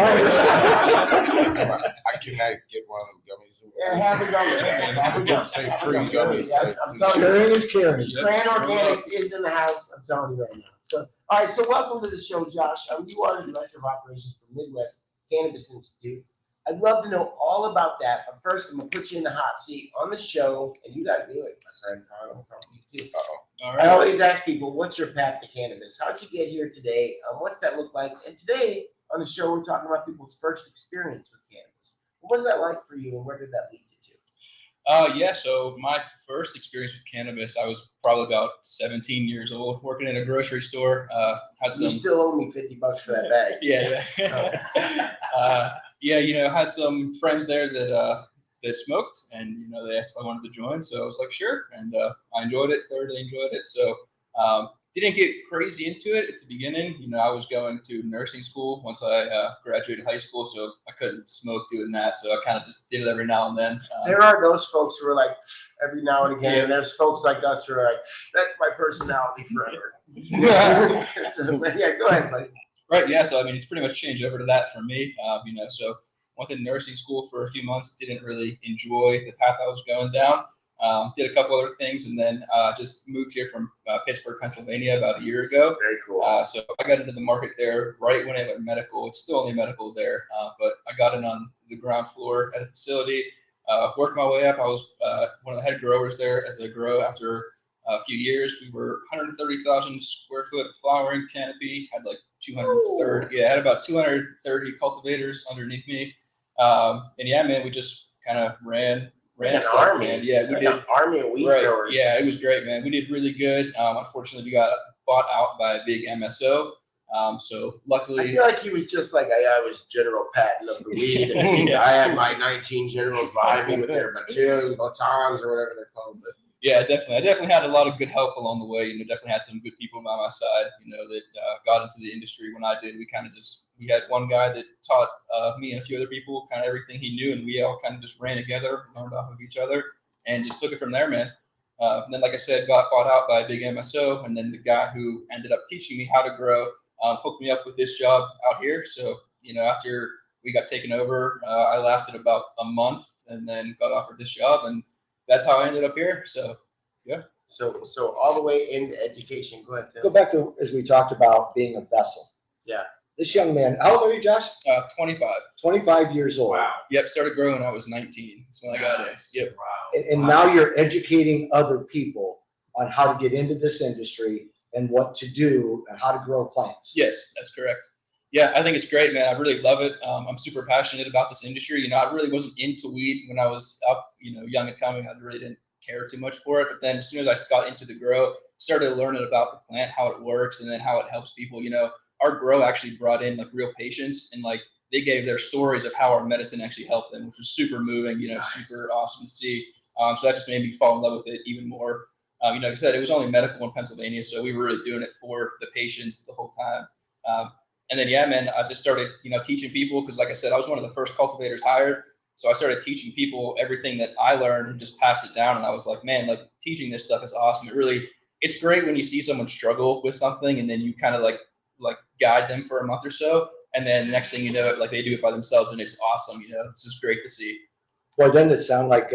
[SPEAKER 14] I get one of them gummies?
[SPEAKER 1] Yeah, have a gummy.
[SPEAKER 14] I didn't say free gummies.
[SPEAKER 1] I'm telling you.
[SPEAKER 2] Sharing is caring.
[SPEAKER 1] Grand Organics is in the house. I'm telling you right now. So, all right. So, welcome to the show, Josh. You are the director of operations for Midwest Cannabis Institute. I'd love to know all about that. But first, I'm gonna put you in the hot seat on the show, and you got to do it, my friend. I'm gonna talk to you too.
[SPEAKER 14] All
[SPEAKER 1] I always ask people, "What's your path to cannabis? How'd you get here today? What's that look like?" And today on the show, we're talking about people's first experience with cannabis. What was that like for you, and where did that lead you to?
[SPEAKER 15] Yeah, so my first experience with cannabis, I was probably about 17 years old, working in a grocery store.
[SPEAKER 1] You still owe me $50 for that bag.
[SPEAKER 15] Yeah, had some friends there that smoked, and they asked if I wanted to join, so I was like, sure, and I enjoyed it, thoroughly enjoyed it. So Didn't get crazy into it at the beginning. You know, I was going to nursing school once I graduated high school, so I couldn't smoke doing that. So I kind of just did it every now and then.
[SPEAKER 1] There are those folks who are like every now and again, and there's folks like us who are like, that's my personality forever. Yeah, go ahead, buddy.
[SPEAKER 15] Right, yeah. So I mean, it's pretty much changed over to that for me. You know, so went to nursing school for a few months. Didn't really enjoy the path I was going down. Did a couple other things, and then just moved here from Pittsburgh, Pennsylvania, about a year ago.
[SPEAKER 1] Very cool.
[SPEAKER 15] So I got into the market there right when I went medical. It's still only medical there, but I got in on the ground floor at a facility. Worked my way up. I was one of the head growers there at the grow. After a few years, we were 130,000 square foot flowering canopy. Had like 230. Yeah, had about 230 cultivators underneath me. And yeah, man, we just kind of ran
[SPEAKER 1] an
[SPEAKER 15] stuff,
[SPEAKER 1] army.
[SPEAKER 15] man. Yeah, we
[SPEAKER 1] Like
[SPEAKER 15] did.
[SPEAKER 1] an army of weed growers.
[SPEAKER 15] Yeah, it was great, man. We did really good. Unfortunately, we got bought out by a big MSO. So luckily,
[SPEAKER 1] I feel like he was just like I was General Patton of the weed. And I had my 19 generals behind me with their batons or whatever they're called. But
[SPEAKER 15] yeah, definitely. I definitely had a lot of good help along the way. You know, definitely had some good people by my side, you know, that got into the industry when I did. We had one guy that taught me and a few other people kind of everything he knew, and we all kind of just ran together, learned off of each other, and just took it from there, man. And then, like I said, got bought out by a big MSO, and then the guy who ended up teaching me how to grow hooked me up with this job out here. So, you know, after we got taken over, I lasted about a month and then got offered this job, and that's how I ended up here. So, yeah.
[SPEAKER 1] So all the way into education. Go ahead, Tim.
[SPEAKER 2] Go back to, as we talked about, being a vessel.
[SPEAKER 1] Yeah.
[SPEAKER 2] This young man, how old are you, Josh?
[SPEAKER 15] 25.
[SPEAKER 2] 25 years old.
[SPEAKER 1] Wow.
[SPEAKER 15] Yep, started growing when I was 19. That's when I got in. Yep.
[SPEAKER 1] Wow.
[SPEAKER 2] And now you're educating other people on how to get into this industry and what to do and how to grow plants.
[SPEAKER 15] Yes, that's correct. Yeah, I think it's great, man. I really love it. I'm super passionate about this industry. You know, I really wasn't into weed when I was up, you know, young and coming. I really didn't care too much for it. But then as soon as I got into the grow, started learning about the plant, how it works, and then how it helps people. You know, our grow actually brought in like real patients, and like they gave their stories of how our medicine actually helped them, which was super moving, you know, super awesome to see. So that just made me fall in love with it even more. You know, like I said, it was only medical in Pennsylvania, so we were really doing it for the patients the whole time. And then, yeah, man, I just started, you know, teaching people because, like I said, I was one of the first cultivators hired. So I started teaching people everything that I learned and just passed it down. And I was like, man, like teaching this stuff is awesome. It's great when you see someone struggle with something and then you kind of like guide them for a month or so. And then the next thing you know, like they do it by themselves and it's awesome. You know, it's just great to see.
[SPEAKER 2] Well, doesn't it sound like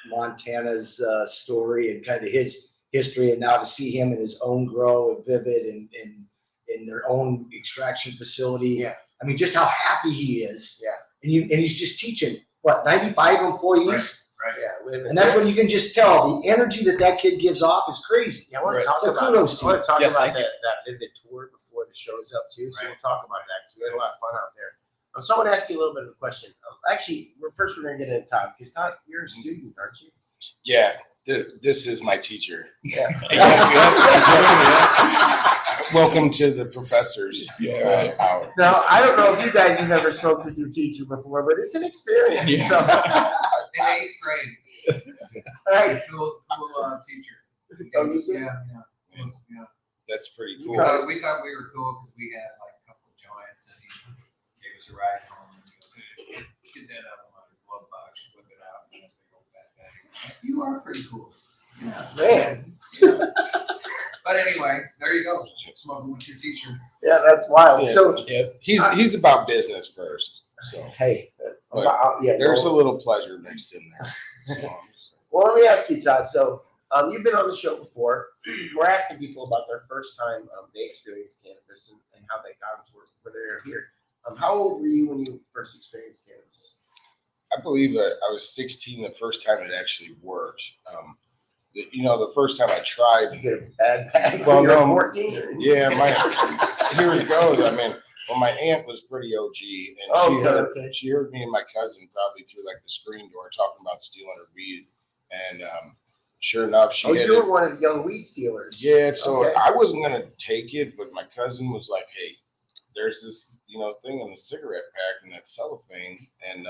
[SPEAKER 2] Montana's story and kind of his history, and now to see him in his own grow at Vivid and in their own extraction facility.
[SPEAKER 1] Yeah.
[SPEAKER 2] I mean, just how happy he is.
[SPEAKER 1] Yeah.
[SPEAKER 2] And he's just teaching, what, 95 employees?
[SPEAKER 1] Right. Yeah.
[SPEAKER 2] And that's what you can just tell. The energy that kid gives off is crazy.
[SPEAKER 1] Yeah, I want to talk
[SPEAKER 2] So
[SPEAKER 1] about
[SPEAKER 2] kudos to you.
[SPEAKER 1] about that Vivid tour before the show's up too. So we'll talk about that because we had a lot of fun out there. So I want to ask you a little bit of a question. Actually, we're going to get into Todd because Todd, you're a student, aren't you?
[SPEAKER 14] Yeah, this is my teacher.
[SPEAKER 1] Yeah.
[SPEAKER 14] Welcome to the professor's hour.
[SPEAKER 1] Now, I don't know if you guys have ever smoked with your teacher before, but it's an experience.
[SPEAKER 4] Yeah.
[SPEAKER 1] So.
[SPEAKER 4] In 8th grade.
[SPEAKER 1] All right.
[SPEAKER 4] Cool teacher. Yeah.
[SPEAKER 14] That's pretty cool.
[SPEAKER 4] We thought we were cool because we had like a couple of joints and he gave us a ride home. And he goes, get that out of my glove box, whip it out, and we go back there. You are pretty cool. Yeah.
[SPEAKER 1] Man.
[SPEAKER 4] Yeah. But anyway, there you go. Smoking with your teacher.
[SPEAKER 1] Yeah, that's wild.
[SPEAKER 14] Yeah.
[SPEAKER 1] So
[SPEAKER 14] he's about business first. So
[SPEAKER 2] hey,
[SPEAKER 14] there's a little pleasure mixed in there. So,
[SPEAKER 1] well, let me ask you, Todd. So you've been on the show before. We're asking people about their first time they experienced cannabis and how they got into it where they're here. How old were you when you first experienced cannabis?
[SPEAKER 14] I believe that I was 16 the first time it actually worked. The first time I tried.
[SPEAKER 1] You get a bad bag
[SPEAKER 14] Well,
[SPEAKER 1] when you're
[SPEAKER 14] no,
[SPEAKER 1] 14?
[SPEAKER 14] Yeah, here it goes. I mean, well, my aunt was pretty OG, and she heard me and my cousin probably through like the screen door talking about stealing her weed, and sure enough,
[SPEAKER 1] you were one of the young weed stealers.
[SPEAKER 14] Yeah, so I wasn't gonna take it, but my cousin was like, "Hey, there's this thing in the cigarette pack and that cellophane," and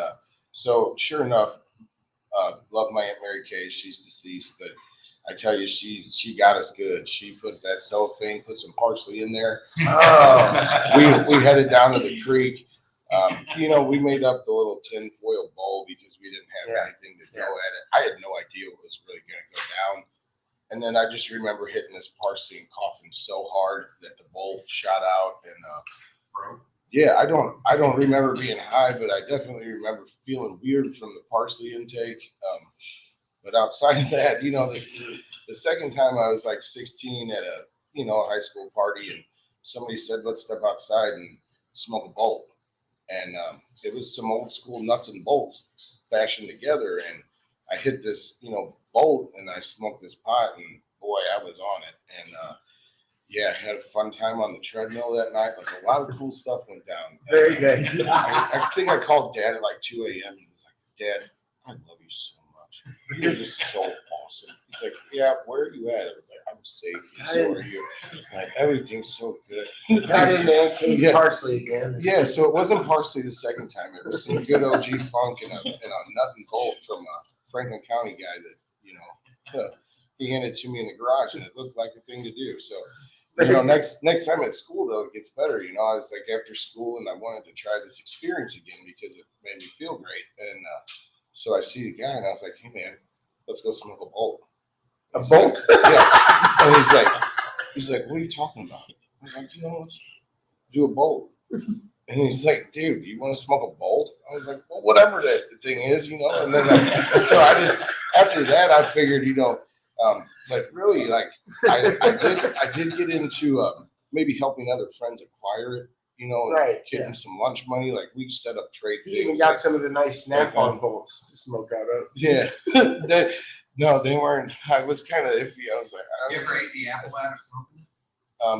[SPEAKER 14] so sure enough, love my Aunt Mary Kay. She's deceased, but I tell you, she got us good. She put that cellophane, put some parsley in there.
[SPEAKER 1] Oh.
[SPEAKER 14] We headed down to the creek. You know, we made up the little tin foil bowl because we didn't have anything to throw at it. I had no idea what was really going to go down. And then I just remember hitting this parsley and coughing so hard that the bowl shot out. And yeah, I don't remember being high, but I definitely remember feeling weird from the parsley intake. But outside of that, you know, the second time I was like 16 at a, you know, a high school party, and somebody said, let's step outside and smoke a bolt. And it was some old school nuts and bolts fashioned together. And I hit this, you know, bolt, and I smoked this pot, and boy, I was on it. And yeah, I had a fun time on the treadmill that night. Like a lot of cool stuff went down.
[SPEAKER 1] Very good.
[SPEAKER 14] I think I called Dad at like 2 a.m. and he was like, Dad, I love you so much. You're just so awesome. He's like, yeah, where are you at? I was like, I'm safe. And so are you. Like, everything's so good.
[SPEAKER 1] Got in there, caged parsley again.
[SPEAKER 14] Yeah, so it wasn't parsley the second time. It was some good OG funk and a nut and bolt from a Franklin County guy that, you know, he handed it to me in the garage, and it looked like a thing to do. So, you know, next time at school, though, it gets better. You know, I was like after school, and I wanted to try this experience again because it made me feel great. And so I see the guy, and I was like, hey, man, let's go smoke a bolt.
[SPEAKER 1] A bolt?
[SPEAKER 14] Yeah. And he's like, what are you talking about? I was like, you know, let's do a bolt. And he's like, dude, you want to smoke a bolt? I was like, well, whatever that thing is, you know. And then so I just, after that, I figured, you know, but really, like, I did get into maybe helping other friends acquire it, you know,
[SPEAKER 1] right,
[SPEAKER 14] getting some lunch money. Like, we set up trade
[SPEAKER 1] He even
[SPEAKER 14] things.
[SPEAKER 1] got some of the nice snap-on bolts to smoke out of.
[SPEAKER 14] Yeah. No, they weren't. I was kind of iffy. I was like,
[SPEAKER 4] You ever ate the apple out of smoking it?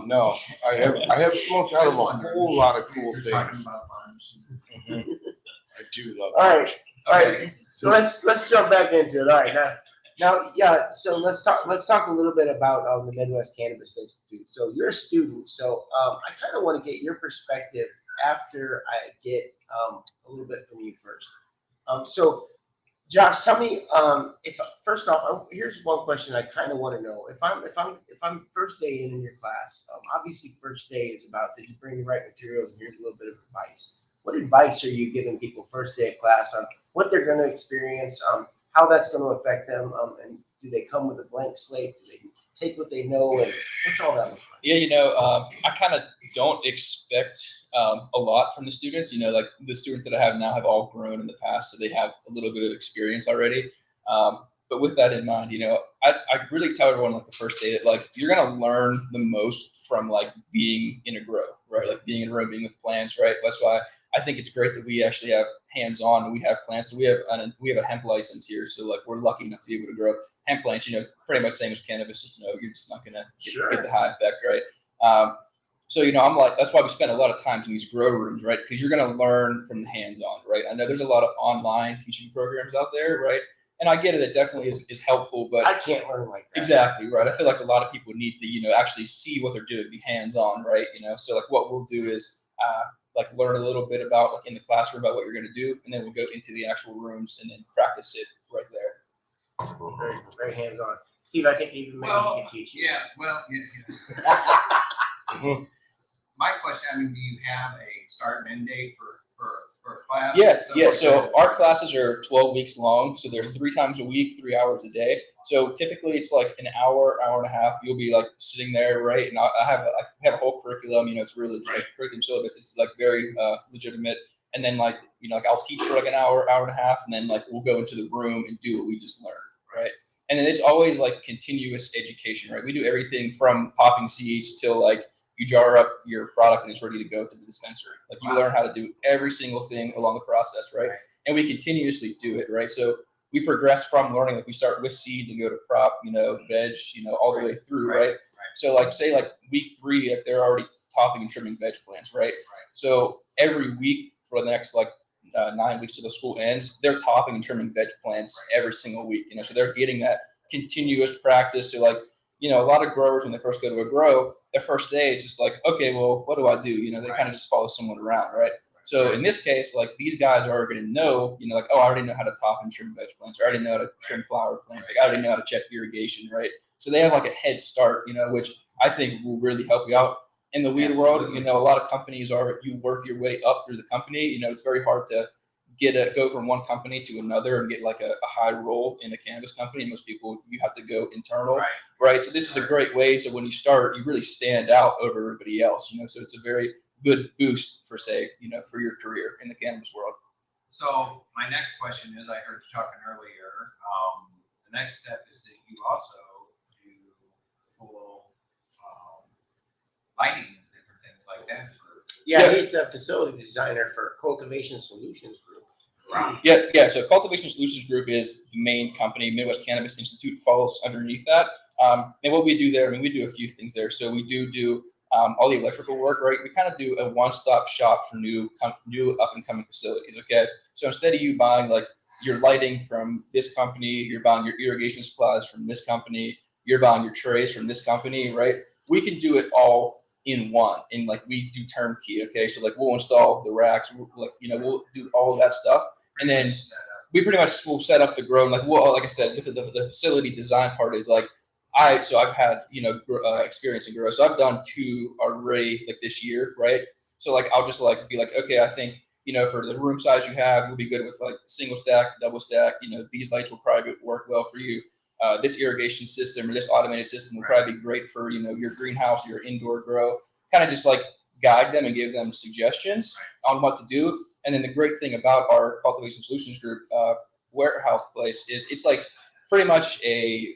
[SPEAKER 14] no, I have smoked out of a whole lot of cool
[SPEAKER 4] You're talking
[SPEAKER 14] things.
[SPEAKER 4] about lunch.
[SPEAKER 14] I do love
[SPEAKER 1] All right,
[SPEAKER 14] lunch.
[SPEAKER 1] all right. So let's jump back into it. All right, now, yeah. So let's talk a little bit about the Midwest Cannabis Institute. So you're a student. So I kind of want to get your perspective after I get a little bit from you first. So Josh, tell me if first off, here's one question I kind of want to know. If I'm first day in your class, obviously first day is about did you bring the right materials, and here's a little bit of advice. What advice are you giving people first day of class on what they're going to experience, how that's going to affect them, and do they come with a blank slate? Do they take what they know, and what's all that look like?
[SPEAKER 15] Yeah, you know, I kind of don't expect a lot from the students. You know, like the students that I have now have all grown in the past, so they have a little bit of experience already. But with that in mind, you know, I really tell everyone like the first day that like you're gonna learn the most from like being in a grow, right? Like being in a room, being with plants, right? That's why I think it's great that we actually have hands-on and we have plants. So we have a hemp license here, so like we're lucky enough to be able to grow hemp plants. You know, pretty much same as cannabis. Just know you're just not gonna get the high effect, right? So, you know, I'm like, that's why we spend a lot of time in these grow rooms, right? Because you're going to learn from the hands-on, right? I know there's a lot of online teaching programs out there, right? And I get it. It definitely is helpful, but
[SPEAKER 1] I can't learn like that.
[SPEAKER 15] Exactly, right? I feel like a lot of people need to, you know, actually see what they're doing, be hands-on, right? You know, so like what we'll do is like learn a little bit about like in the classroom about what you're going to do, and then we'll go into the actual rooms and then practice it right there.
[SPEAKER 1] Very, very hands-on. Steve, I think even maybe he can teach you.
[SPEAKER 4] Yeah, well, my question, I mean, do you have a start and end date for class?
[SPEAKER 15] Yes, yeah. So our classes are 12 weeks long. So they're 3 times a week, 3 hours a day. So typically it's like an hour, hour and a half. You'll be like sitting there, right? And I have a whole curriculum. You know, it's really like curriculum syllabus. It's like very legitimate. And then like, you know, like I'll teach for like an hour, hour and a half, and then like we'll go into the room and do what we just learned, right? And then it's always like continuous education, right? We do everything from popping seeds till like you jar up your product and it's ready to go to the dispensary. Like you learn how to do every single thing along the process, right? And we continuously do it, right? So we progress from learning, like we start with seed and go to crop, you know, veg, you know, all the way through, right? So like say like week 3, like they're already topping and trimming veg plants, right? So every week for the next like 9 weeks till the school ends, they're topping and trimming veg plants every single week, you know, so they're getting that continuous practice. So like, you know, a lot of growers, when they first go to a grow, their first day, it's just like, okay, well, what do I do? You know, they kind of just follow someone around, right? So in this case, like these guys are going to know, you know, like, oh, I already know how to top and trim veg plants, or I already know how to trim flower plants. Like I already know how to check irrigation, right? So they have like a head start, you know, which I think will really help you out in the weed world. You know, a lot of companies are, you work your way up through the company. You know, it's very hard to go from one company to another and get like a high role in a cannabis company. Most people, you have to go internal, right? So this is a great way. So when you start, you really stand out over everybody else, you know, so it's a very good boost for, say, you know, for your career in the cannabis world.
[SPEAKER 4] So my next question is, I heard you talking earlier, the next step is that you also do full lighting and different things like that.
[SPEAKER 1] Yeah, he's the facility designer for Cultivation Solutions Group.
[SPEAKER 4] Wow.
[SPEAKER 15] Yeah. So Cultivation Solutions Group is the main company. Midwest Cannabis Institute falls underneath that. And what we do there, I mean, we do a few things there. So we do all the electrical work, right? We kind of do a one-stop shop for new up-and-coming facilities, okay? So instead of you buying like your lighting from this company, you're buying your irrigation supplies from this company, you're buying your trays from this company, right? We can do it all in one, and like we do turnkey, okay? So like we'll install the racks, we'll do all of that stuff, and then we pretty much will set up the grow. Like like I said, with the facility design part is like I've had experience in grow, so I've done 2 already like this year, right? So like I'll just like be like, okay, I think for the room size you have, you'll be good with like single stack, double stack. These lights will probably work well for you. This irrigation system or this automated system will probably be great for your greenhouse, your indoor grow. Kind of just like guide them and give them suggestions on what to do. And then the great thing about our Cultivation Solutions Group warehouse place is it's like pretty much a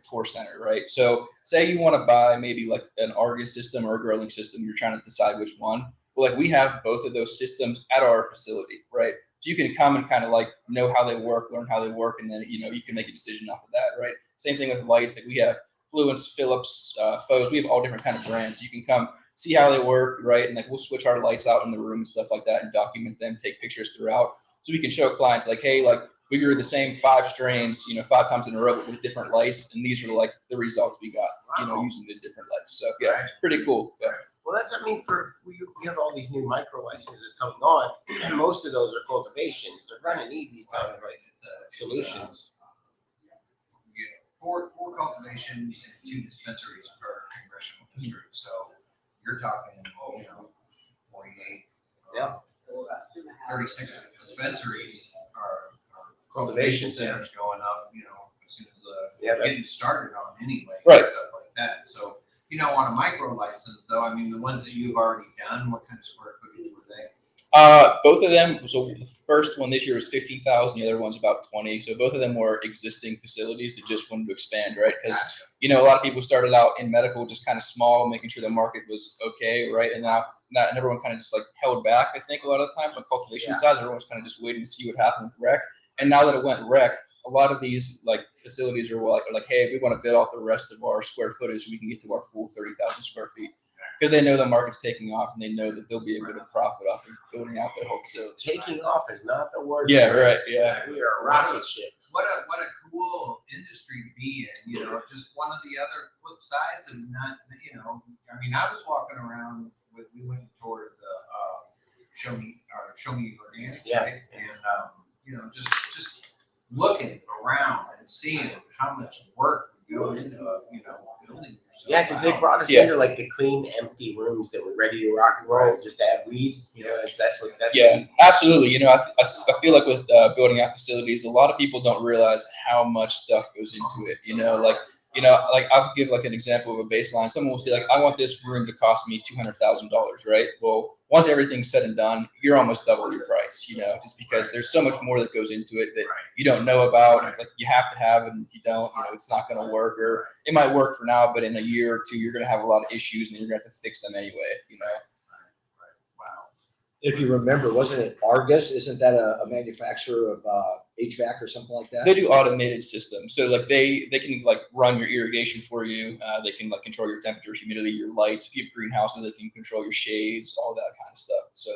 [SPEAKER 15] tour center, right? So say you want to buy maybe like an Argus system or a growing system, you're trying to decide which one. Well, like we have both of those systems at our facility, right? So you can come and kind of like know how they work, learn how they work, and then you can make a decision off of that, right? Same thing with lights. Like we have Fluence, Philips, Foes. We have all different kind of brands. You can come see how they work, right? And like we'll switch our lights out in the room and stuff like that, and document them, take pictures throughout, so we can show clients like, hey, like we grew the same 5 strains, 5 times in a row with different lights, and these are like the results we got, using these different lights. So yeah, pretty cool. Yeah.
[SPEAKER 1] Well, we have all these new micro licenses coming on, and most of those are cultivations. They're going to need these kind of solutions.
[SPEAKER 4] For cultivation and 2 dispensaries per congressional district. So you're talking, 48, 36 dispensaries are cultivation centers going up, as soon as getting started on anyway,
[SPEAKER 15] right.
[SPEAKER 4] And stuff like that. So, on a micro license though, I mean, the ones that you've already done, what kind of square footage were they?
[SPEAKER 15] Both of them. So the first one this year was 15,000. The other one's about 20. So both of them were existing facilities that just wanted to expand, right? Because a lot of people started out in medical just kind of small, making sure the market was okay, right? And now everyone kind of just like held back. I think a lot of the times on cultivation size, everyone's kind of just waiting to see what happened with rec. And now that it went rec, a lot of these like facilities are like, hey, we want to build out the rest of our square footage so we can get to our full 30,000 square feet. Because they know the market's taking off, and they know that they'll be able to profit off of building out their whole facility.
[SPEAKER 1] Taking off is not the word.
[SPEAKER 15] Yeah, right. Yeah,
[SPEAKER 1] we are a rocket ship.
[SPEAKER 4] What a cool industry to be in. Just one of the other flip sides, and not. I mean, I was walking around we went toward the Show Me Organics, right? And just looking around and seeing how much work would go into building yourself.
[SPEAKER 1] Yeah, because they brought us into like the clean, empty rooms that were ready to rock and roll, just to have weed. That's what.
[SPEAKER 15] Absolutely. I feel like with building out facilities, a lot of people don't realize how much stuff goes into it. Like I'll give like an example of a baseline. Someone will say like, I want this room to cost me $200,000, right? Well, once everything's said and done, you're almost double your price, just because there's so much more that goes into it that you don't know about. And it's like, you have to have it. And if you don't, it's not going to work, or it might work for now, but in a year or 2, you're going to have a lot of issues and you're going to have to fix them anyway,
[SPEAKER 2] If you remember, wasn't it Argus? Isn't that a manufacturer of HVAC or something like that?
[SPEAKER 15] They do automated systems. So like they can like run your irrigation for you. They can like control your temperature, humidity, your lights. If you have greenhouses, they can control your shades, all that kind of stuff. So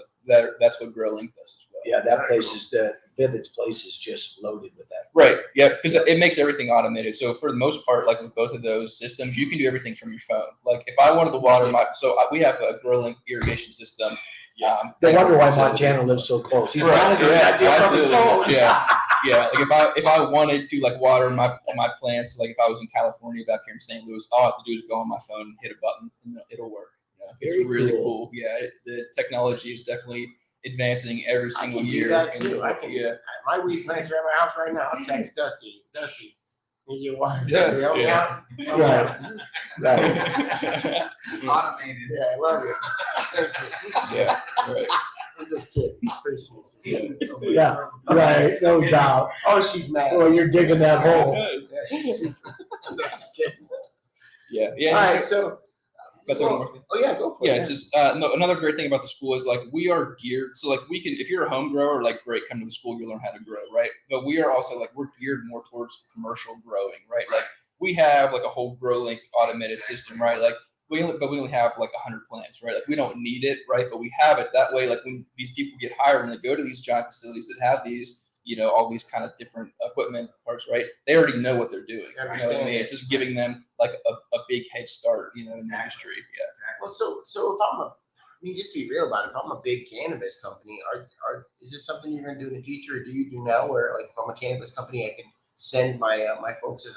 [SPEAKER 15] that's what GrowLink does as well.
[SPEAKER 2] Yeah, that place is Vivid's place is just loaded with that.
[SPEAKER 15] Right. Yeah, because it makes everything automated. So for the most part, like with both of those systems, you can do everything from your phone. Like if I wanted to water we have a GrowLink irrigation system.
[SPEAKER 2] No wonder why Montana lives so close. He's monitoring that deal from his phone.
[SPEAKER 15] Yeah. Like if I wanted to like water my plants, like if I was in California back here in St. Louis, all I have to do is go on my phone and hit a button and it'll work. It's really cool. Yeah, the technology is definitely advancing every single year.
[SPEAKER 1] I can do that too. My weed plants are at my house right now. I'll text Dusty. Need your water.
[SPEAKER 2] Yeah. Right.
[SPEAKER 4] Automated.
[SPEAKER 1] Yeah, I love you.
[SPEAKER 15] Yeah, right.
[SPEAKER 1] I'm just kidding. Appreciate it.
[SPEAKER 2] Yeah, right, no doubt.
[SPEAKER 1] Oh, she's mad.
[SPEAKER 2] Well, you're digging that hole.
[SPEAKER 1] Yeah, she's super. I'm just kidding.
[SPEAKER 15] Yeah.
[SPEAKER 1] All right, so.
[SPEAKER 15] That's one more thing.
[SPEAKER 1] Oh yeah, go for it.
[SPEAKER 15] Yeah, just no, another great thing about the school is like we are geared. So like we can, if you're a home grower, like great, come to the school, you learn how to grow, right? But we are also like we're geared more towards commercial growing, right? Like we have like a whole grow link automated system, right? Like we only have like 100 plants, right? Like we don't need it, right? But we have it that way. Like when these people get hired and they go to these giant facilities that have these, all these kind of different equipment parts, right? They already know what they're doing. You know what I mean? It's just giving them like a big head start, in the industry. Yeah.
[SPEAKER 1] Well, so if just be real about it. If I'm a big cannabis company, is this something you're going to do in the future? Or do you do now where like if I'm a cannabis company, I can send my folks as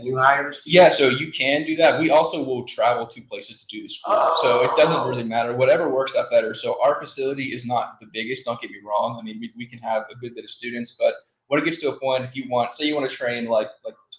[SPEAKER 1] new hires to you?
[SPEAKER 15] Yeah, so you can do that. We also will travel to places to do the school. So it doesn't really matter. Whatever works out better. So our facility is not the biggest, don't get me wrong. I mean, we can have a good bit of students, but when it gets to a point, if you want, say you want to train like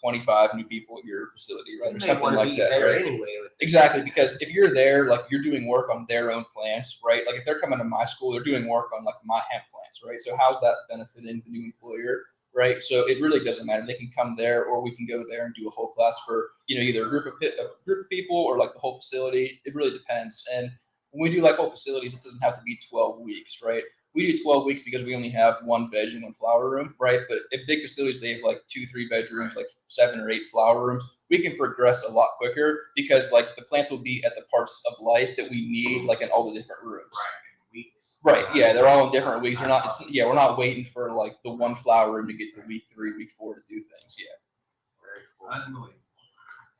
[SPEAKER 15] 25 new people at your facility, right? Or something like that.
[SPEAKER 1] There
[SPEAKER 15] right?
[SPEAKER 1] anyway.
[SPEAKER 15] Exactly, because if you're there, like you're doing work on their own plants, right? Like if they're coming to my school, they're doing work on like my hemp plants, right? So how's that benefiting the new employer? Right. So it really doesn't matter. They can come there or we can go there and do a whole class for, either a group of people or like the whole facility. It really depends. And when we do like whole facilities, it doesn't have to be 12 weeks, right? We do 12 weeks because we only have 1 bed and 1 flower room, right? But at big facilities, they have like 2-3 bedrooms, like 7 or 8 flower rooms. We can progress a lot quicker because like the plants will be at the parts of life that we need, like in all the different rooms. Right. Yeah, they're all in different weeks. We're not waiting for like the 1 flower room to get to week 3, week 4 to do things. Yeah.
[SPEAKER 4] Unbelievable.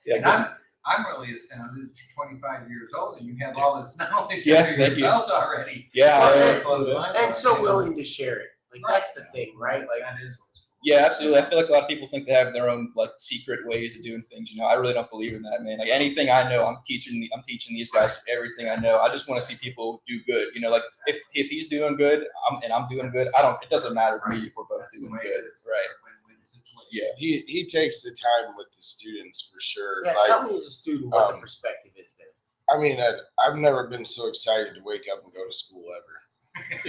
[SPEAKER 15] Yeah.
[SPEAKER 4] And I'm really astounded. You're 25 years old and you have all this knowledge
[SPEAKER 15] under
[SPEAKER 4] your
[SPEAKER 15] you.
[SPEAKER 4] belt already.
[SPEAKER 15] Yeah.
[SPEAKER 1] And so willing to share it. Like that's the thing, right? Like
[SPEAKER 4] that is what's cool.
[SPEAKER 15] Yeah, absolutely. I feel like a lot of people think they have their own like secret ways of doing things. I really don't believe in that, man. Like anything I know, I'm teaching these guys everything I know. I just want to see people do good. Like if he's doing good, and I'm doing good, it doesn't matter to me if we're both doing good, right? Yeah.
[SPEAKER 14] He takes the time with the students for sure.
[SPEAKER 1] Yeah, tell me as a student what the perspective is there.
[SPEAKER 14] I mean, I've never been so excited to wake up and go to school ever.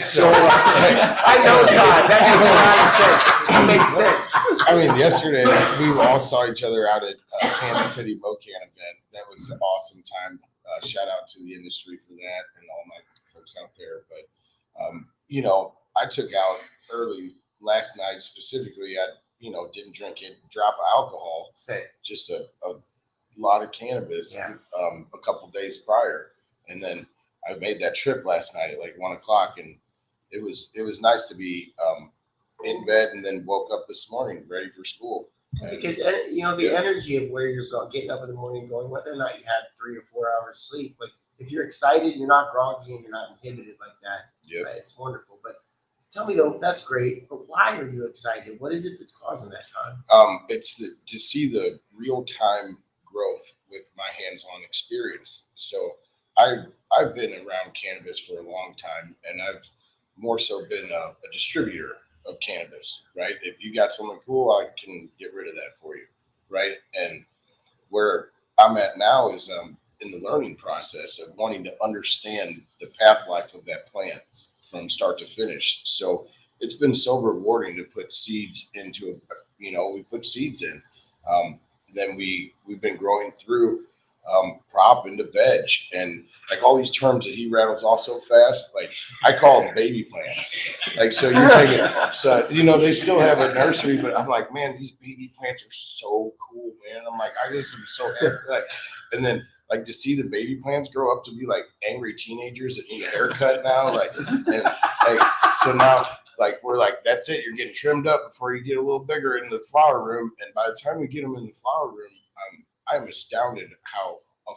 [SPEAKER 1] So I know, Todd. That makes sense.
[SPEAKER 14] I mean, yesterday we all saw each other out at Kansas City Mocan event. That was an awesome time. Shout out to the industry for that and all my folks out there. But I took out early last night specifically. I didn't drink a drop of alcohol. Just a lot of cannabis.
[SPEAKER 1] Yeah.
[SPEAKER 14] A couple days prior, and then I made that trip last night at like 1 o'clock, and it was nice to be in bed and then woke up this morning ready for school.
[SPEAKER 1] Because the energy of where you're getting up in the morning, going whether or not you had 3 or 4 hours sleep. Like if you're excited, you're not groggy and you're not inhibited like that.
[SPEAKER 14] Yeah,
[SPEAKER 1] right? It's wonderful. But tell me though, that's great. But why are you excited? What is it that's causing that time?
[SPEAKER 14] It's to see the real time growth with my hands-on experience. So I've been around cannabis for a long time, and I've more so been a distributor of cannabis, right? If you got something cool, I can get rid of that for you, right? And where I'm at now is in the learning process of wanting to understand the path life of that plant from start to finish. So it's been so rewarding to put seeds into we put seeds in. Then we've been growing through prop into veg, and like all these terms that he rattles off so fast, like I call them baby plants. Like, so you're taking, so they still have a nursery, but I'm like, man, these baby plants are so cool, man. I'm like, I just am so happy. Like, and then like to see the baby plants grow up to be like angry teenagers that need a haircut now, and so now like we're like, that's it, you're getting trimmed up before you get a little bigger in the flower room, and by the time we get them in the flower room, I'm astounded how a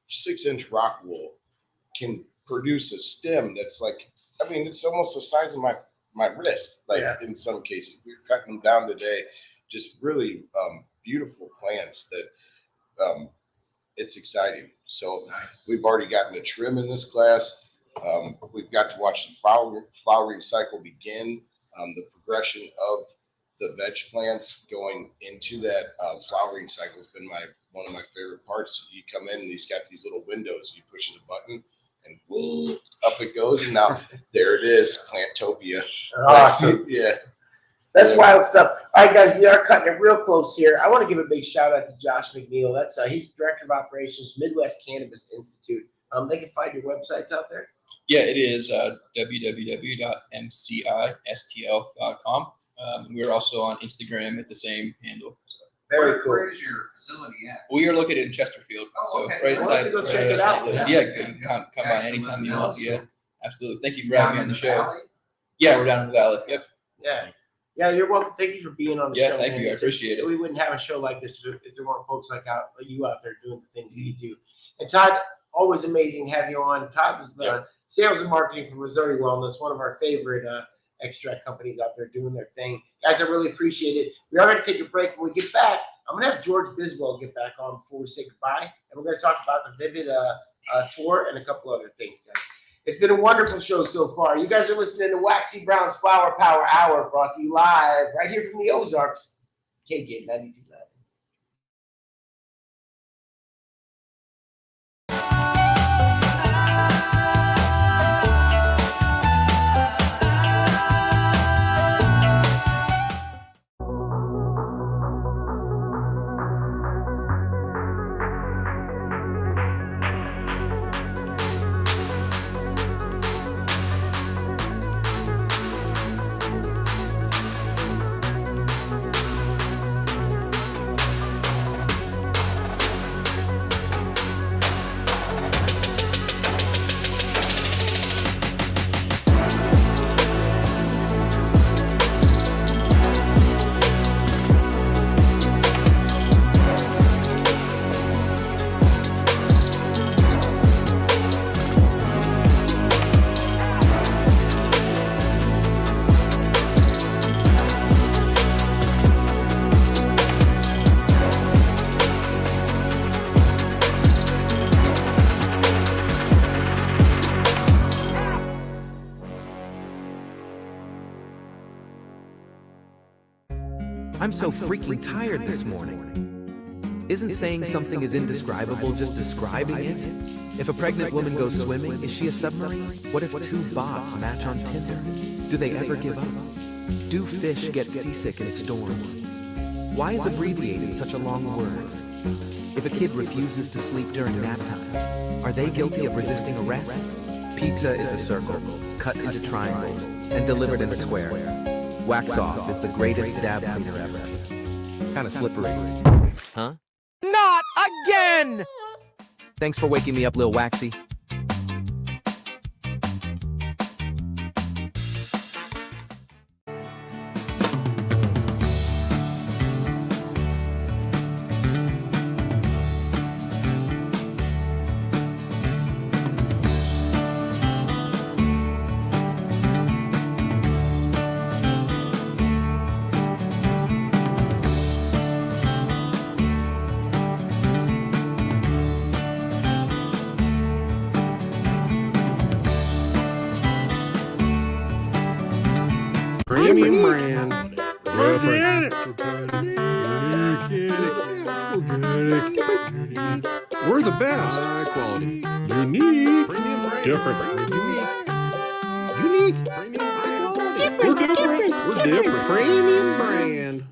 [SPEAKER 14] 6-inch rock wool can produce a stem that's like, I mean, it's almost the size of my wrist, like in some cases. We're cutting them down today. Just really beautiful plants that it's exciting. So we've already gotten a trim in this class. We've got to watch the flowering cycle begin, the progression of the veg plants going into that flowering cycle has been one of my favorite parts. You come in and he's got these little windows. You push the button and whoop, up it goes, and now there it is, Plantopia.
[SPEAKER 1] Awesome.
[SPEAKER 14] Yeah.
[SPEAKER 1] That's wild stuff. All right, guys, we are cutting it real close here. I want to give a big shout out to Josh McNeil. That's he's Director of Operations, Midwest Cannabis Institute. They can find your websites out there.
[SPEAKER 15] Yeah, it is www.mcistl.com. We're also on Instagram at the same handle.
[SPEAKER 1] Very cool.
[SPEAKER 4] Where is your facility at?
[SPEAKER 15] We are located in Chesterfield,
[SPEAKER 4] Oh, okay.
[SPEAKER 15] so right
[SPEAKER 1] I'll have
[SPEAKER 15] inside.
[SPEAKER 1] to go
[SPEAKER 15] right
[SPEAKER 1] check it
[SPEAKER 15] outside
[SPEAKER 1] out.
[SPEAKER 15] those. Yeah, good. Come by anytime you want. Yeah, absolutely. Thank you for having me on the show.
[SPEAKER 4] Valley?
[SPEAKER 15] Yeah, we're down in the valley. Yep.
[SPEAKER 1] Yeah, you're welcome. Thank you for being on the show.
[SPEAKER 15] Yeah, thank
[SPEAKER 1] man.
[SPEAKER 15] you. I appreciate it.
[SPEAKER 1] We wouldn't have a show like this if there weren't folks like you out there doing the things that you do. And Todd, always amazing to have you on. Todd is the sales and marketing for Missouri Wellness, one of our favorite extract companies out there doing their thing. Guys, I really appreciate it. We are going to take a break. When we get back, I'm going to have George Biswell get back on before we say goodbye. And we're going to talk about the Vivid tour and a couple other things, guys. It's been a wonderful show so far. You guys are listening to Waxy Brown's Flower Power Hour, brought to you live right here from the Ozarks. KJ 92.9.
[SPEAKER 7] I'm so freaking tired this morning. Isn't saying something is indescribable just describing it? If a pregnant woman goes swimming, is she a submarine? What if two bots match on Tinder? Do they ever give up? Do fish get seasick in storms? Why is abbreviated such a long word? If a kid refuses to sleep during nap time, are they guilty of resisting arrest? Pizza is a circle, cut into triangles, and delivered in a square. Wax Off is the greatest dab cleaner ever. Kinda slippery. Huh? Not again! Thanks for waking me up, Lil Waxy.
[SPEAKER 16] Premium brand. Organic. We're the best. High quality. Unique. Premium brand. Different. Unique. Premium brand. We're different. We're different. Premium brand.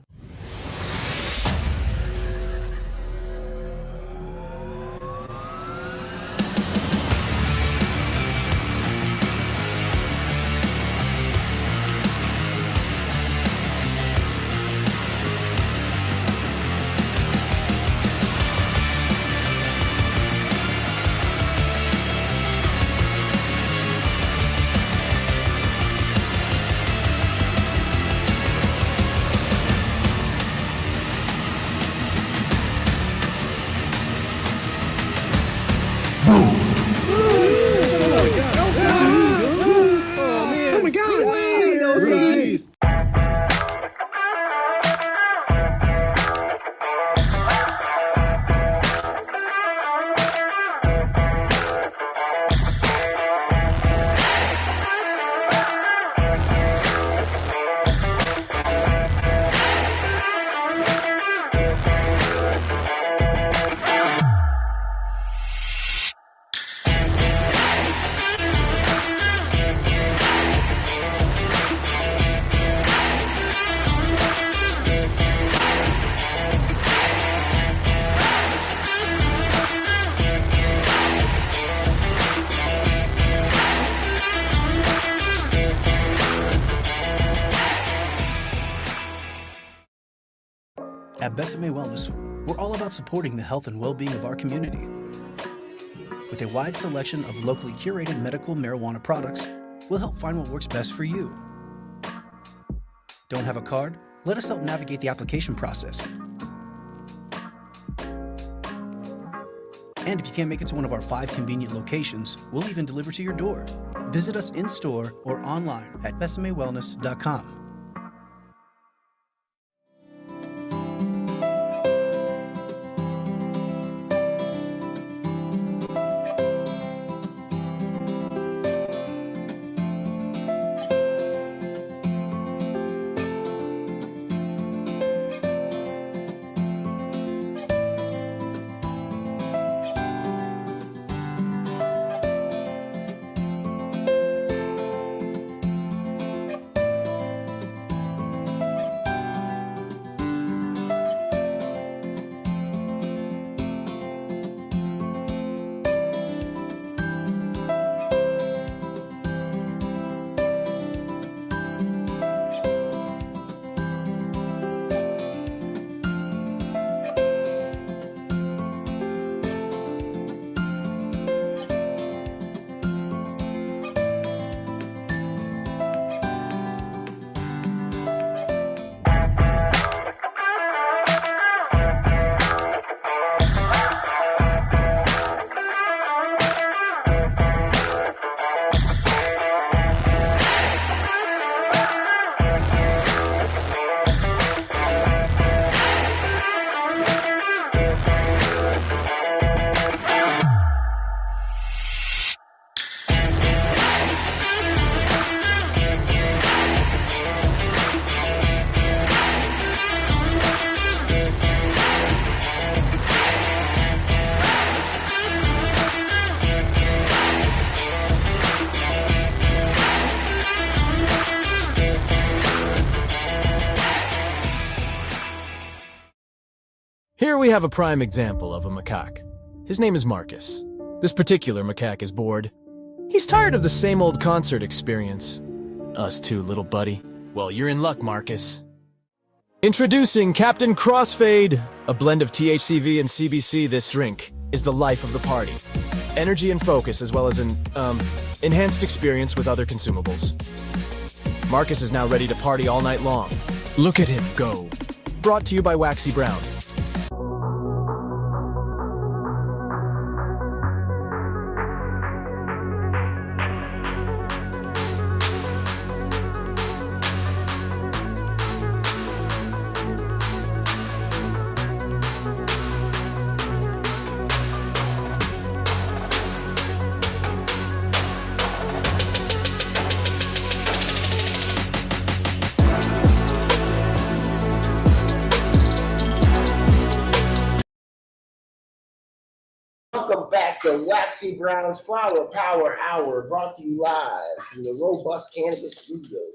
[SPEAKER 9] At BesaMe Wellness, we're all about supporting the health and well-being of our community. With a wide selection of locally curated medical marijuana products, we'll help find what works best for you. Don't have a card? Let us help navigate the application process. And if you can't make it to one of our 5 convenient locations, we'll even deliver to your door. Visit us in-store or online at besamewellness.com.
[SPEAKER 8] Here we have a prime example of a macaque. His name is Marcus. This particular macaque is bored. He's tired of the same old concert experience. Us too, little buddy. Well, you're in luck, Marcus. Introducing Captain Crossfade, a blend of THCV and CBC. This drink is the life of the party. Energy and focus, as well as an, enhanced experience with other consumables. Marcus is now ready to party all night long. Look at him go. Brought to you by Waxy Brown.
[SPEAKER 1] Welcome back to Waxy Brown's Flower Power Hour, brought to you live from the Robust Cannabis Studios.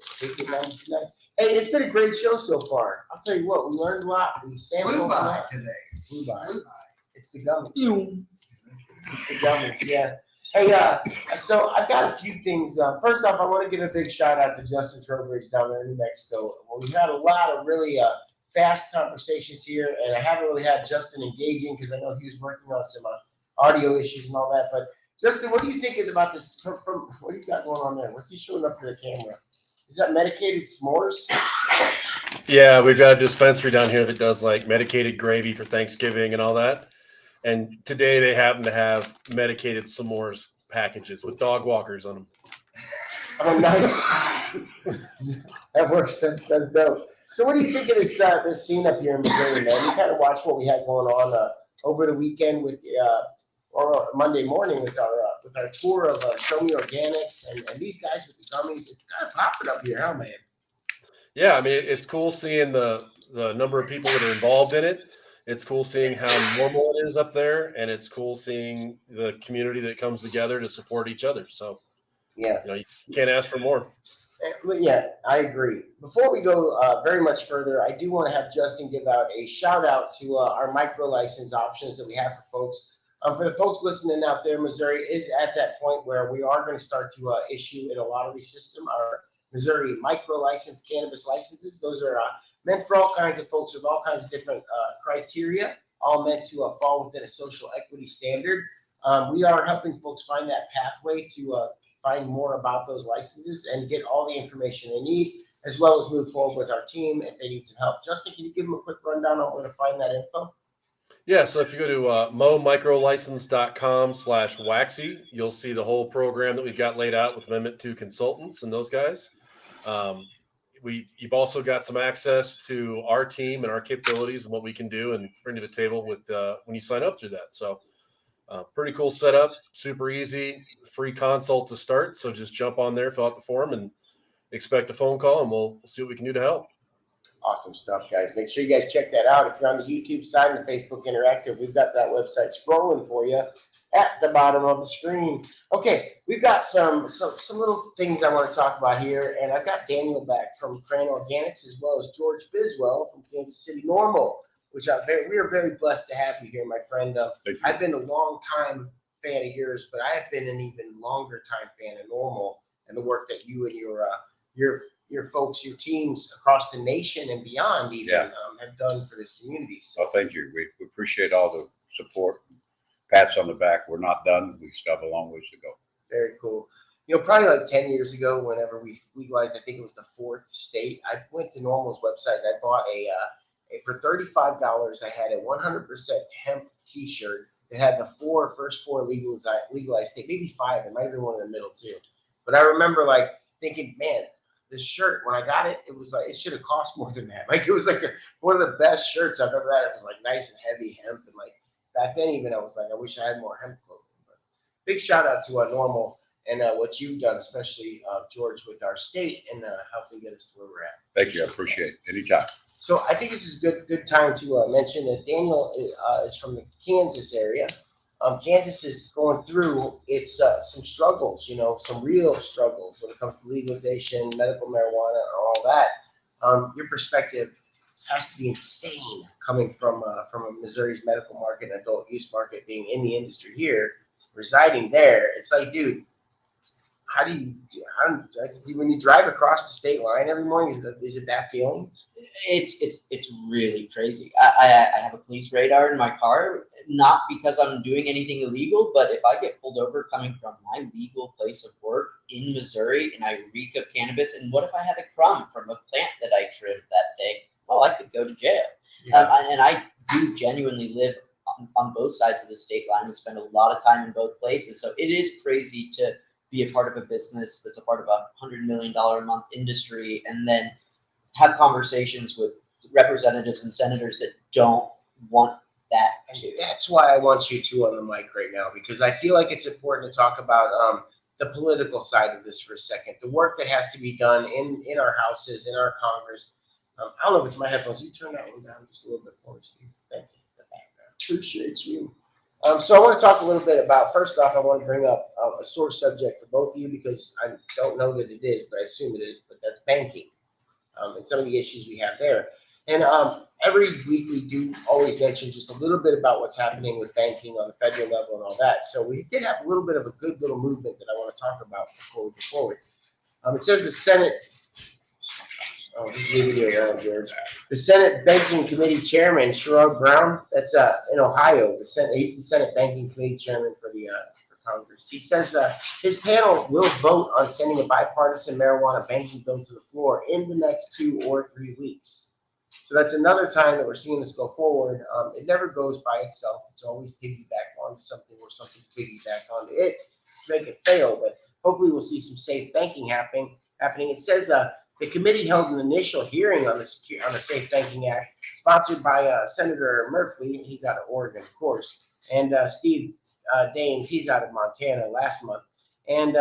[SPEAKER 1] Hey, it's been a great show so far. I'll tell you what, we learned a lot. We sampled
[SPEAKER 4] Blue
[SPEAKER 1] a
[SPEAKER 4] by
[SPEAKER 1] lot.
[SPEAKER 4] today.
[SPEAKER 1] Blue by. It's the gummies. It's the gummies, yeah. Hey, so I've got a few things. First off, I want to give a big shout out to Justin Trowbridge down there in New Mexico. Well, we've had a lot of really fast conversations here, and I haven't really had Justin engaging because I know he was working on some audio issues and all that. But Justin, what do you think is about this? From what do you got going on there? What's he showing up to the camera? Is that medicated s'mores?
[SPEAKER 5] Yeah, we've got a dispensary down here that does like medicated gravy for Thanksgiving and all that. And today they happen to have medicated s'mores packages with dog walkers on them.
[SPEAKER 1] Oh, nice. That works. That's dope. So what do you think of this scene up here in Missouri, man? You kind of watched what we had going on over the weekend with or Monday morning with our tour of Show Me Organics and these guys with the gummies. It's kind of popping up here, huh, man?
[SPEAKER 5] Yeah, I mean, it's cool seeing the number of people that are involved in it. It's cool seeing how normal it is up there, and it's cool seeing the community that comes together to support each other. So,
[SPEAKER 1] yeah,
[SPEAKER 5] you can't ask for more.
[SPEAKER 1] Yeah, I agree. Before we go very much further, I do want to have Justin give out a shout out to our micro license options that we have for folks. For the folks listening out there, Missouri is at that point where we are going to start to issue in a lottery system our Missouri micro license cannabis licenses. Those are meant for all kinds of folks with all kinds of different criteria, all meant to fall within a social equity standard. We are helping folks find that pathway to find more about those licenses and get all the information they need, as well as move forward with our team if they need some help. Justin, can you give them a quick rundown on where to find that info?
[SPEAKER 5] Yeah, so if you go to momicrolicense.com/waxy, you'll see the whole program that we've got laid out with Amendment 2 consultants and those guys. You've also got some access to our team and our capabilities and what we can do and bring to the table with when you sign up through that. So pretty cool setup, super easy, free consult to start. So just jump on there, fill out the form, and expect a phone call, and we'll see what we can do to help.
[SPEAKER 1] Awesome stuff, guys. Make sure you guys check that out. If you're on the YouTube side and the Facebook Interactive, we've got that website scrolling for you at the bottom of the screen. Okay, we've got some little things I want to talk about here, and I've got Daniel back from Crane Organics as well as George Biswell from Kansas City Normal, which we are very blessed to have you here, my friend. I've been a long time fan of yours, but I have been an even longer time fan of Normal and the work that you and your folks, your teams across the nation and beyond even have done for this community. So
[SPEAKER 3] Well, thank you. We appreciate all the support. Pats on the back. We're not done. We still have a long ways to go.
[SPEAKER 1] very cool. You know, probably like 10 years ago, whenever we legalized, I think it was the 4th state, I went to Normal's website and I bought for $35, I had a 100% hemp t-shirt that had the first four legalized state, maybe 5. It might have been one in the middle too. But I remember like thinking, man, this shirt, when I got it, it was like, it should have cost more than that. Like it was like one of the best shirts I've ever had. It was like nice and heavy hemp. And like back then even I was like, I wish I had more hemp clothing. But big shout out to Normal and what you've done, especially George, with our state and helping get us to where we're at.
[SPEAKER 3] Thank you. I appreciate it. Anytime.
[SPEAKER 1] So I think this is a good time to mention that Daniel is from the Kansas area. Kansas is going through some struggles, you know, some real struggles when it comes to legalization, medical marijuana, and all that. Your perspective has to be insane coming from Missouri's medical market and adult use market, being in the industry here, residing there. It's like, dude, when you drive across the state line every morning, is it that feeling?
[SPEAKER 12] It's really crazy. I have a police radar in my car, not because I'm doing anything illegal, but if I get pulled over coming from my legal place of work in Missouri and I reek of cannabis, and what if I had a crumb from a plant that I trimmed that day? Well, I could go to jail. Yeah. And I do genuinely live on both sides of the state line and spend a lot of time in both places. So it is crazy to be a part of a business that's a part of a $100 million a month industry and then have conversations with representatives and senators that don't want that.
[SPEAKER 1] And that's why I want you two on the mic right now, because I feel like it's important to talk about the political side of this for a second. The work that has to be done in our houses, in our Congress. I don't know if it's my headphones. You turn that one down just a little bit for me, Steve. Thank you. Appreciate you. So I want to talk a little bit about, first off, I want to bring up a sore subject for both of you because I don't know that it is, but I assume it is, but that's banking and some of the issues we have there. And every week we do always mention just a little bit about what's happening with banking on the federal level and all that. So we did have a little bit of a good little movement that I want to talk about before we go forward. It says the Senate. Oh, this is George. The Senate Banking Committee Chairman, Sherrod Brown, that's in Ohio. He's the Senate Banking Committee Chairman for Congress. He says his panel will vote on sending a bipartisan marijuana banking bill to the floor in the next 2 or 3 weeks. So that's another time that we're seeing this go forward. It never goes by itself. It's always piggyback onto something or something piggyback onto it to make it fail. But hopefully we'll see some safe banking happening. It says the committee held an initial hearing on the Safe Banking Act, sponsored by Senator Merkley. He's out of Oregon, of course, and Steve Daines. He's out of Montana last month. And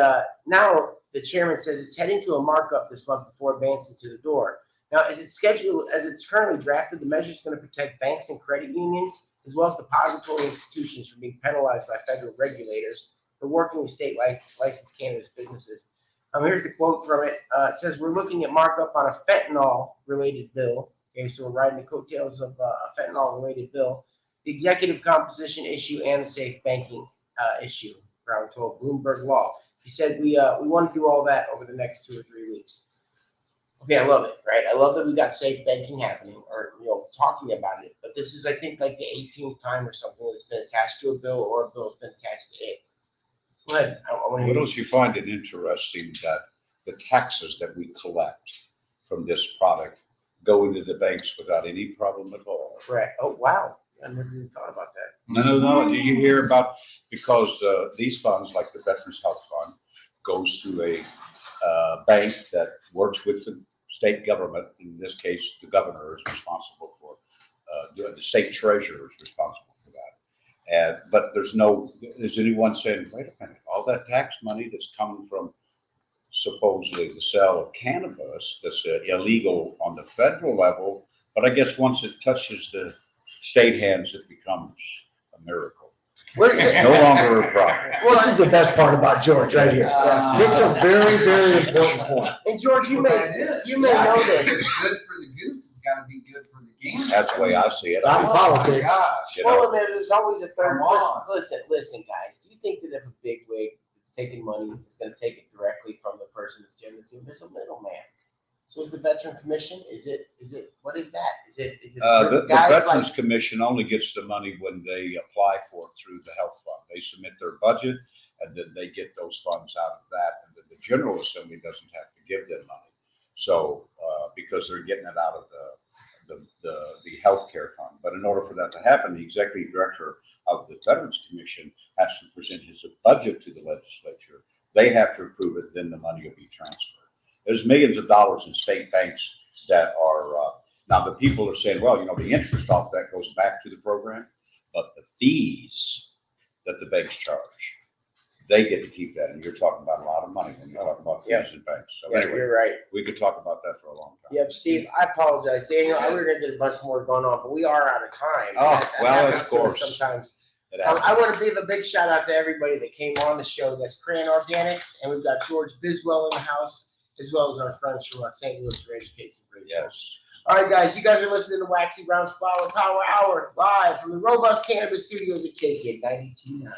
[SPEAKER 1] now the chairman says it's heading to a markup this month before advancing to the door. Now, as it's currently drafted, the measure is going to protect banks and credit unions, as well as depository institutions, from being penalized by federal regulators for working with state licensed cannabis businesses. Here's the quote from it. It says, "We're looking at markup on a fentanyl-related bill." Okay, so we're riding the coattails of a fentanyl-related bill, the executive composition issue, and the safe banking issue, Brown told Bloomberg Law. He said, we want to do all that over the next 2 or 3 weeks. Okay, I love it, right? I love that we got safe banking happening, or talking about it. But this is, I think, like the 18th time or something that's been attached to a bill, or a bill that's been attached to it. Go ahead. I want to
[SPEAKER 3] Well,
[SPEAKER 1] hear.
[SPEAKER 3] don't you find it interesting that the taxes that we collect from this product go into the banks without any problem at all?
[SPEAKER 1] Correct. Oh, wow. I never even thought about that.
[SPEAKER 3] No. Did you hear about, because these funds, like the Veterans Health Fund, goes to a bank that works with the state government. In this case, the governor is responsible for doing, the state treasurer is responsible for that. But is anyone saying, wait a minute, all that tax money that's coming from supposedly the sale of cannabis that's illegal on the federal level, but I guess once it touches the state hands, it becomes a miracle. No longer a problem.
[SPEAKER 2] Well, this is the best part about George right here. It's a very, very important point.
[SPEAKER 1] And George, you may know this.
[SPEAKER 4] It's good for the goose. It's got to be good for the game.
[SPEAKER 3] That's the way I see it.
[SPEAKER 2] Not in politics.
[SPEAKER 3] You know?
[SPEAKER 1] Well, there's always a third.
[SPEAKER 4] Come on.
[SPEAKER 1] Listen, guys. Do you think that if a big wig that's taking money is going to take it directly from the person that's giving it to him? There's a middleman. So is the Veteran Commission? Is it? What is that? Is it?
[SPEAKER 3] The
[SPEAKER 1] guys
[SPEAKER 3] Veterans
[SPEAKER 1] like,
[SPEAKER 3] Commission only gets the money when they apply for it through the health fund. They submit their budget, and then they get those funds out of that. And then the General Assembly doesn't have to give them money. So because they're getting it out of the health care fund. But in order for that to happen, the executive director of the Veterans Commission has to present his budget to the legislature. They have to approve it, then the money will be transferred. There's millions of dollars in state banks that are, now the people are saying, well, the interest off that goes back to the program, but the fees that the banks charge, they get to keep that. And you're talking about a lot of money when you're talking about fees in banks. So anyway,
[SPEAKER 1] you're right.
[SPEAKER 3] we could talk about that for a long time.
[SPEAKER 1] Yep, Steve, I apologize. Daniel, we were going to get a bunch more going on, but we are out of time.
[SPEAKER 3] Oh,
[SPEAKER 1] That
[SPEAKER 3] well,
[SPEAKER 1] happens
[SPEAKER 3] of
[SPEAKER 1] to us
[SPEAKER 3] course.
[SPEAKER 1] Sometimes.
[SPEAKER 3] It happens.
[SPEAKER 1] I want to give a big shout out to everybody that came on the show. That's Crayon Organics, and we've got George Biswell in the house, as well as our friends from St. Louis for Educates and Great.
[SPEAKER 3] Yes.
[SPEAKER 1] All right, guys, you guys are listening to Waxy Brown's Flower Power Hour live from the Robust Cannabis Studios at KK 92.9.